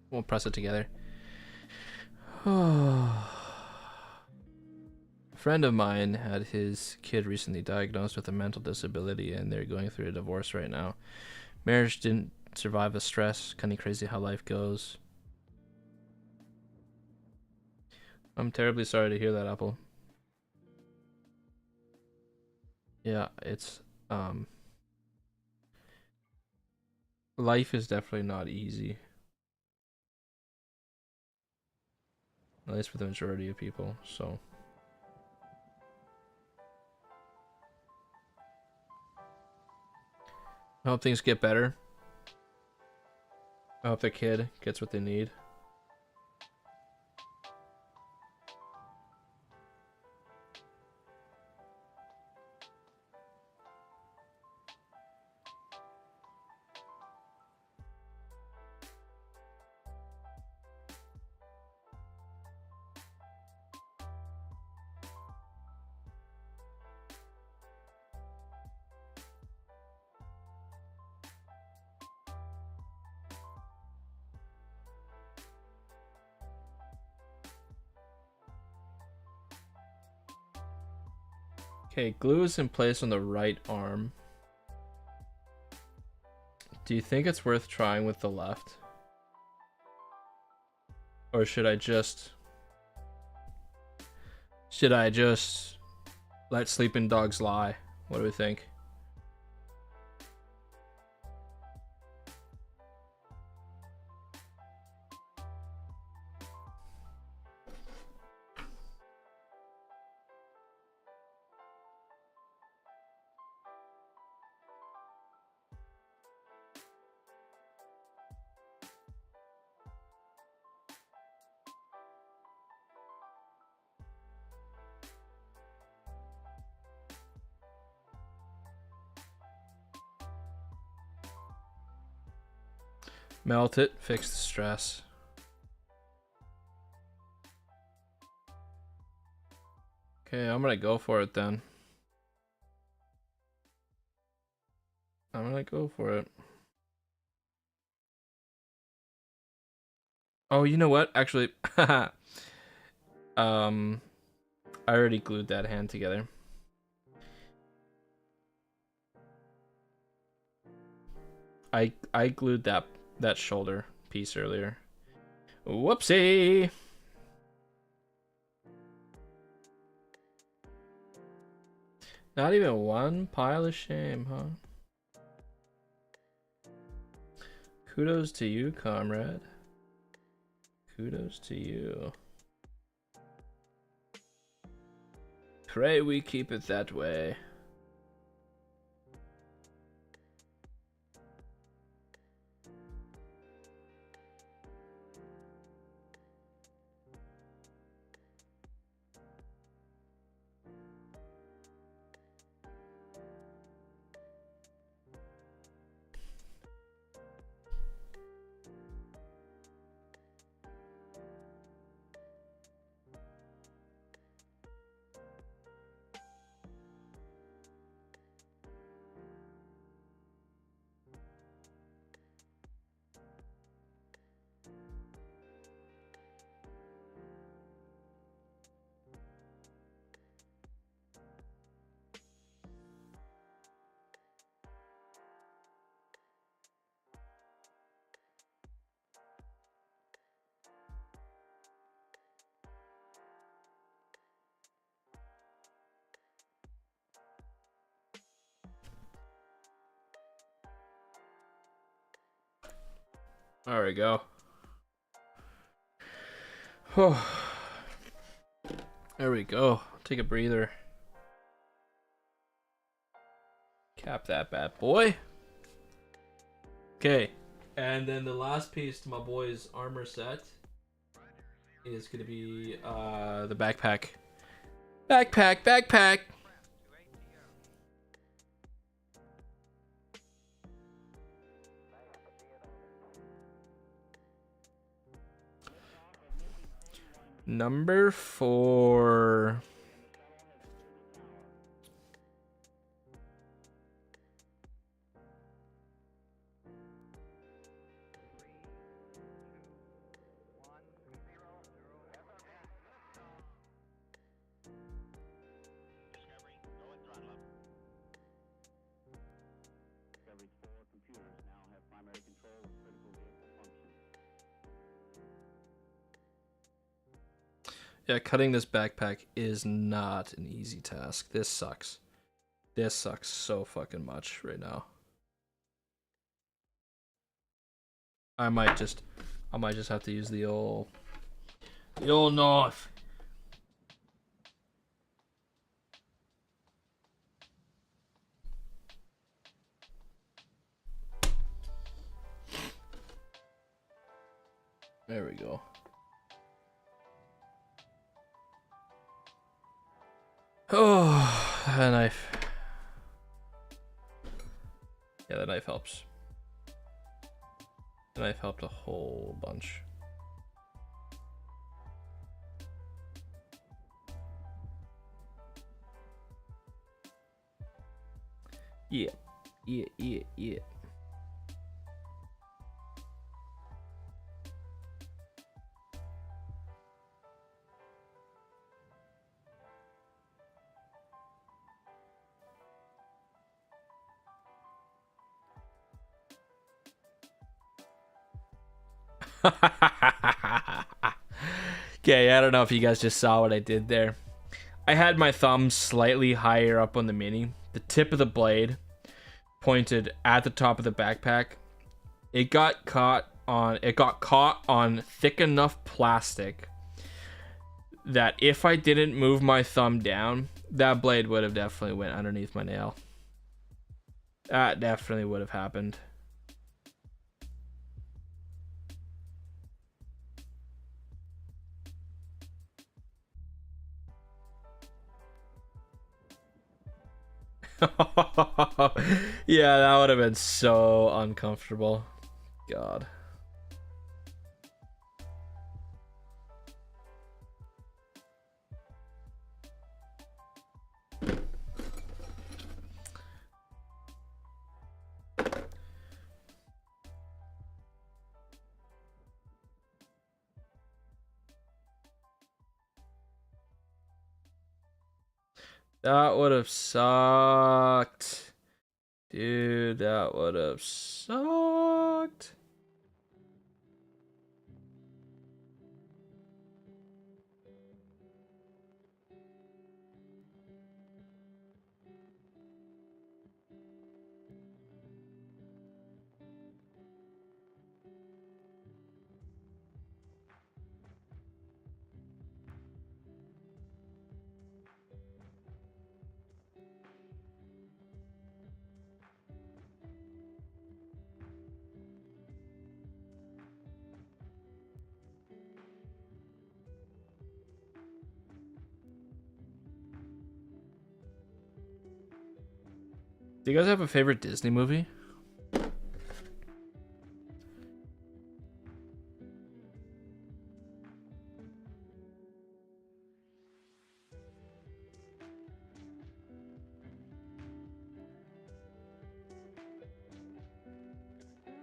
We'll press it together. A friend of mine had his kid recently diagnosed with a mental disability, and they're going through a divorce right now. Marriage didn't survive the stress. Kind of crazy how life goes. I'm terribly sorry to hear that, Apple. Yeah, it's life is definitely not easy. At least for the majority of people, so. I hope things get better. I hope the kid gets what they need. Okay, glue is in place on the right arm. Do you think it's worth trying with the left? Or should I just let sleeping dogs lie? What do we think? Melt it, fix the stress. Okay, I'm gonna go for it then. I'm gonna go for it. Oh, you know what? Actually, I already glued that hand together. I glued that shoulder piece earlier. Whoopsie! Not even one pile of shame, huh? Kudos to you, comrade. Kudos to you. Pray we keep it that way. There we go. Oh. There we go. Take a breather. Cap that bad boy. Okay. And then the last piece to my boy's armor set is going to be the backpack. Backpack. Number 4. Discovery's 4 computers now have primary control of critical vehicle functions. Yeah, cutting this backpack is not an easy task. This sucks. This sucks so fucking much right now. I might just have to use the old knife. There we go. Oh, that knife. Yeah, that knife helps. The knife helped a whole bunch. Yeah. Okay, I don't know if you guys just saw what I did there. I had my thumb slightly higher up on the mini. The tip of the blade pointed at the top of the backpack. It got caught on thick enough plastic that if I didn't move my thumb down, that blade would have definitely went underneath my nail. That definitely would have happened. Yeah, that would have been so uncomfortable. God. That would have sucked. Dude, that would have sucked. Do you guys have a favorite Disney movie?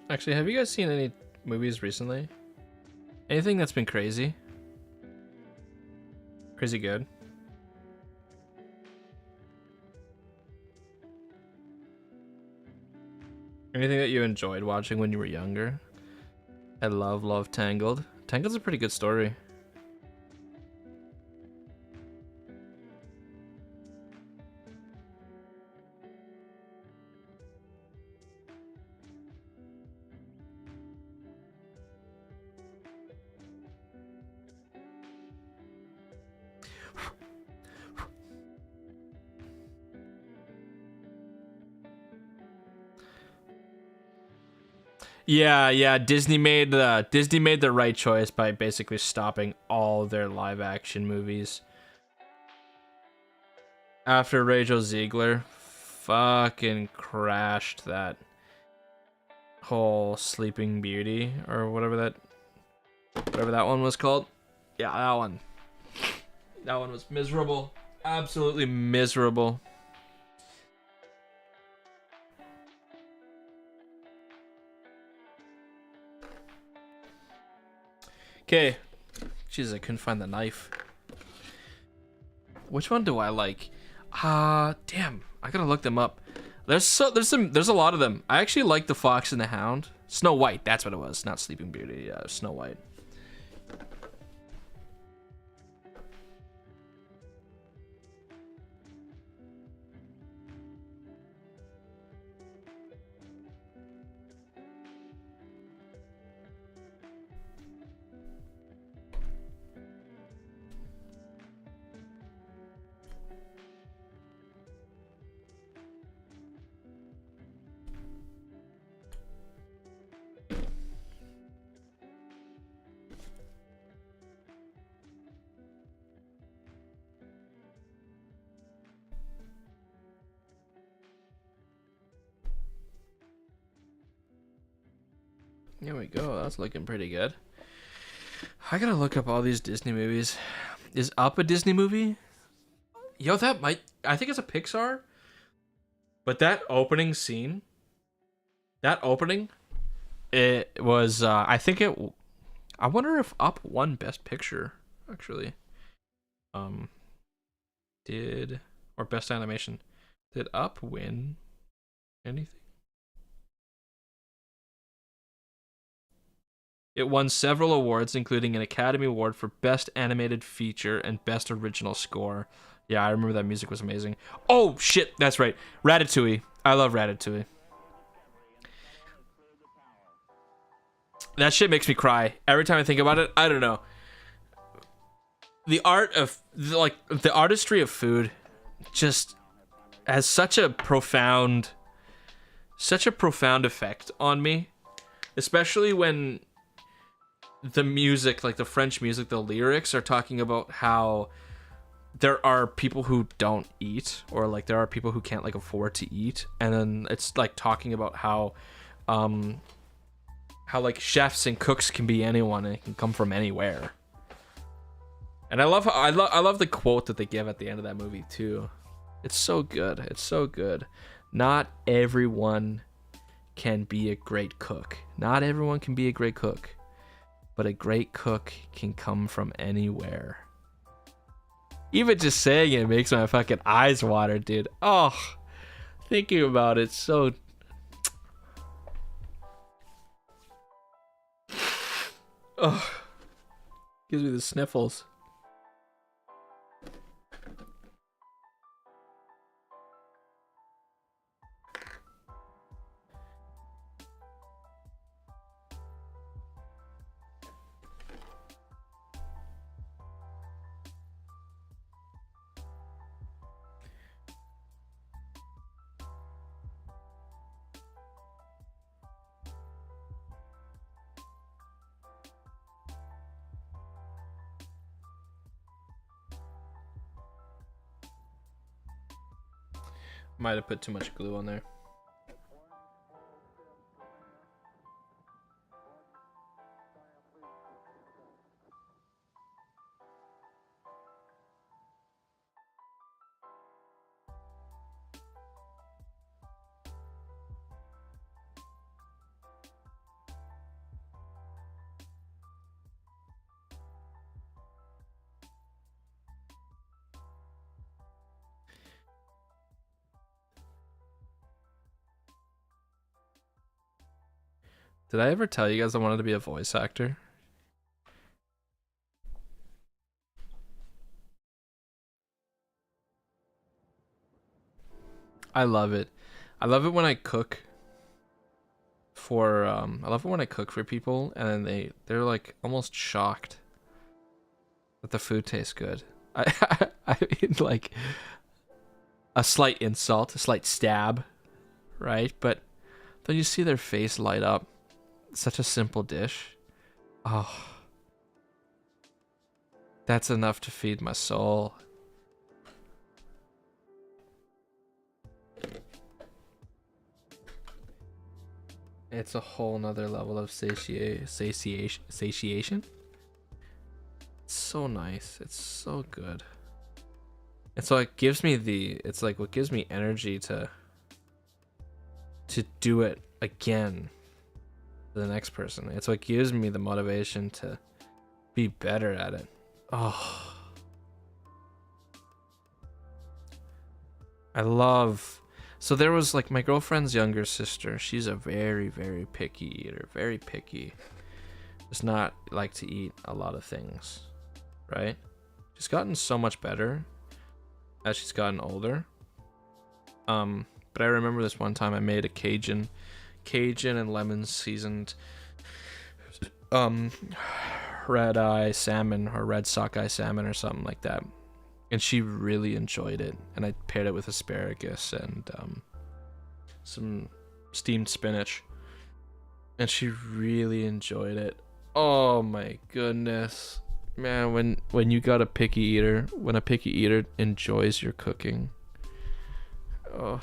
Actually, have you guys seen any movies recently? Anything that's been crazy? Crazy good? Anything that you enjoyed watching when you were younger? I love Tangled. Tangled's a pretty good story. Yeah, Disney made the right choice by basically stopping all their live action movies. After Rachel Ziegler fucking crashed that whole Sleeping Beauty or whatever that one was called. Yeah, that one. That one was miserable. Absolutely miserable. Okay. Jeez, I couldn't find the knife. Which one do I like? Damn. I gotta look them up. There's a lot of them. I actually like The Fox and the Hound. Snow White, that's what it was. Not Sleeping Beauty. Yeah, Snow White. There we go. That's looking pretty good. I gotta look up all these Disney movies. Is Up a Disney movie? Yo, that might... I think it's a Pixar. But that opening scene... That opening... It was... I think it... I wonder if Up won Best Picture, actually. Did... Or Best Animation. Did Up win anything? It won several awards, including an Academy Award for Best Animated Feature and Best Original Score. Yeah, I remember that music was amazing. Oh, shit, that's right. Ratatouille. I love Ratatouille. That shit makes me cry. Every time I think about it, I don't know. The art of, like, the artistry of food just has such a profound effect on me. Especially when the music, like the French music, the lyrics are talking about how there are people who don't eat, or like there are people who can't like afford to eat, and then it's like talking about how like chefs and cooks can be anyone and it can come from anywhere. And I love the quote that they give at the end of that movie too. It's so good. It's so good. Not everyone can be a great cook. Not everyone can be a great cook. But a great cook can come from anywhere. Even just saying it makes my fucking eyes water, dude. Oh, thinking about it, so... Oh, gives me the sniffles. Might have put too much glue on there. Did I ever tell you guys I wanted to be a voice actor? I love it. I love it when I cook for I love it when I cook for people and then they're like almost shocked that the food tastes good. I mean, like a slight insult, a slight stab, right? But then you see their face light up. Such a simple dish. Oh, that's enough to feed my soul. It's a whole nother level of satiation. It's so nice. It's so good. And so it gives me it's like what gives me energy to do it again to the next person. It's what gives me the motivation to be better at it. Oh, I love. So there was like my girlfriend's younger sister. She's a very, very picky eater. Very picky. Does not like to eat a lot of things, right? She's gotten so much better as she's gotten older. But I remember this one time I made a Cajun and lemon seasoned red eye salmon or red sockeye salmon or something like that. And she really enjoyed it. And I paired it with asparagus and some steamed spinach. And she really enjoyed it. Oh my goodness. Man, when you got a picky eater, when a picky eater enjoys your cooking. Oh.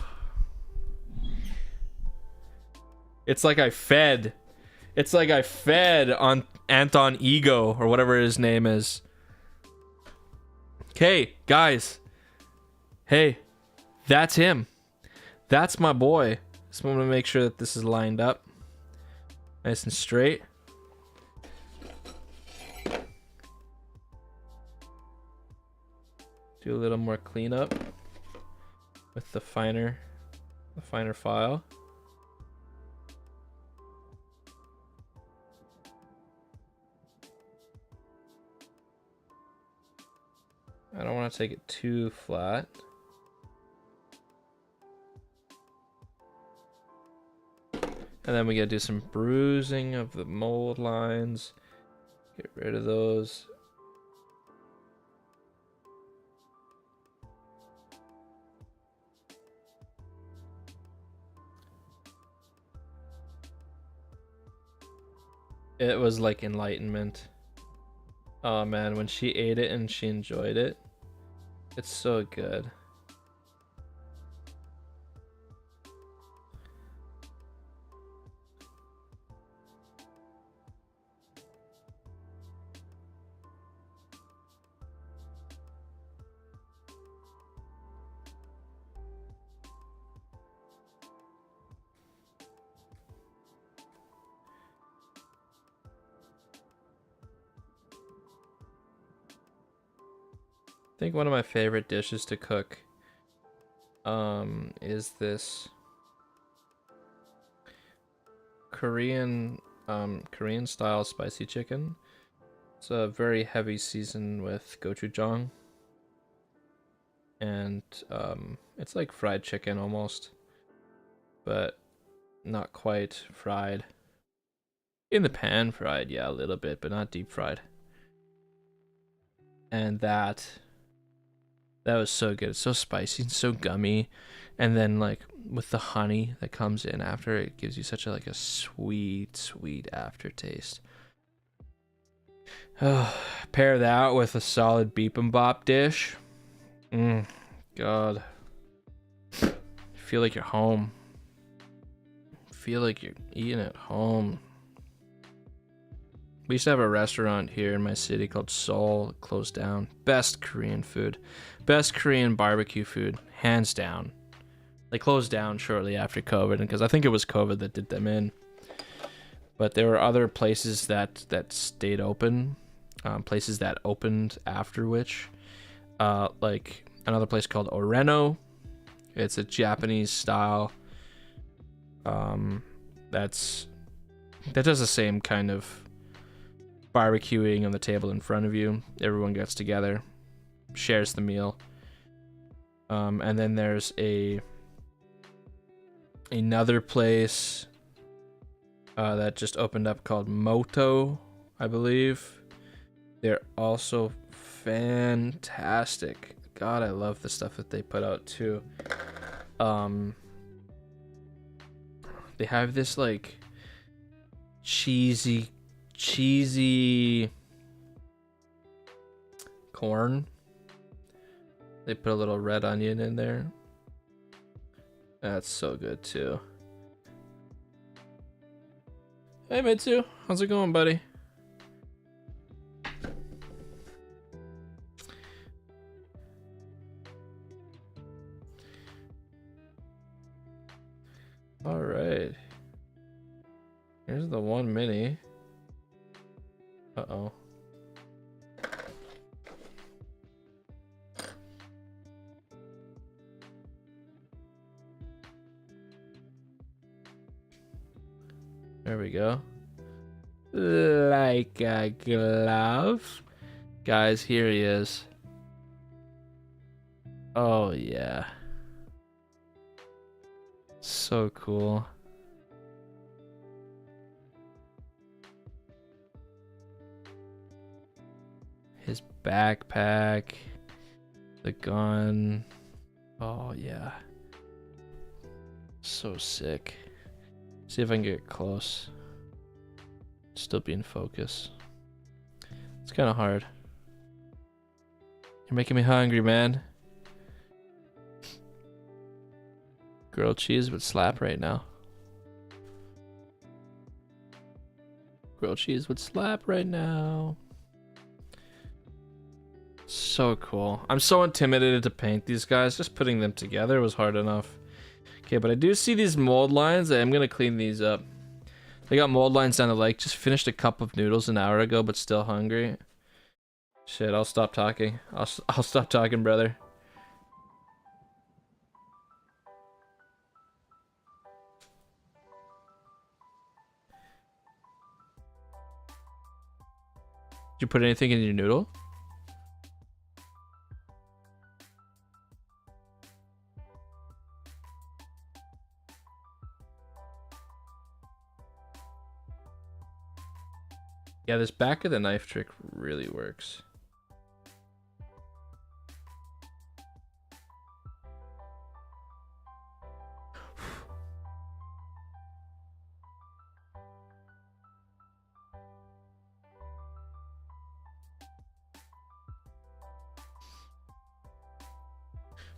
It's like I fed on Anton Ego or whatever his name is. Okay, guys. Hey, that's him. That's my boy. So I'm gonna make sure that this is lined up nice and straight. Do a little more cleanup with the finer file. I don't want to take it too flat. And then we gotta do some bruising of the mold lines. Get rid of those. It was like enlightenment. Oh man, when she ate it and she enjoyed it, it's so good. I think one of my favorite dishes to cook is this Korean style spicy chicken. It's a very heavy season with gochujang, and it's like fried chicken almost, but not quite fried. In the pan fried, yeah, a little bit, but not deep fried. And that was so good. It's so spicy and so gummy, and then like with the honey that comes in after, it gives you such a sweet aftertaste. Pair that with a solid bibimbap dish. God, feel like you're home. Feel like you're eating at home. We used to have a restaurant here in my city called Seoul. It closed down. Best Korean food. Best Korean barbecue food. Hands down. They closed down shortly after COVID, because I think it was COVID that did them in. But there were other places that stayed open. Places that opened after which. Like another place called Oreno. It's a Japanese style. That's that does the same kind of barbecuing on the table in front of you. Everyone gets together, shares the meal. And then there's another place that just opened up called Moto, I believe. They're also fantastic. God, I love the stuff that they put out too. They have this like cheesy corn. They put a little red onion in there. That's so good too. Hey Mitsu, how's it going, buddy? All right. Here's the one mini. Uh-oh. There we go. Like a glove. Guys, here he is. Oh, yeah. So cool. His backpack. The gun. Oh, yeah. So sick. See if I can get close. Still be in focus. It's kind of hard. You're making me hungry, man. Grilled cheese would slap right now. Grilled cheese would slap right now. So cool. I'm so intimidated to paint these guys. Just putting them together was hard enough. Okay, but I do see these mold lines. I'm gonna clean these up. They got mold lines down the lake. Just finished a cup of noodles an hour ago, but still hungry. Shit, I'll stop talking. I'll stop talking, brother. Did you put anything in your noodle? Yeah, this back of the knife trick really works.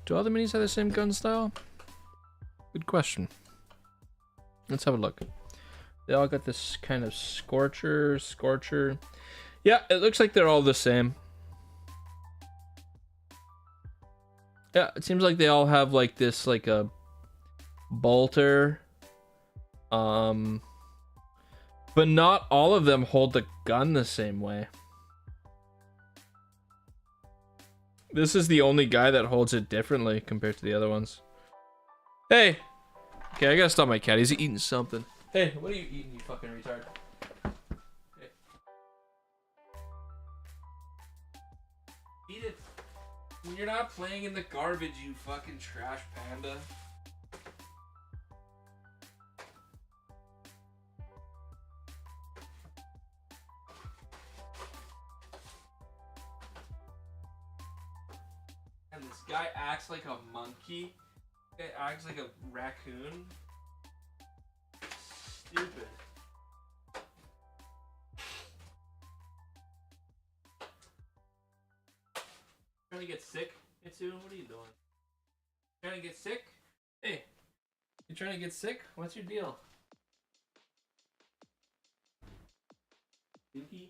Do all the minis have the same gun style? Good question. Let's have a look. They all got this kind of scorcher. Yeah, it looks like they're all the same. Yeah, it seems like they all have like this, like a bolter. But not all of them hold the gun the same way. This is the only guy that holds it differently compared to the other ones. Hey! Okay, I gotta stop my cat. He's eating something. Hey, what are you eating, you fucking retard? Hey. Eat it. When you're not playing in the garbage, you fucking trash panda. And this guy acts like a monkey. It acts like a raccoon. Stupid. Trying to get sick, Mitsu? What are you doing? Trying to get sick? Hey, you trying to get sick? What's your deal? Dookie?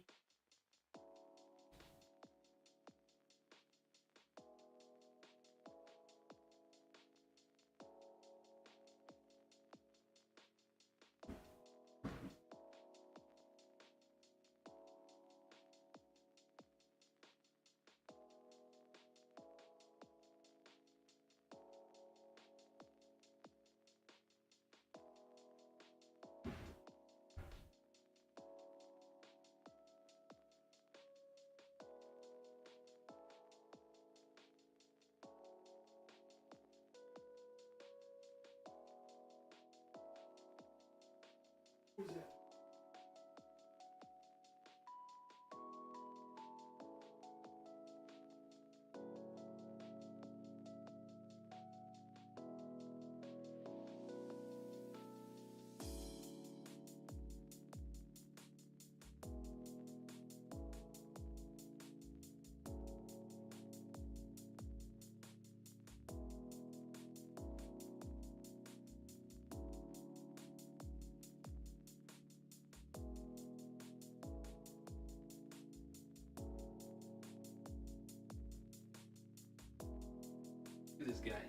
Look at this guy.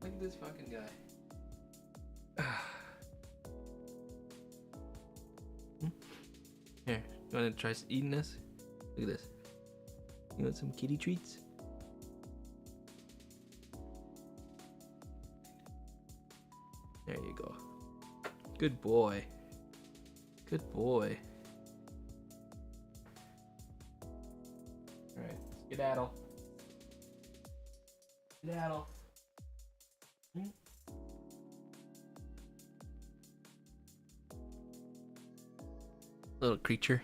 Look at this fucking guy. Here, you wanna try eating this? Look at this. You want some kitty treats? There you go. Good boy. Good boy. Alright, skedaddle. Skedaddle. Little creature.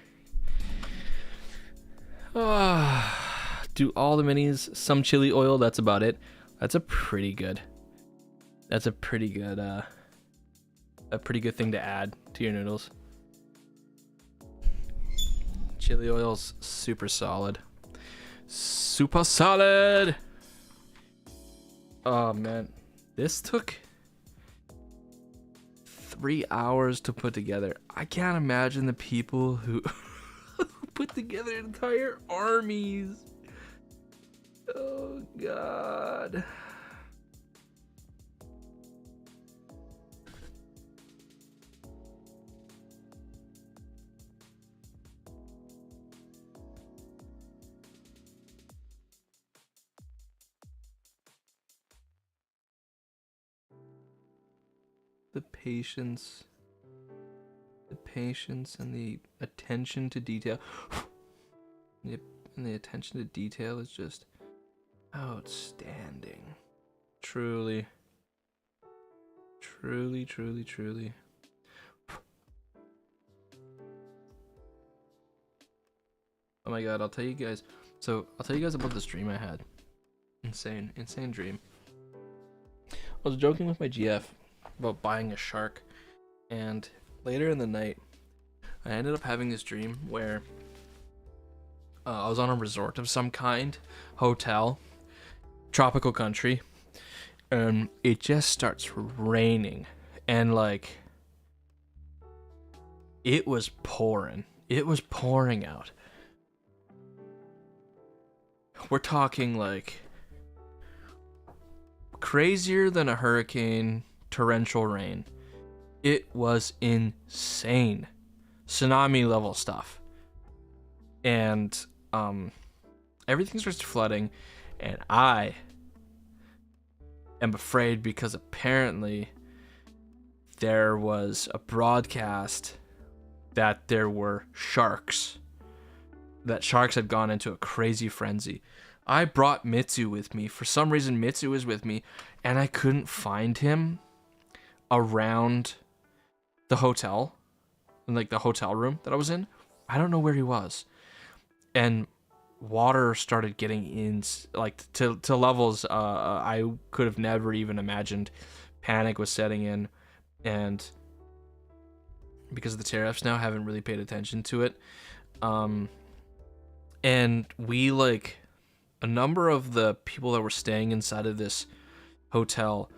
Do all the minis, some chili oil, that's about it. That's a pretty good thing to add to your noodles. Chili oil's super solid. Super solid! Oh man, this took 3 hours to put together. I can't imagine the people who put together entire armies. Oh god. The patience and the attention to detail. And the attention to detail is just outstanding. Truly. Truly, truly, truly. Oh my god, I'll tell you guys about this dream I had. Insane dream. I was joking with my GF about buying a shark, and later in the night I ended up having this dream where I was on a resort of some kind, hotel, tropical country, and it just starts raining, and like it was pouring out. We're talking like crazier than a hurricane, torrential rain. It was insane. Tsunami level stuff. And everything starts flooding, and I am afraid because apparently there was a broadcast that there were sharks. That sharks had gone into a crazy frenzy. I brought Mitsu with me. For some reason, Mitsu was with me, and I couldn't find him around the hotel, in like the hotel room that I was in. I don't know where he was. And water started getting in, like to levels I could have never even imagined. Panic was setting in, and because the tariffs now haven't really paid attention to it, and we, like, a number of the people that were staying inside of this hotel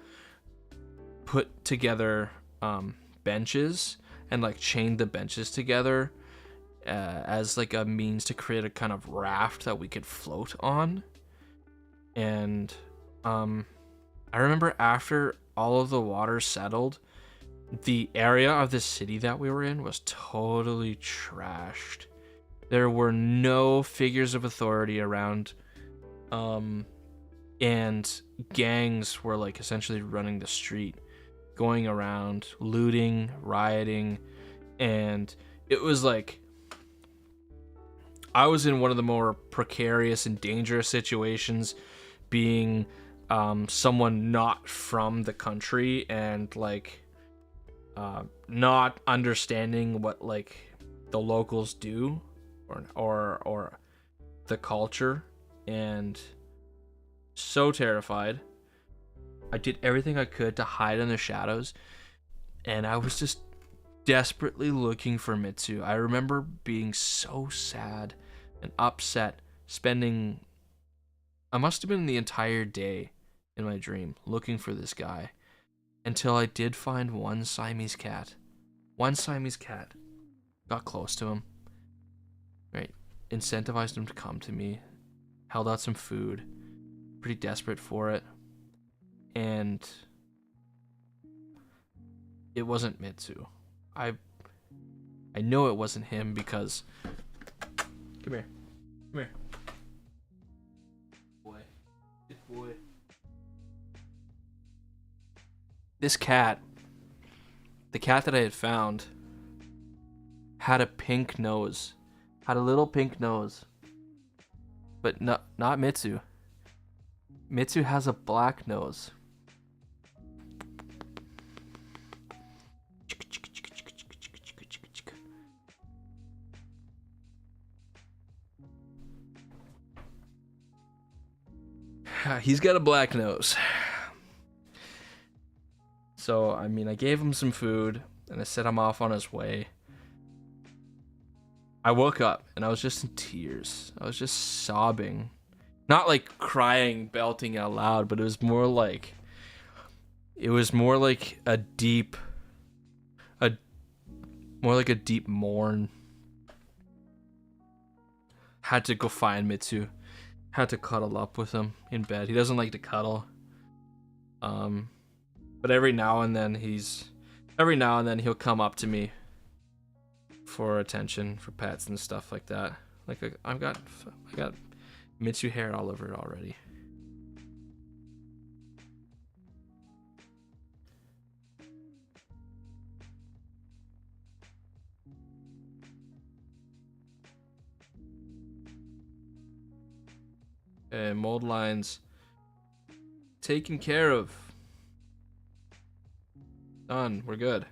put together benches and like chained the benches together as like a means to create a kind of raft that we could float on. And I remember after all of the water settled, the area of the city that we were in was totally trashed. There were no figures of authority around, and gangs were like essentially running the street, going around, looting, rioting, and it was like I was in one of the more precarious and dangerous situations, being someone not from the country and like not understanding what like the locals do or the culture, and so terrified. I did everything I could to hide in the shadows, and I was just desperately looking for Mitsu. I remember being so sad and upset, spending, I must have been the entire day in my dream looking for this guy, until I did find one Siamese cat. One Siamese cat. Got close to him. Right. Incentivized him to come to me. Held out some food. pretty desperate for it. And it wasn't Mitsu. I know it wasn't him because... Come here. Come here. Boy. Good boy. This cat, the cat that I had found, had a pink nose. Had a little pink nose. But not Mitsu. Mitsu has a black nose. He's got a black nose. So, I mean, I gave him some food and I set him off on his way. I woke up and I was just in tears. I was just sobbing. Not like crying, belting out loud, but it was more like a deep mourn. Had to go find Mitsu. Had to cuddle up with him in bed. He doesn't like to cuddle. But every now and then he'll come up to me for attention, for pets and stuff like that. Like I got Mitsu hair all over it already. Okay, mold lines taken care of. Done. We're good.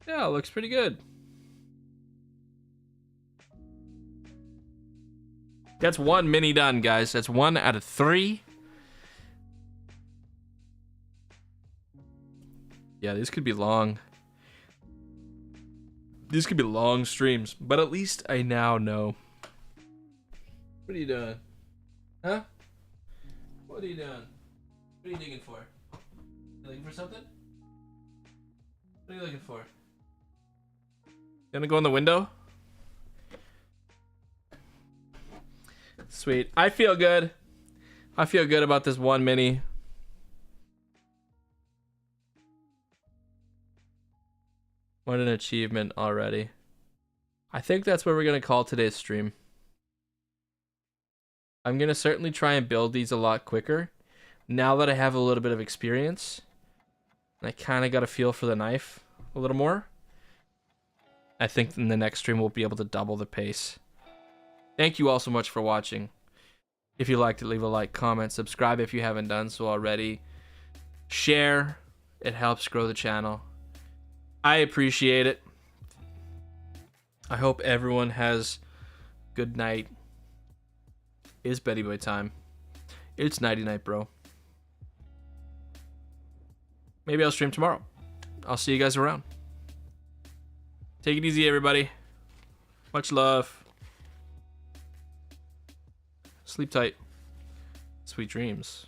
Yeah, looks pretty good. That's one mini done, guys. That's 1 out of 3. Yeah, these could be long. These could be long streams, but at least I now know. What are you doing? Huh? What are you doing? What are you digging for? You looking for something? What are you looking for? You gonna go in the window? Sweet. I feel good. I feel good about this one mini. What an achievement already. I think that's what we're gonna call today's stream. I'm gonna certainly try and build these a lot quicker. Now that I have a little bit of experience. I kinda got a feel for the knife a little more. I think in the next stream we'll be able to double the pace. Thank you all so much for watching. If you liked it, leave a like, comment, subscribe if you haven't done so already. Share. It helps grow the channel. I appreciate it. I hope everyone has good night. It's Betty Boy time. It's nighty night, bro. Maybe I'll stream tomorrow. I'll see you guys around. Take it easy, everybody. Much love. Sleep tight. Sweet dreams.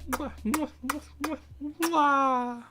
Mwah, mwah, mwah, mwah, mwah.